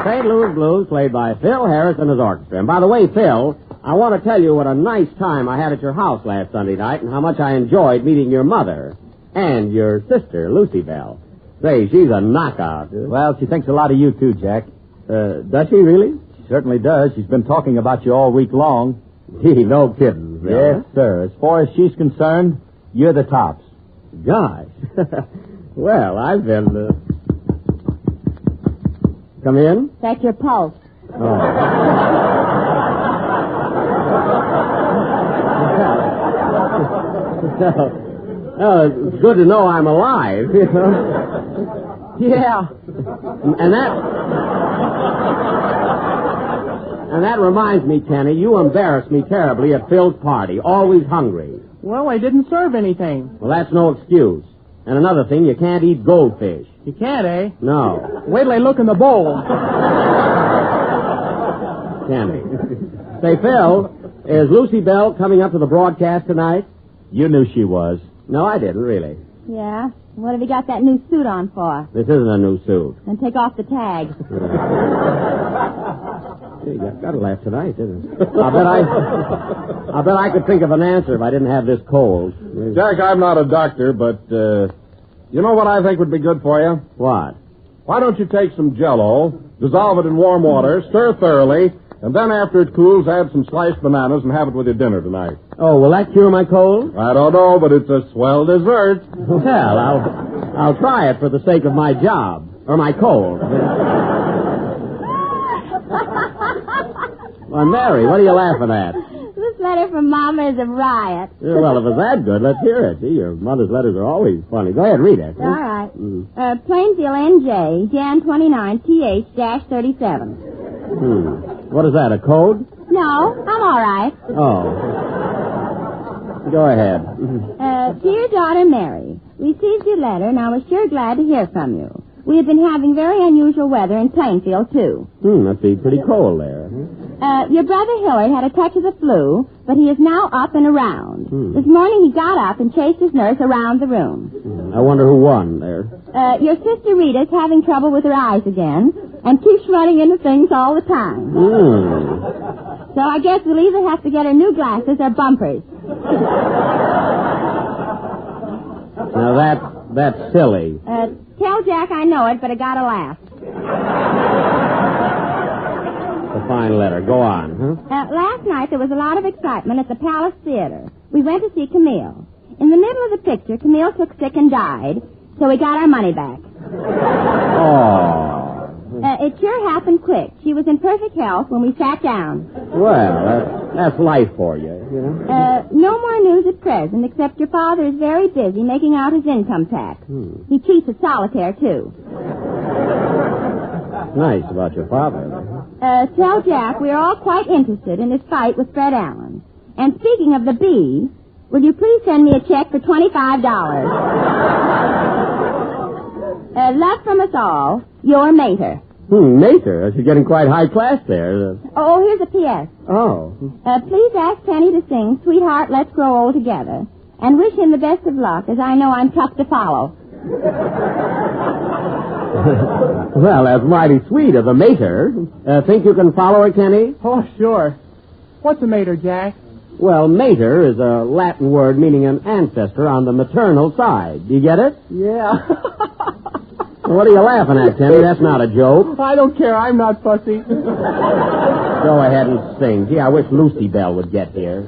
C: St. Louis Blues, played by Phil Harris and his orchestra. And by the way, Phil, I want to tell you what a nice time I had at your house last Sunday night and how much I enjoyed meeting your mother and your sister, Lucy Bell. Say, she's a knockout.
I: Well, she thinks a lot of you, too, Jack.
C: Does she really?
I: She certainly does. She's been talking about you all week long.
C: Gee, no kidding, Phil.
I: Yes, sir. As far as she's concerned, you're the tops.
C: Gosh. Well, I've been... Come in?
E: Check your pulse.
C: Oh. It's good to know I'm alive, you know.
A: Yeah.
C: And that reminds me, Kenny, you embarrassed me terribly at Phil's party. Always hungry.
A: Well, I didn't serve anything.
C: Well, that's no excuse. And another thing, you can't eat goldfish.
A: You can't, eh?
C: No.
A: Wait till I look in the bowl.
C: Kenny. Say, Phil, is Lucy Bell coming up to the broadcast tonight?
I: You knew she was.
C: No, I didn't, really.
E: Yeah? What have you got that new suit on for?
C: This isn't a new suit.
E: Then take off the tag.
C: Gee, you've got to laugh tonight, didn't it? I bet I could think of an answer if I didn't have this cold.
B: Jack, I'm not a doctor, but, you know what I think would be good for you?
C: What?
B: Why don't you take some Jell-O, dissolve it in warm water, stir thoroughly, and then after it cools, add some sliced bananas and have it with your dinner tonight.
C: Oh, will that cure my cold?
B: I don't know, but it's a swell dessert.
C: Well, I'll try it for the sake of my job, or my cold. Well, Mary, what are you laughing at?
E: This letter from Mama is a riot.
C: Yeah, well, if it's that good, let's hear it. See, your mother's letters are always funny. Go ahead, read it.
E: All right. Plainfield, NJ, Jan 29, TH-37.
C: What is that, a code?
E: No, I'm all right.
C: Oh. Go ahead.
E: Dear daughter Mary, received your letter, and I was sure glad to hear from you. We have been having very unusual weather in Plainfield, too.
C: Must be pretty cold there.
E: Your brother Hillard had a touch of the flu, but he is now up and around. This morning he got up and chased his nurse around the room.
C: I wonder who won there.
E: Your sister Rita's having trouble with her eyes again and keeps running into things all the time. So I guess we'll either have to get her new glasses or bumpers.
C: Now, that's silly.
E: Tell Jack I know it, but I gotta laugh.
C: A fine letter. Go on, huh?
E: Last night there was a lot of excitement at the Palace Theater. We went to see Camille. In the middle of the picture, Camille took sick and died, so we got our money back.
C: Oh.
E: It sure happened quick. She was in perfect health when we sat down.
C: Well, that's life for you, you know.
E: No more news at present, except your father is very busy making out his income tax. He cheats at solitaire, too.
C: Nice about your father.
E: Tell Jack we are all quite interested in his fight with Fred Allen. And speaking of the bee, will you please send me a check for $25? Love from us all, your Mater.
C: Mater? She's getting quite high class there.
E: Oh, here's a P.S.
C: Oh.
E: Please ask Kenny to sing Sweetheart, Let's Grow Old Together. And wish him the best of luck, as I know I'm tough to follow.
C: Well, that's mighty sweet of the Mater. Think you can follow her, Kenny?
A: Oh, sure. What's a mater, Jack?
C: Well, mater is a Latin word meaning an ancestor on the maternal side. Do you get it?
A: Yeah.
C: What are you laughing at, Kenny? That's not a joke.
A: I don't care. I'm not fussy.
C: Go ahead and sing. Gee, I wish Lucy Bell would get here.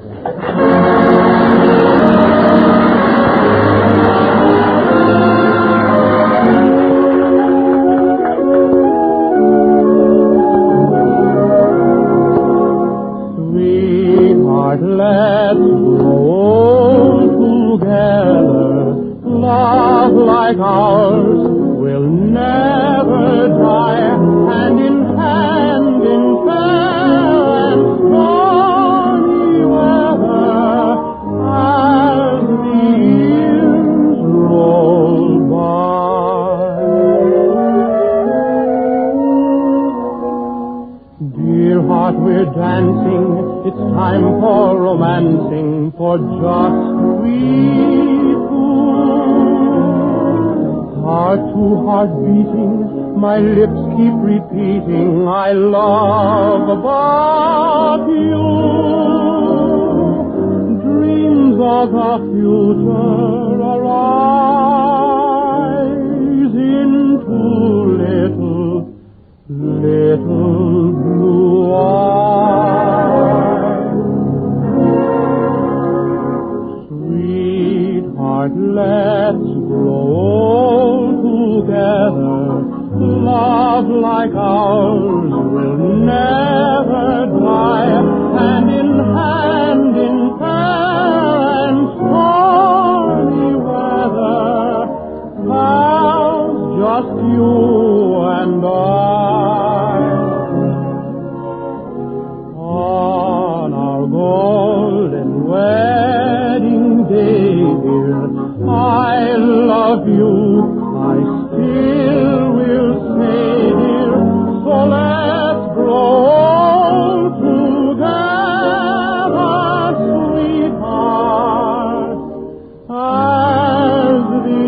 L: Let's grow together. Love like ours will never die. Hand in hand in fair and stormy weather, as the years roll by. Dear heart, we're dancing. It's time for romancing, for just we two. Heart to heart beating, my lips keep repeating, I love about you. Dreams of the future arise into little blue eyes. Let's grow together. Love like ours will never die. Hand in hand in fair and stormy weather, pals, just you and I. On our golden wedding day, I love you, I still will say, dear, so let's grow old together, sweetheart, as the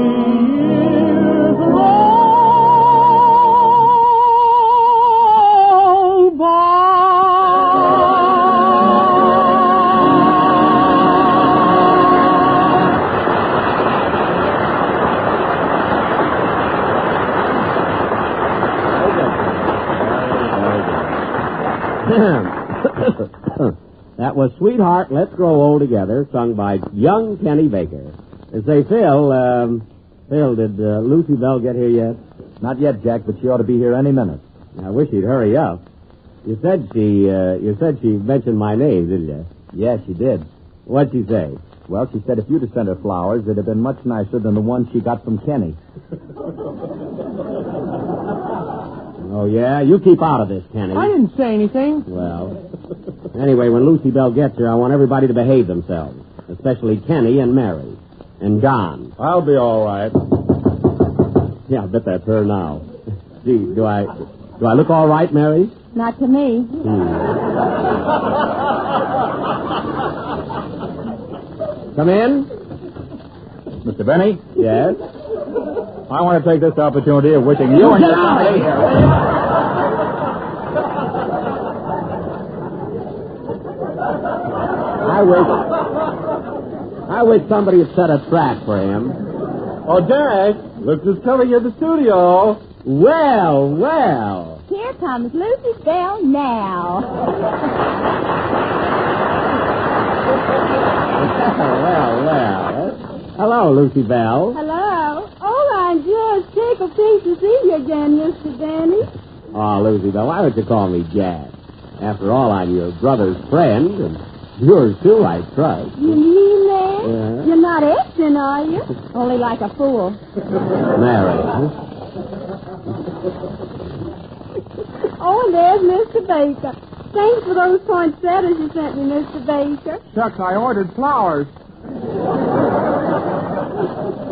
L: years roll by.
C: That was Sweetheart, Let's Grow Old Together, sung by young Kenny Baker. Say, Phil, did Lucy Bell get here yet?
S: Not yet, Jack, but she ought to be here any minute.
C: I wish she'd hurry up. You said she mentioned my name, didn't you?
S: Yes, she did.
C: What'd she say?
S: Well, she said if you'd have sent her flowers, it'd have been much nicer than the ones she got from Kenny.
C: Oh, yeah? You keep out of this, Kenny.
A: I didn't say anything.
C: Well, anyway, when Lucy Bell gets here, I want everybody to behave themselves, especially Kenny and Mary. And John.
Q: I'll be all right.
I: Yeah, I bet that's her now. Gee, do I look all right, Mary?
U: Not to me.
I: Come in.
Q: Mr. Benny?
I: Yes?
Q: I want to take this opportunity of wishing you and your family...
I: I wish somebody had set a trap for him.
B: Oh, Jack, look who's coming in the studio.
I: Well.
U: Here comes Lucy Bell now.
I: Well. Hello, Lucy Bell.
U: Hello. Oh, I'm just tickled pink to see you again, Mr. Danny.
I: Oh, Lucy Bell, why don't you call me Jack? After all, I'm your brother's friend, and yours, too, I trust.
U: You mean that?
I: Yeah.
U: You're not acting, are you? Only like a fool.
I: Mary.
U: Oh, and there's Mr. Baker. Thanks for those poinsettias you sent me, Mr. Baker.
A: Shucks, I ordered flowers.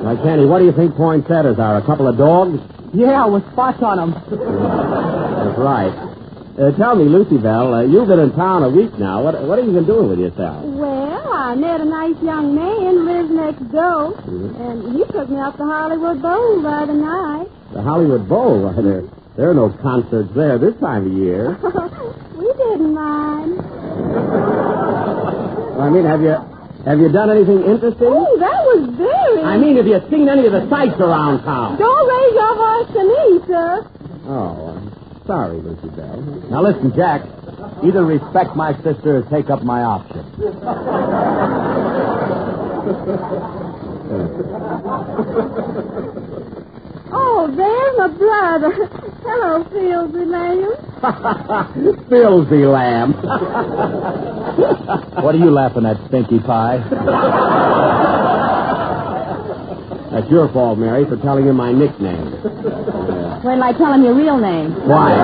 I: Why, Kenny, what do you think poinsettias are? A couple of dogs?
A: Yeah, with spots on them.
I: That's right. Tell me, Lucy Bell, you've been in town a week now. What have you been doing with yourself?
U: Well, I met a nice young man who lives next door, and he took me up to Hollywood Bowl the other night.
I: The Hollywood Bowl? Why, there are no concerts there this time of year.
U: We didn't mind.
I: I mean, have you done anything interesting?
U: Oh, that was very...
I: I mean, have you seen any of the sights around town?
U: Don't raise your voice to me, sir.
I: Oh, I'm sorry, Lucy Bell.
Q: Now listen, Jack. Either respect my sister or take up my option.
U: Oh, there's my brother. Hello, Filsy Lamb.
I: Filsy Lamb.
Q: What are you laughing at, Stinky Pie?
I: That's your fault, Mary, for telling him my nickname.
U: Wait till I tell him your real name.
I: Why?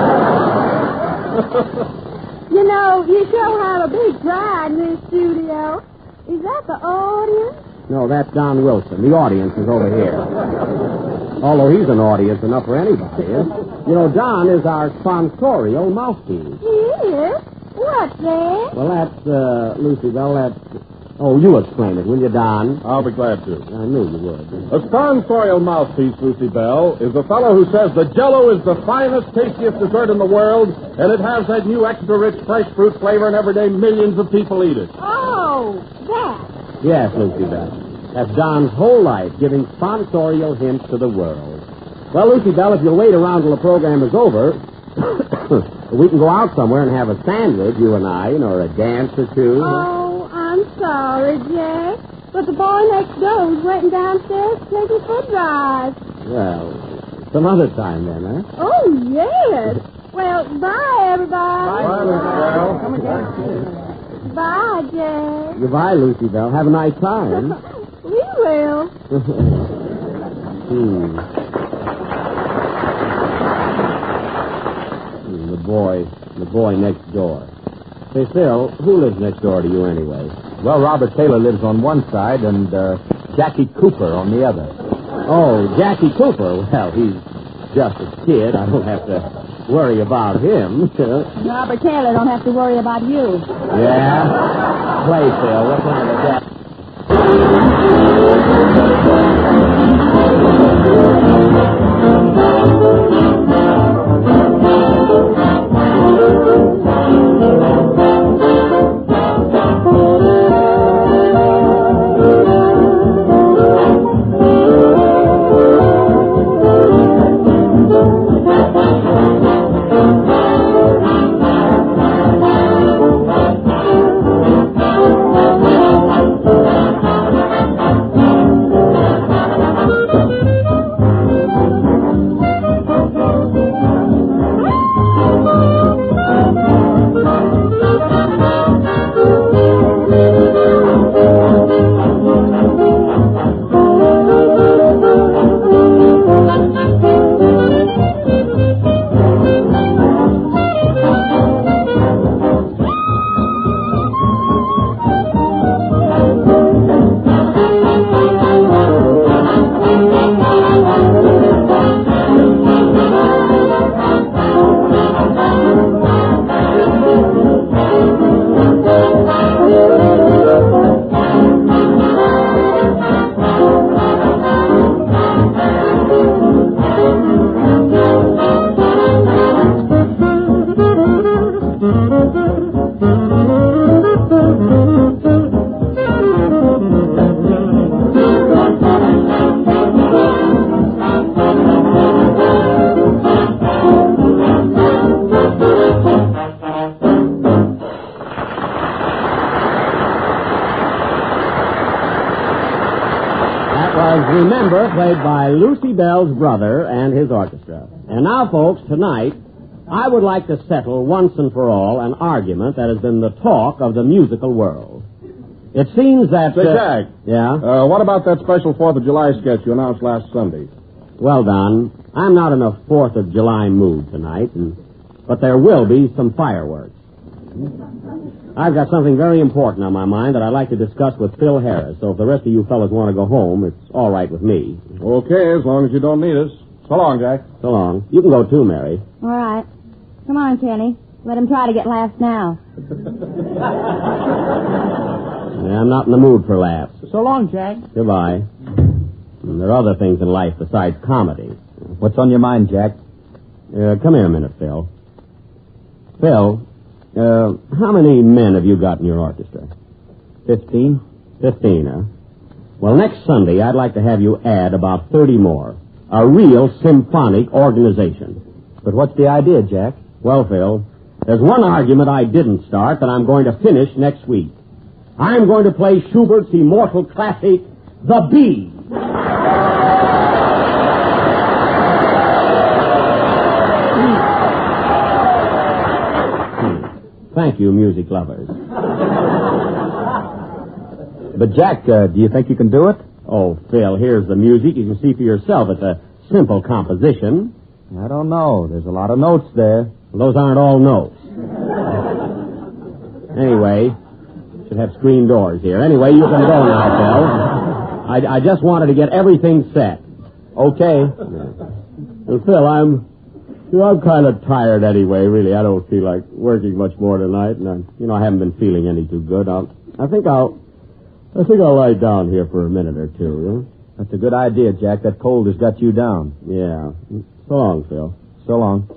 U: You know, you sure have a big pride in this studio. Is that the audience?
I: No, that's Don Wilson. The audience is over here. Although he's an audience enough for anybody. You know, Don is our sponsorial mouthpiece.
U: He is? What's that?
I: Well, that's, Lucy Bell, that's... Oh, you explain it, will you, Don?
B: I'll be glad to.
I: I knew you would.
B: A sponsorial mouthpiece, Lucy Bell, is a fellow who says the Jell-O is the finest, tastiest dessert in the world, and it has that new extra-rich fresh fruit flavor, and every day millions of people eat it.
U: Oh, that.
I: Yes, Lucy Bell. That's Don's whole life, giving sponsorial hints to the world. Well, Lucy Bell, if you'll wait around till the program is over, we can go out somewhere and have a sandwich, you and I, or a dance or two.
U: Oh, I'm sorry, Jack. But the boy next door is waiting downstairs to take his foot drive.
I: Well, some other time then, huh?
U: Oh, yes. Well, bye, everybody.
B: Bye, Lucy Bell.
U: Come again. Bye, Jack.
I: Goodbye, Lucy Bell. Have a nice time.
U: We will.
I: The boy next door. Say, Phil, who lives next door to you anyway?
Q: Well, Robert Taylor lives on one side and Jackie Cooper on the other.
I: Oh, Jackie Cooper. Well, he's just a kid. I don't have to worry about him.
U: Robert Taylor don't have to worry about you.
I: Yeah? Play, Phil. What kind of Jack? Remember, played by Lucy Bell's brother and his orchestra. And now, folks, tonight, I would like to settle once and for all an argument that has been the talk of the musical world. It seems that...
B: Say, Jack.
I: Yeah?
B: What about that special 4th of July sketch you announced last Sunday?
I: Well, Don, I'm not in a 4th of July mood tonight, but there will be some fireworks. I've got something very important on my mind that I'd like to discuss with Phil Harris, so if the rest of you fellas want to go home, it's all right with me.
B: Okay, as long as you don't need us. So long, Jack.
I: So long. You can go too, Mary.
U: All right. Come on, Kenny. Let him try to get laughs now.
I: Yeah, I'm not in the mood for laughs.
A: So long, Jack.
I: Goodbye. And there are other things in life besides comedy.
Q: What's on your mind, Jack?
I: Come here a minute, Phil. Phil, how many men have you got in your orchestra?
Q: 15.
I: 15, huh? Well, next Sunday, I'd like to have you add about 30 more. A real symphonic organization.
Q: But what's the idea, Jack?
I: Well, Phil, there's one argument I didn't start that I'm going to finish next week. I'm going to play Schubert's immortal classic, The Bee. Thank you, music lovers.
Q: But, Jack, do you think you can do it?
I: Oh, Phil, here's the music. You can see for yourself it's a simple composition.
Q: I don't know. There's a lot of notes there.
I: Well, those aren't all notes. Anyway, should have screen doors here. Anyway, you can go now, Phil. I just wanted to get everything set.
Q: Okay.
I: Well, Phil, I'm kind of tired anyway, really. I don't feel like working much more tonight, and I haven't been feeling any too good. I think I'll lie down here for a minute or two.
Q: That's a good idea, Jack. That cold has got you down.
I: Yeah. So long, Phil.
Q: So long.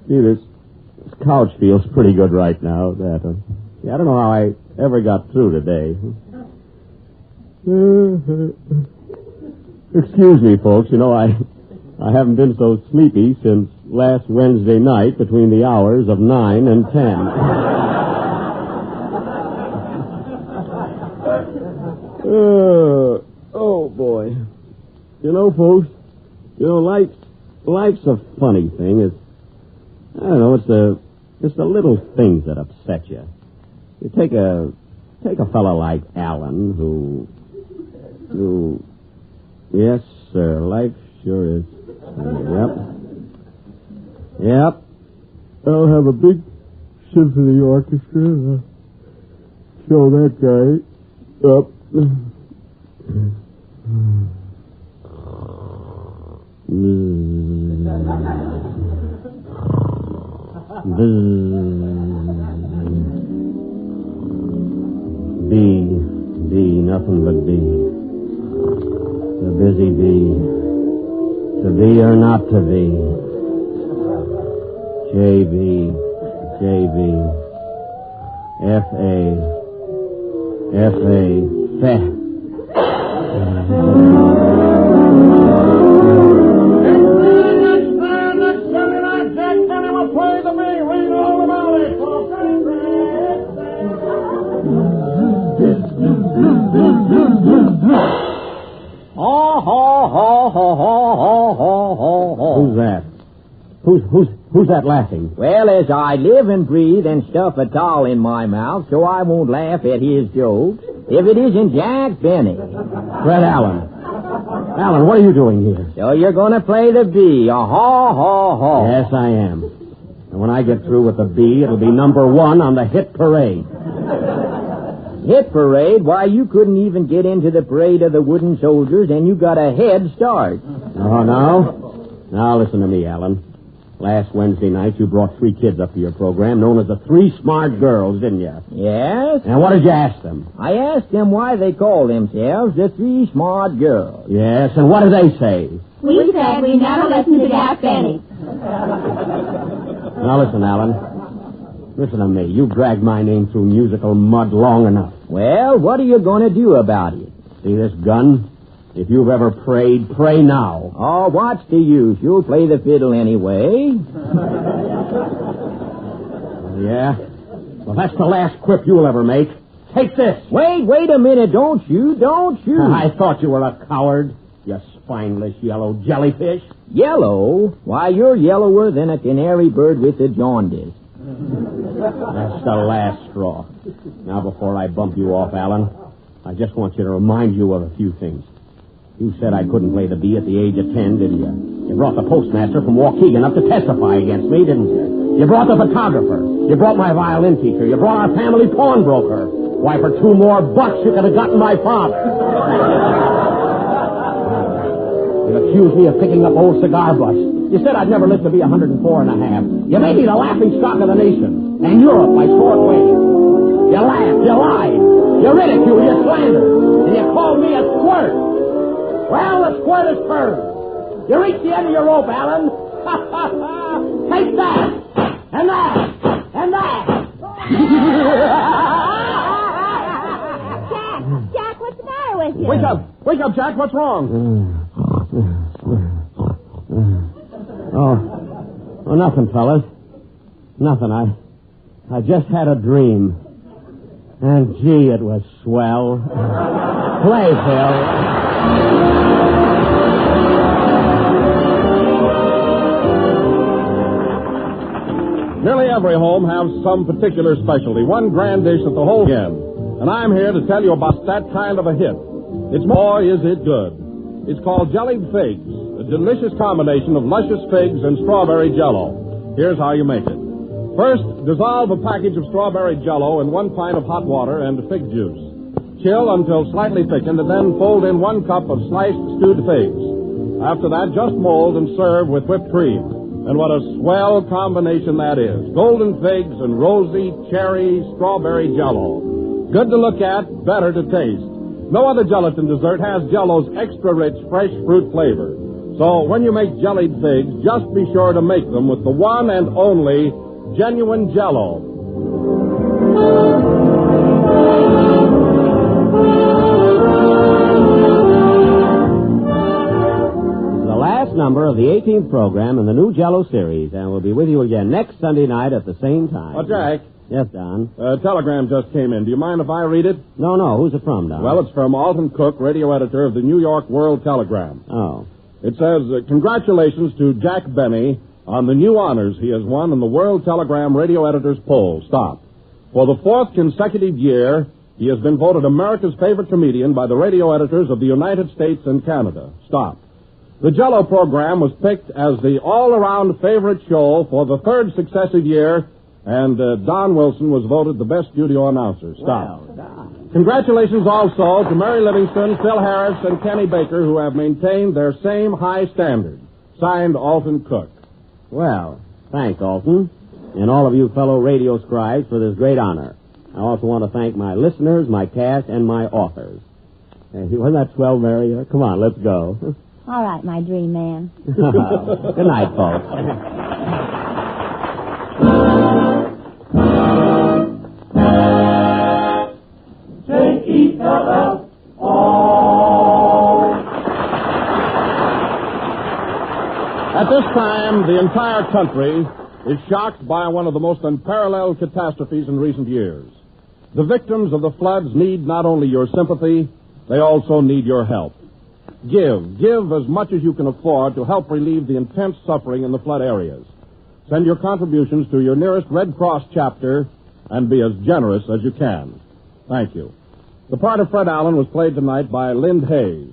I: Gee, this couch feels pretty good right now. I don't know how I ever got through today. Excuse me, folks. I haven't been so sleepy since last Wednesday night between the hours of 9 and 10. Oh, boy. Folks, life's a funny thing. I don't know, it's the little things that upset you. You take a fellow like Alan who, yes, sir, life sure is. Yep. I'll have a big symphony orchestra. Show that guy up. Bee, nothing but bee. The busy bee. To be or not to be. J.B. F.A. Feh. Who's that? Who's that laughing?
J: Well, as I live and breathe and stuff a towel in my mouth so I won't laugh at his jokes, if it isn't Jack Benny.
I: Fred Allen. Alan, what are you doing here?
J: So you're going to play the bee, ha.
I: Yes, I am. And when I get through with the bee, it'll be number 1 on the hit parade.
J: Hit parade? Why, you couldn't even get into the parade of the wooden soldiers, and you got a head start.
I: Oh, no? Now, listen to me, Alan. Last Wednesday night, you brought 3 kids up to your program known as the 3 Smart Girls, didn't you?
J: Yes.
I: And what did you ask them?
J: I asked them why they call themselves the 3 Smart Girls.
I: Yes, and what did they say?
U: We said we never listened to Jack Benny.
I: Now, listen, Alan. Listen to me. You've dragged my name through musical mud long enough.
J: Well, what are you going to do about it?
I: See this gun? If you've ever prayed, pray now.
J: Oh, what's the use? You'll play the fiddle anyway.
I: Yeah? Well, that's the last quip you'll ever make. Take this.
J: Wait a minute. Don't shoot.
I: I thought you were a coward, you spineless yellow jellyfish.
J: Yellow? Why, you're yellower than a canary bird with a jaundice.
I: That's the last straw. Now, before I bump you off, Alan, I just want you to remind you of a few things. You said I couldn't play the bee at the age of 10, didn't you? You brought the postmaster from Waukegan up to testify against me, didn't you? You brought the photographer. You brought my violin teacher. You brought our family pawnbroker. Why, for $2 more, you could have gotten my father. You accused me of picking up old cigar butts. You said I'd never live to be 104 and a half. You made me the laughing stock of the nation. And Europe by short ways. You laughed, you lied, you ridiculed, you slandered, and you called me a squirt. Well, the squirt is firm. You reached the end of your rope, Alan. Take that, and that, and that.
U: Jack, what's the matter with you?
B: Wake up, Jack. What's wrong?
I: Oh, nothing, fellas. Nothing. I just had a dream. And, gee, it was swell. Play, Phil.
B: Nearly every home has some particular specialty, one grand dish that the whole game. And I'm here to tell you about that kind of a hit. It's more, is it good? It's called Jellied Figs, a delicious combination of luscious figs and strawberry jello. Here's how you make it. First, dissolve a package of strawberry jello in 1 pint of hot water and fig juice. Chill until slightly thickened and then fold in 1 cup of sliced stewed figs. After that, just mold and serve with whipped cream. And what a swell combination that is. Golden figs and rosy, cherry, strawberry jello. Good to look at, better to taste. No other gelatin dessert has Jello's extra rich, fresh fruit flavor. So when you make jellied figs, just be sure to make them with the one and only genuine Jello.
I: This is the last number of the 18th program in the new Jello series, and we'll be with you again next Sunday night at the same time.
B: Oh, Jack.
I: Yes, Don?
B: A telegram just came in. Do you mind if I read it?
I: No. Who's it from, Don?
B: Well, it's from Alton Cook, radio editor of the New York World Telegram.
I: Oh.
B: It says, congratulations to Jack Benny on the new honors he has won in the World Telegram Radio Editors Poll. Stop. For the 4th consecutive year, he has been voted America's favorite comedian by the radio editors of the United States and Canada. Stop. The Jello program was picked as the all-around favorite show for the 3rd successive year, and Don Wilson was voted the best studio announcer. Stop.
I: Well done.
B: Congratulations also to Mary Livingston, Phil Harris, and Kenny Baker, who have maintained their same high standard. Signed, Alton Cook.
I: Well, thanks, Alton, and all of you fellow radio scribes for this great honor. I also want to thank my listeners, my cast, and my authors. Wasn't that swell, Mary? Come on, let's go.
U: All right, my dream man.
I: Good night, folks.
B: At this time, the entire country is shocked by one of the most unparalleled catastrophes in recent years. The victims of the floods need not only your sympathy, they also need your help. Give as much as you can afford to help relieve the intense suffering in the flood areas. Send your contributions to your nearest Red Cross chapter and be as generous as you can. Thank you. The part of Fred Allen was played tonight by Lind Hayes.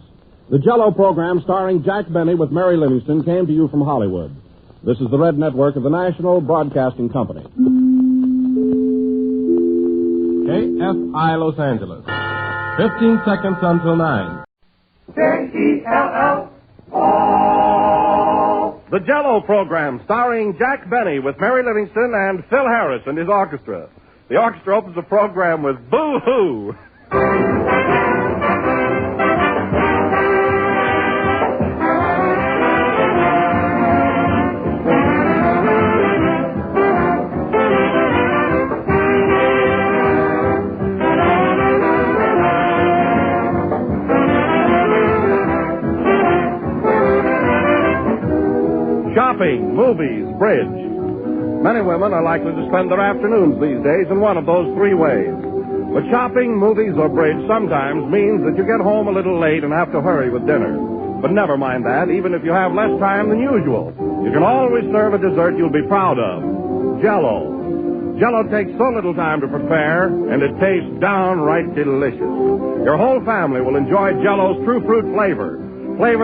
B: The Jello program starring Jack Benny with Mary Livingston came to you from Hollywood. This is the Red Network of the National Broadcasting Company.
O: KFI Los Angeles. 15 seconds until 9.
D: K-E-L-L.
B: The Jello program starring Jack Benny with Mary Livingston and Phil Harris and his orchestra. The orchestra opens the program with Boo Hoo. Shopping, movies, bridge. Many women are likely to spend their afternoons these days in one of those 3 ways. But shopping, movies, or bridge sometimes means that you get home a little late and have to hurry with dinner. But never mind that, even if you have less time than usual. You can always serve a dessert you'll be proud of. Jell-O. Jell-O takes so little time to prepare, and it tastes downright delicious. Your whole family will enjoy Jell-O's true fruit flavor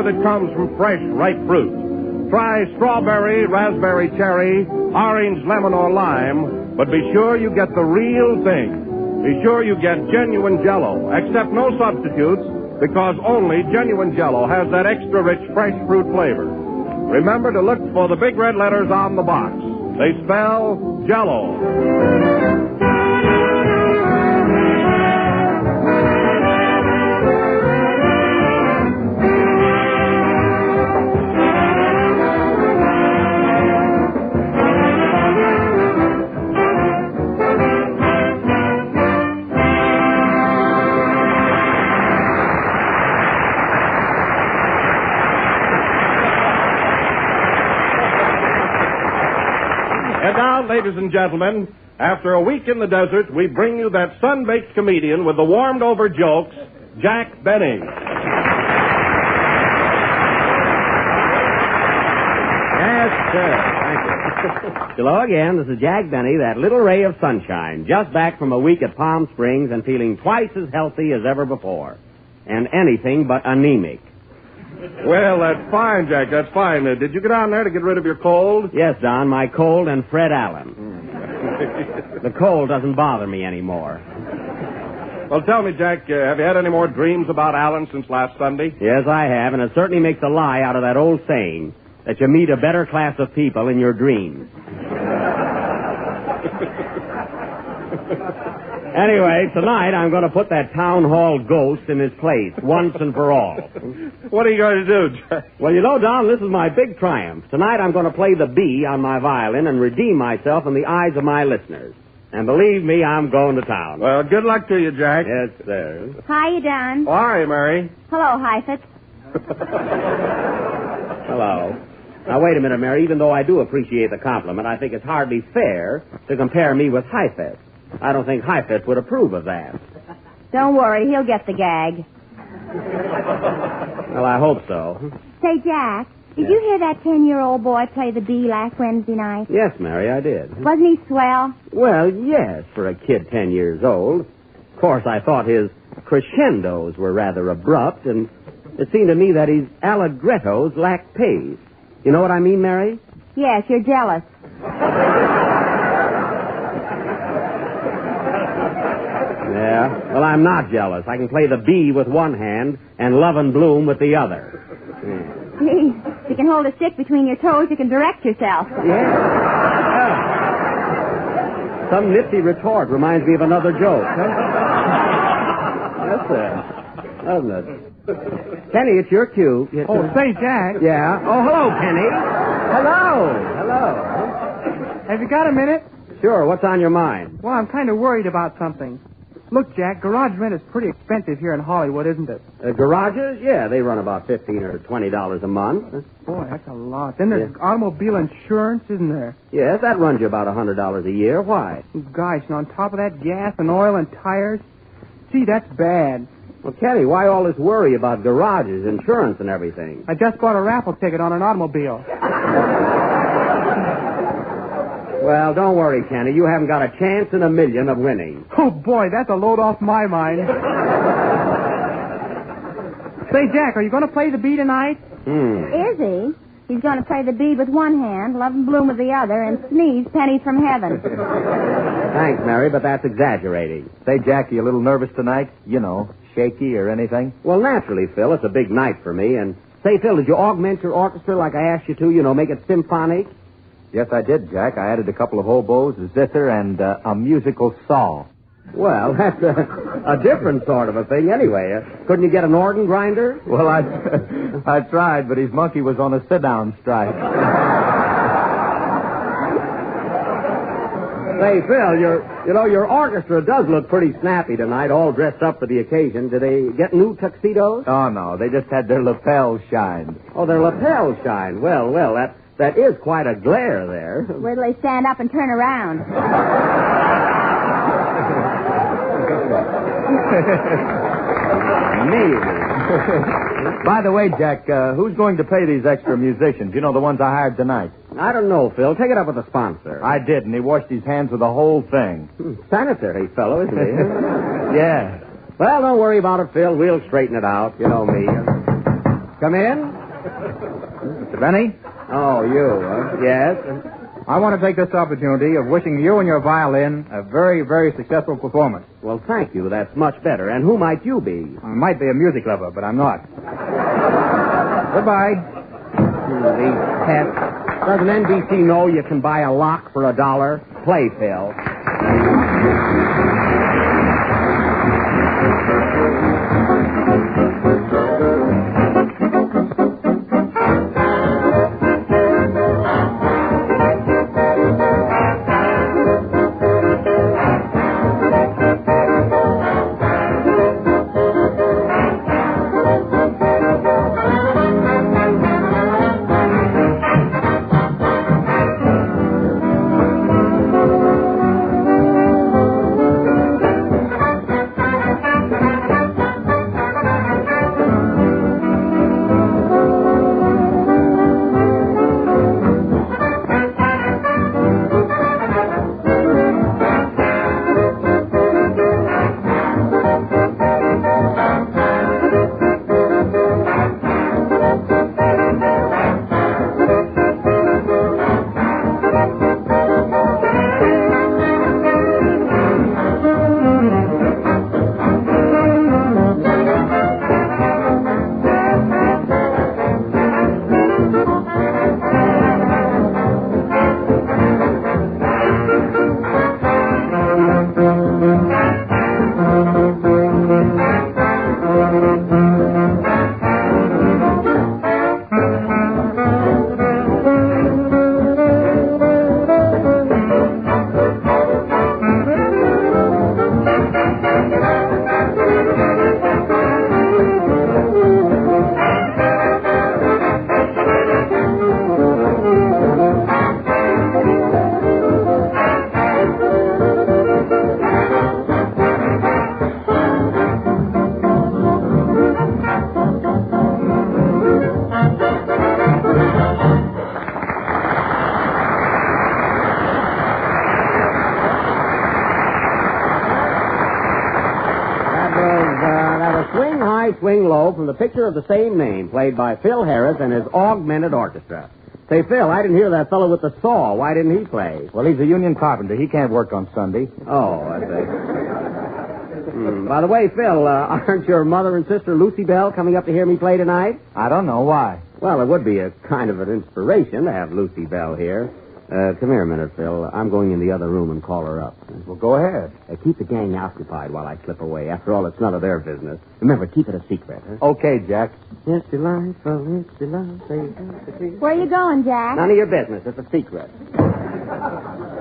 B: that comes from fresh, ripe fruit. Try strawberry, raspberry, cherry, orange, lemon, or lime, but be sure you get the real thing. Be sure you get genuine Jell-O. Accept no substitutes, because only genuine Jell-O has that extra rich, fresh fruit flavor. Remember to look for the big red letters on the box. They spell Jell-O. And now, ladies and gentlemen, after a week in the desert, we bring you that sun-baked comedian with the warmed-over jokes, Jack Benny.
I: Yes, sir. Thank you. Hello again. This is Jack Benny, that little ray of sunshine, just back from a week at Palm Springs and feeling twice as healthy as ever before. And anything but anemic.
B: Well, that's fine, Jack. That's fine. Did you get down there to get rid of your cold?
I: Yes, Don, my cold and Fred Allen. The cold doesn't bother me anymore.
B: Well, tell me, Jack, have you had any more dreams about Allen since last Sunday?
I: Yes, I have, and it certainly makes a lie out of that old saying that you meet a better class of people in your dreams. Anyway, tonight I'm going to put that town hall ghost in his place once and for all.
B: What are you going to do, Jack?
I: Well, you know, Don, this is my big triumph. Tonight I'm going to play the B on my violin and redeem myself in the eyes of my listeners. And believe me, I'm going to town.
B: Well, good luck to you, Jack.
I: Yes, sir.
E: Hi, Don.
B: Oh, hi, Mary.
E: Hello, Heifetz.
I: Hello. Now, wait a minute, Mary. Even though I do appreciate the compliment, I think it's hardly fair to compare me with Heifetz. I don't think Heifetz would approve of that.
E: Don't worry, he'll get the gag.
I: Well, I hope so.
E: Say, Jack, did you hear that 10-year-old boy play the B last Wednesday night?
I: Yes, Mary, I did.
E: Wasn't he swell?
I: Well, yes, for a kid 10 years old. Of course, I thought his crescendos were rather abrupt, and it seemed to me that his allegrettos lacked pace. You know what I mean, Mary?
E: Yes, you're jealous.
I: Yeah, well, I'm not jealous. I can play the B with one hand and Love and Bloom with the other.
E: Gee, if you can hold a stick between your toes, you can direct yourself.
I: Yeah. Some nifty retort reminds me of another joke. That's it. Doesn't it? Penny, it's your cue.
A: Oh, say, Jack.
I: Yeah. Oh, hello, Penny. Hello.
A: Have you got a minute?
I: Sure. What's on your mind?
A: Well, I'm kind of worried about something. Look, Jack, garage rent is pretty expensive here in Hollywood, isn't it?
I: Garages? Yeah, they run about $15 or $20 a month.
A: Boy, that's a lot. Then there's automobile insurance, isn't there?
I: Yes, that runs you about $100 a year. Why?
A: Gosh, and on top of that, gas and oil and tires. Gee, that's bad.
I: Well, Kenny, why all this worry about garages, insurance, and everything?
A: I just bought a raffle ticket on an automobile.
I: Well, don't worry, Kenny. You haven't got a chance in a million of winning.
A: Oh, boy, that's a load off my mind. Say, Jack, are you going to play the B tonight?
E: Is he? He's going to play the B with one hand, Love and Bloom with the other, and sneeze pennies from heaven.
I: Thanks, Mary, but that's exaggerating.
S: Say, Jack, you a little nervous tonight? You know, shaky or anything?
I: Well, naturally, Phil. It's a big night for me. And say, Phil, did you augment your orchestra like I asked you to? You know, make it symphonic?
S: Yes, I did, Jack. I added a couple of oboes, a zither, and a musical saw.
I: Well, that's a different sort of a thing anyway. Couldn't you get an organ grinder?
S: Well, I tried, but his monkey was on a sit-down strike.
I: Say, Phil, your orchestra does look pretty snappy tonight, all dressed up for the occasion. Did they get new tuxedos?
S: Oh, no. They just had their lapels shined.
I: Oh, their lapels shined. Well, that is quite a glare there.
E: Where do they stand up and turn around?
Q: Me. By the way, Jack, who's going to pay these extra musicians? You know, the ones I hired tonight.
I: I don't know, Phil. Take it up with the sponsor.
Q: I did, and he washed his hands with the whole thing.
I: Sanitary fellow, isn't he?
Q: Yeah.
I: Well, don't worry about it, Phil. We'll straighten it out. You know me. Come in.
A: Mr. Benny?
I: Oh, you, Yes?
A: I want to take this opportunity of wishing you and your violin a very, very successful performance.
I: Well, thank you. That's much better. And who might you be?
A: I might be a music lover, but I'm not. Goodbye.
I: These pets. Doesn't NBC know you can buy a lock for $1? Play, Phil. Swing Low from the picture of the same name, played by Phil Harris and his augmented orchestra. Say, Phil, I didn't hear that fellow with the saw. Why didn't he play?
Q: Well, he's a union carpenter. He can't work on Sunday.
I: Oh, I see. By the way, Phil, aren't your mother and sister Lucy Bell coming up to hear me play tonight?
Q: I don't know. Why?
I: Well, it would be a kind of an inspiration to have Lucy Bell here. Come here a minute, Phil. I'm going in the other room and call her up.
Q: Well, go ahead.
I: Keep the gang occupied while I slip away. After all, it's none of their business. Remember, keep it a secret. Huh?
Q: Okay, Jack.
I: It's delightful, it's delightful.
U: Where are you going, Jack?
I: None of your business. It's a secret.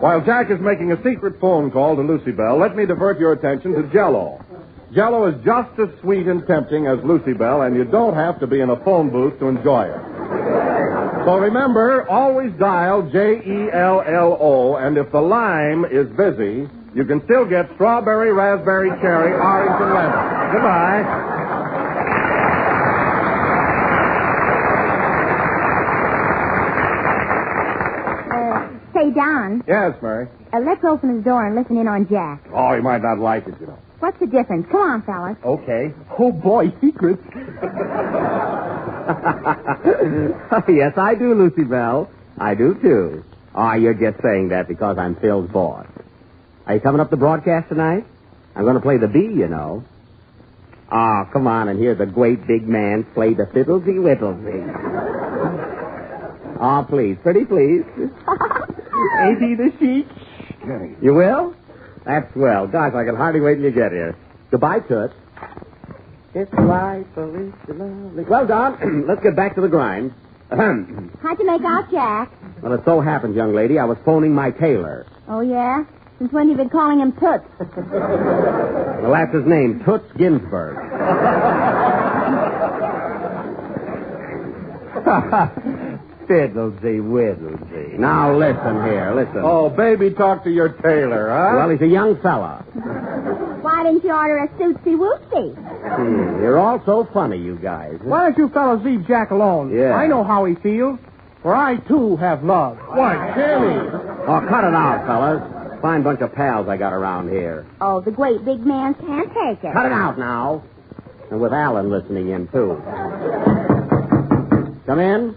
B: While Jack is making a secret phone call to Lucy Bell, let me divert your attention to Jell-O. Jell-O is just as sweet and tempting as Lucy Bell, and you don't have to be in a phone booth to enjoy it. So remember, always dial Jello, and if the line is busy, you can still get strawberry, raspberry, cherry, orange, and lemon. Goodbye.
E: Say, Don.
B: Yes, Mary.
E: Let's open his door and listen in on Jack.
B: Oh, he might not like it, you know.
E: What's the difference? Come on, fellas.
Q: Okay.
F: Oh, boy, secrets.
I: Yes, I do, Lucy Bell. I do, too. Oh, you're just saying that because I'm Phil's boss. Are you coming up to broadcast tonight? I'm going to play the B, you know. Oh, come on and hear the great big man play the fiddlesy whittlesy. Oh, please, pretty please. Ain't he the chic? You will? That's swell. Gosh, I can hardly wait till you get here. Goodbye, Toots. It's delightful, it's lovely. Well, Don, let's get back to the grind.
E: How'd you make out, Jack?
I: Well, it so happens, young lady, I was phoning my tailor.
E: Oh, yeah? Since when have you been calling him Toots?
I: Well, that's his name, Toots Ginsburg.
Q: Fiddlesy whittlesy.
I: Now, listen here, listen.
B: Oh, baby, talk to your tailor, huh?
I: Well, he's a young fella.
E: Why
U: didn't you order a Sootsy Wootsy?
I: You're all so funny, you guys.
A: Why don't you fellas leave Jack alone?
I: Yeah.
A: I know how he feels. For I, too, have love.
B: Why, Kenny?
I: Oh, cut it out, fellas. Fine bunch of pals I got around here.
U: Oh, the great big man can't take it.
I: Cut it out now. And with Alan listening in, too. Come in.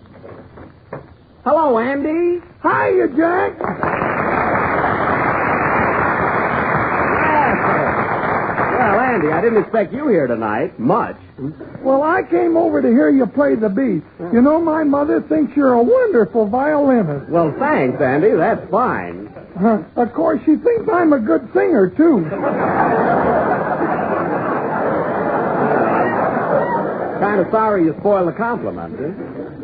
I: Hello, Andy.
K: Hiya, Jack.
I: Well, Andy, I didn't expect you here tonight. Much.
K: Well, I came over to hear you play the beat. You know, my mother thinks you're a wonderful violinist.
I: Well, thanks, Andy. That's fine.
K: Of course, she thinks I'm a good singer, too.
I: Kind of sorry you spoiled the compliment, eh?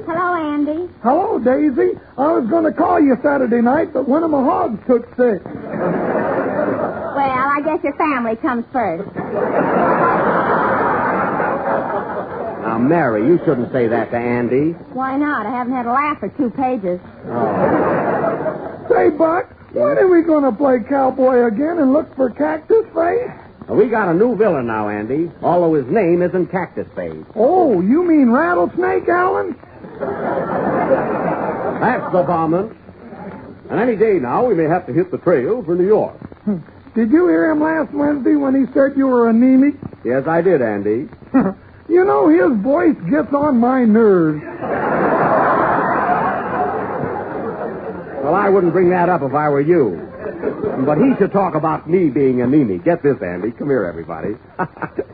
U: Hello, Andy.
K: Hello, Daisy. I was going to call you Saturday night, but one of my hogs took sick.
U: Well, I guess your family comes first.
I: Now, Mary, you shouldn't say that to Andy.
U: Why not? I haven't had a laugh for 2 pages.
I: Oh.
K: Say, Buck, when are we going to play cowboy again and look for Cactus Face?
I: Well, we got a new villain now, Andy, although his name isn't Cactus Face.
K: Oh, you mean Rattlesnake, Alan?
B: That's the varmint. And any day now, we may have to hit the trail for New York.
K: Did you hear him last Wednesday when he said you were anemic?
B: Yes, I did, Andy.
K: You know, his voice gets on my nerves.
B: Well, I wouldn't bring that up if I were you. But he should talk about me being anemic. Get this, Andy. Come here, everybody.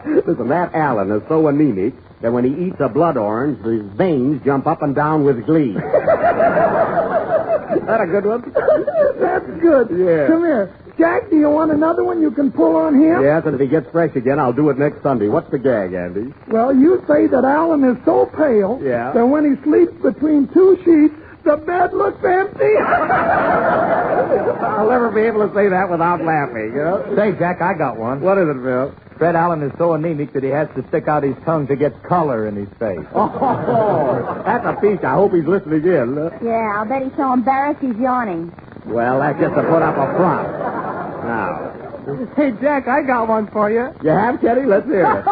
B: Listen, that Alan is so anemic that when he eats a blood orange, his veins jump up and down with glee. That a good one?
K: That's good.
B: Yeah.
K: Come here. Jack, do you want another one you can pull on him?
B: Yes, and if he gets fresh again, I'll do it next Sunday. What's the gag, Andy?
K: Well, you say that Alan is so pale that when he sleeps between 2 sheets, the bed looks empty.
B: I'll never be able to say that without laughing, you know?
S: Say, Jack, I got one.
B: What is it, Bill?
S: Fred Allen is so anemic that he has to stick out his tongue to get color in his face.
B: Oh, that's a peach. I hope he's listening in.
U: Yeah, I'll bet he's so embarrassed he's yawning.
B: Well, that's just to put up a front. Now.
A: Hey, Jack, I got one for you.
B: You have, Teddy? Let's hear it.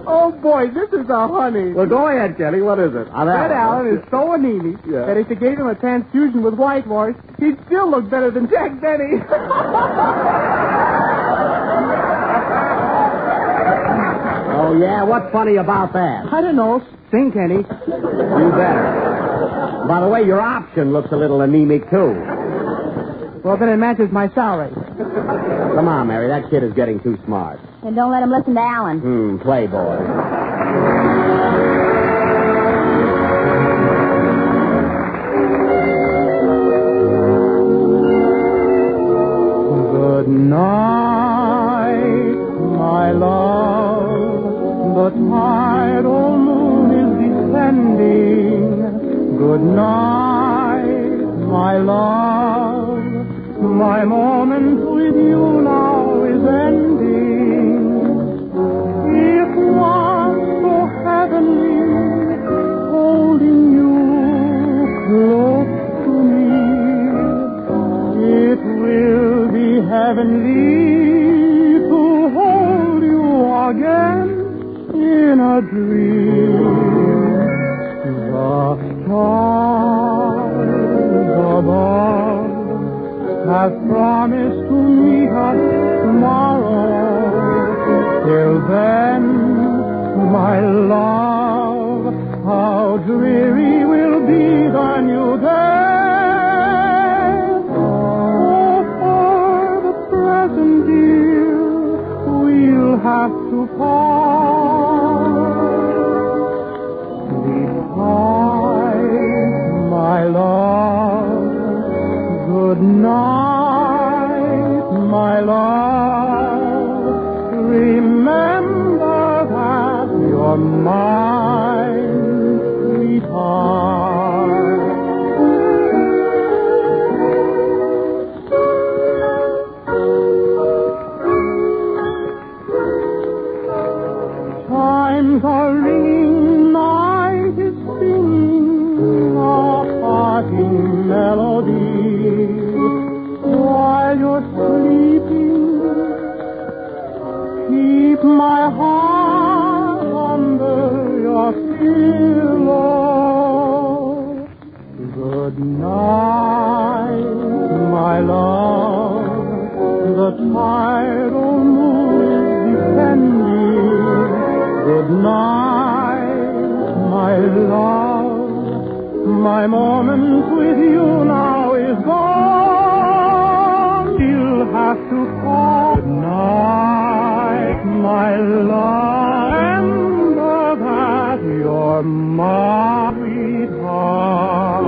A: Oh, boy, this is a honey.
B: Well, go ahead, Kelly. What is it?
A: Fred Allen is so anemic that if you gave him a transfusion with whitewash, he'd still look better than Jack Benny.
I: Oh, yeah? What's funny about that?
A: I don't know. Sing, Kenny.
I: You better. By the way, your option looks a little anemic, too.
A: Well, then it matches my salary.
I: Come on, Mary. That kid is getting too smart.
U: And don't let him listen to Alan.
I: Playboy.
L: Good night, my love. The tide old moon is descending. Good night, my love. My moment with you now is ending. It was so heavenly, holding you close to me. It will be heavenly to hold you again in a dream. The stars above have promised to meet us tomorrow. Till then, my love, how dreary will be the new day. Oh, for the present, dear, we'll have to part. Goodbye, my love. Good night, my love. Remember that you're mine, sweetheart. Times are ringing, night is singing a parting melody. While you're sleeping, night, my love. My moment with you now is gone. You'll have to call. Good night, my love. Remember that you're my sweetheart.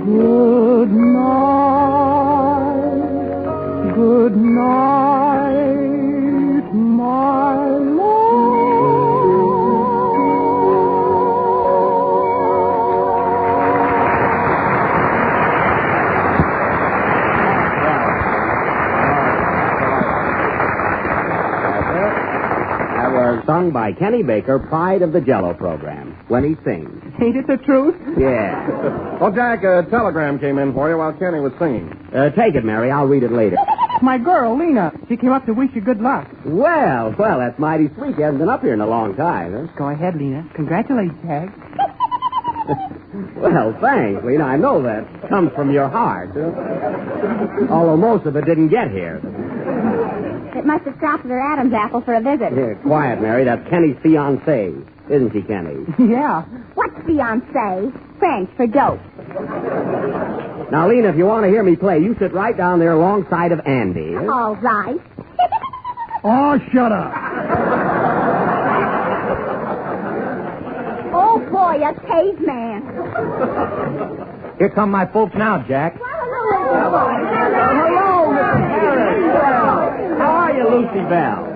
L: Good night, good night, my
I: sung by Kenny Baker, pride of the Jello program, when he sings.
A: Ain't it the truth?
I: Yeah.
B: Well, Jack, a telegram came in for you while Kenny was singing.
I: Take it, Mary. I'll read it later.
A: My girl, Lena. She came up to wish you good luck.
I: Well, that's mighty sweet. You haven't been up here in a long time, huh?
A: Go ahead, Lena. Congratulations, Jack.
I: Well, thanks, Lena. I know that comes from your heart. Although most of it didn't get here.
E: It must have stopped at her Adam's apple for a visit.
I: Here, quiet, Mary. That's Kenny's fiancée, isn't she, Kenny?
A: Yeah.
E: What's fiancé? French for dope.
I: Now, Lena, if you want to hear me play, you sit right down there alongside of Andy.
E: All right.
K: Oh, shut up.
E: Oh, boy, a caveman.
J: Here come my folks now, Jack.
I: Hello, Mr. Harris. How are you, Lucy Bell?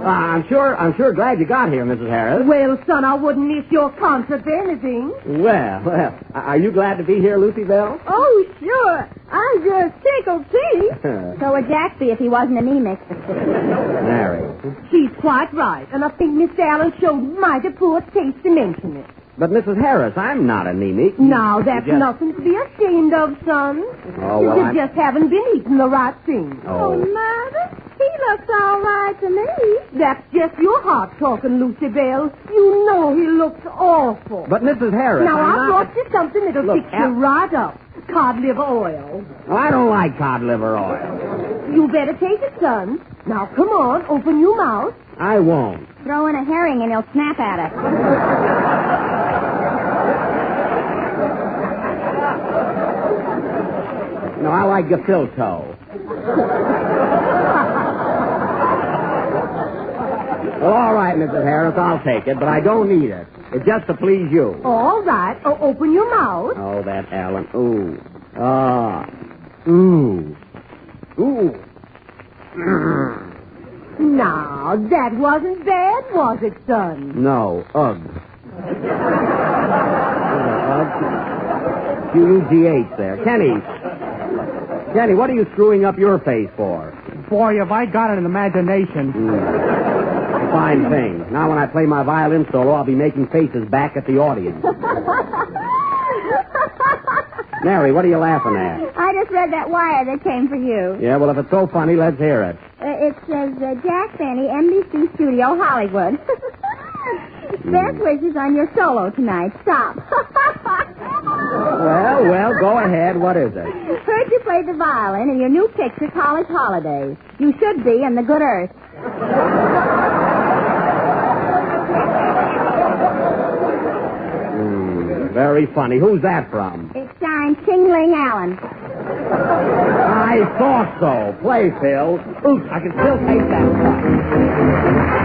I: I'm sure glad you got here, Mrs. Harris.
T: Well, son, I wouldn't miss your concert for anything.
I: Well, are you glad to be here, Lucy Bell?
U: Oh, sure. I'm just tickled pink.
E: So would Jack be if he wasn't anemic.
I: Mary.
T: She's quite right, and I think Miss Allen showed mighty poor taste to mention it.
I: But, Mrs. Harris, I'm not anemic.
T: Now, that's nothing to be ashamed of, son.
I: Oh, well,
T: You just haven't been eating the right thing.
I: Oh,
U: Mother, he looks all right to me.
T: That's just your heart talking, Lucy Bell. You know he looks awful.
I: But, Mrs. Harris,
T: Now,
I: I'm
T: I
I: not...
T: brought you something that'll fix you right up. Cod liver oil.
I: Oh, I don't like cod liver oil.
T: You better take it, son. Now, come on, open your mouth.
I: I won't.
E: Throw in a herring and he'll snap at us.
I: No, I like gefilte. Well, all right, Mrs. Harris, I'll take it, but I don't need it. It's just to please you.
T: All right. Open your mouth.
I: Oh, that Alan. Ooh. Ah. Ooh. Ooh.
T: Now, that wasn't bad, was it, son?
I: No. Ugh. Q-U-G-H there. Kenny, what are you screwing up your face for?
A: Boy, have I got an imagination.
I: Fine thing. Now when I play my violin solo, I'll be making faces back at the audience. Mary, what are you laughing at?
E: I just read that wire that came for you.
I: Yeah, well, if it's so funny, let's hear it.
E: It says, Jack Benny, NBC Studio, Hollywood. Best wishes on your solo tonight. Stop.
I: Well, go ahead. What is it?
E: Heard you played the violin in your new picture, College Holidays. You should be in the good earth.
I: Very funny. Who's that from?
E: It's signed Tingling Allen.
I: I thought so. Play, Phil. Oops, I can still take that one.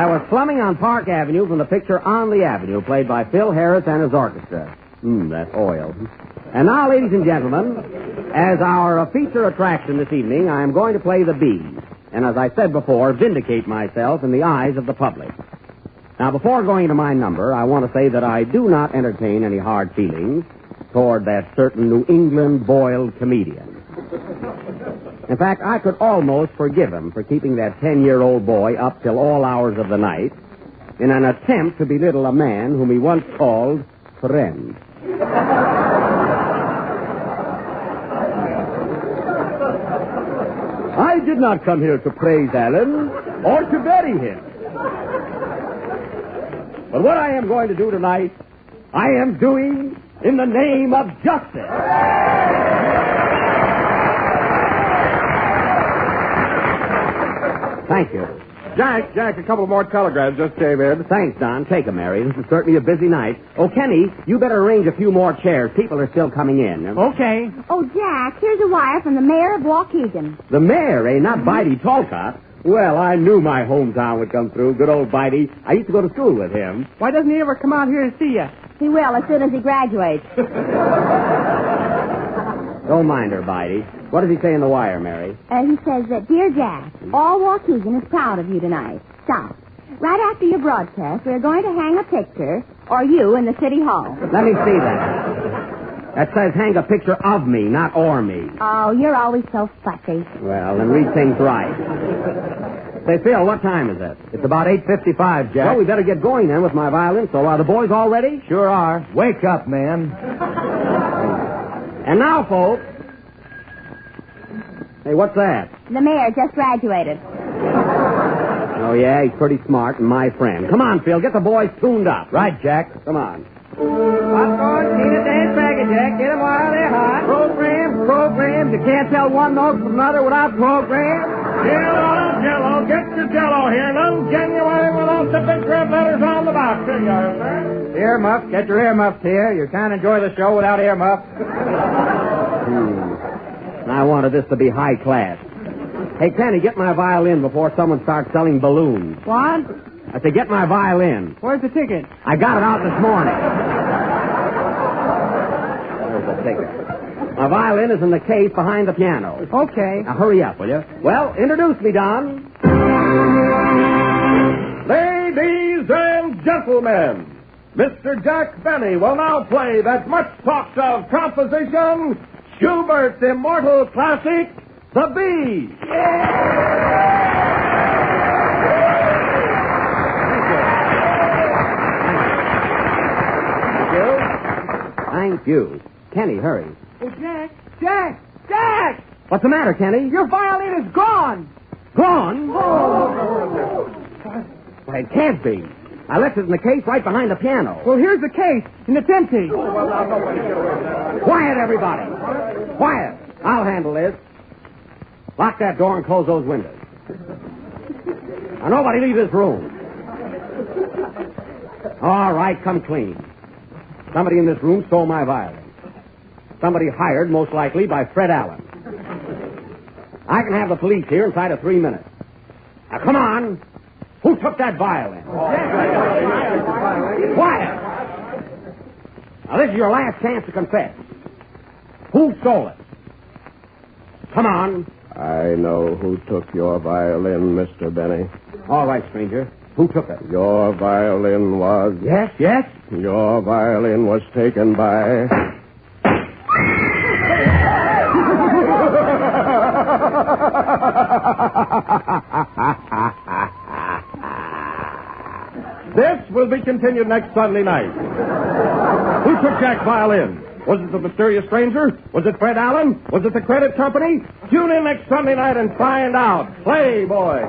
I: was slumming on Park Avenue from the picture On the Avenue, played by Phil Harris and his orchestra. That oil. And now, ladies and gentlemen, as our feature attraction this evening, I am going to play the Bees. And as I said before, vindicate myself in the eyes of the public. Now, before going to my number, I want to say that I do not entertain any hard feelings toward that certain New England boiled comedian. In fact, I could almost forgive him for keeping that 10-year-old boy up till all hours of the night in an attempt to belittle a man whom he once called friend. I did not come here to praise Alan or to bury him. But what I am going to do tonight, I am doing in the name of justice. Thank you.
B: Jack, a couple more telegrams just came in.
I: Thanks, Don. Take 'em, Mary. This is certainly a busy night. Oh, Kenny, you better arrange a few more chairs. People are still coming in.
A: Okay.
E: Oh, Jack, here's a wire from the mayor of Waukegan.
I: The mayor, eh? Not Bitey Talcott. Well, I knew my hometown would come through. Good old Bitey. I used to go to school with him.
A: Why doesn't he ever come out here to see you?
E: He will as soon as he graduates.
I: Don't mind her, Bitey. What does he say in the wire, Mary?
E: He says that, Dear Jack, all Waukegan is proud of you tonight. Stop. Right after your broadcast, we're going to hang a picture, or you, in the city hall.
I: Let me see that. That says hang a picture of me, not or me.
E: Oh, you're always so fussy.
I: Well, then read things right. Say, Phil, what time is it?
J: It's about 8:55, Jack.
I: Well, we better get going then with my violin solo. Are the boys all ready?
J: Sure are. Wake up, man.
I: And now, folks. Hey, what's that?
E: The mayor just graduated.
I: Oh, yeah, he's pretty smart and my friend. Come on, Phil, get the boys tuned up.
J: Right, Jack.
I: Come on.
A: Popcorn, peanut, and packet, Jack. Get them while they're hot. Programs. You can't tell one note from another without programs.
O: Jello, get your Jello here. None genuine without the big red letters on the box. Here you are, sir.
A: Earmuffs. Get your earmuffs here. You can't enjoy the show without earmuffs.
I: I wanted this to be high class. Hey, Kenny, get my violin before someone starts selling balloons.
A: What?
I: I said, get my violin.
A: Where's the ticket?
I: I got it out this morning. There's the ticket. My violin is in the case behind the piano.
A: Okay.
I: Now, hurry up, will you? Well, introduce me, Don.
B: Ladies and gentlemen, Mr. Jack Benny will now play that much talked of composition, Schubert's immortal classic, The Bee.
I: Thank you. Kenny, hurry.
A: Oh, Jack!
I: What's the matter, Kenny?
A: Your violin is gone!
I: Gone?
A: Oh.
I: Well, it can't be. I left it in the case right behind the piano.
A: Well, here's the case in the empty.
I: Quiet, everybody. Quiet. I'll handle this. Lock that door and close those windows. Now, nobody leave this room. All right, come clean. Somebody in this room stole my violin. Somebody hired, most likely, by Fred Allen. I can have the police here inside of 3 minutes. Now, come on. Who took that violin? Quiet. Now, this is your last chance to confess. Who stole it? Come on.
G: I know who took your violin, Mr. Benny.
I: All right, stranger. Who took it?
G: Your violin was...
I: Yes?
G: Your violin was taken by...
B: This will be continued next Sunday night. Who took Jack's violin? Was it the mysterious stranger? Was it Fred Allen? Was it the credit company? Tune in next Sunday night and find out. Playboy.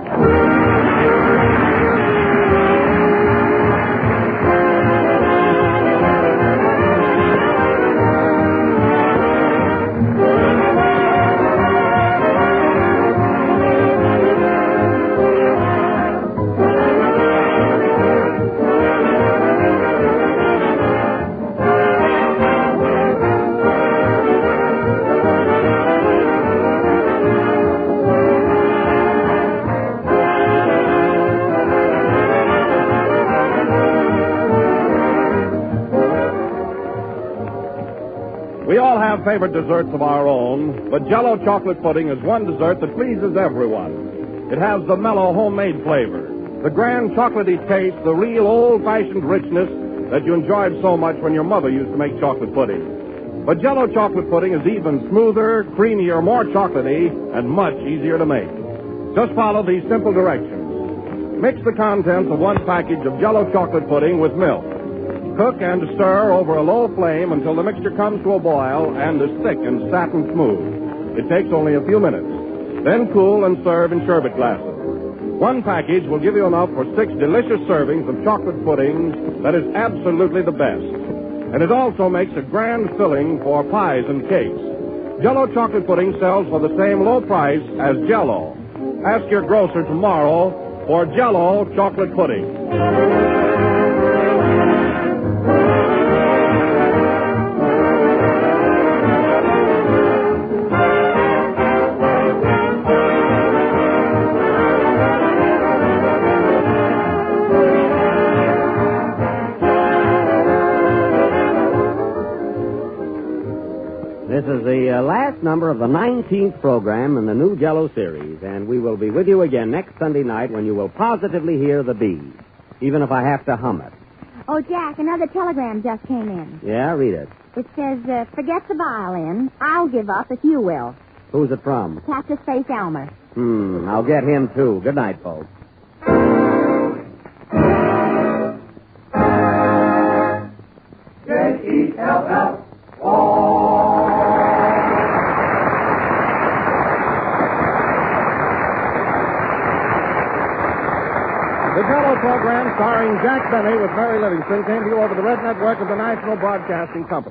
B: have favorite desserts of our own, but Jell-O chocolate pudding is one dessert that pleases everyone. It has the mellow homemade flavor, the grand chocolatey taste, the real old-fashioned richness that you enjoyed so much when your mother used to make chocolate pudding. But Jell-O chocolate pudding is even smoother, creamier, more chocolatey, and much easier to make. Just follow these simple directions. Mix the contents of one package of Jell-O chocolate pudding with milk. Cook and stir over a low flame until the mixture comes to a boil and is thick and satin smooth. It takes only a few minutes. Then cool and serve in sherbet glasses. One package will give you enough for 6 delicious servings of chocolate pudding that is absolutely the best. And it also makes a grand filling for pies and cakes. Jell-O chocolate pudding sells for the same low price as Jell-O. Ask your grocer tomorrow for Jell-O chocolate pudding.
C: This is the last number of the 19th program in the new Jell-O series, and we will be with you again next Sunday night when you will positively hear the bees, even if I have to hum it.
E: Oh, Jack, another telegram just came in.
C: Yeah, read it.
E: It says, forget the violin. I'll give up if you will.
C: Who's it from?
E: Cactus Face Elmer.
C: I'll get him, too. Good night, folks.
A: Jell-O.
B: The Jell-O program starring Jack Benny with Mary Livingston came to you over the Red Network of the National Broadcasting Company.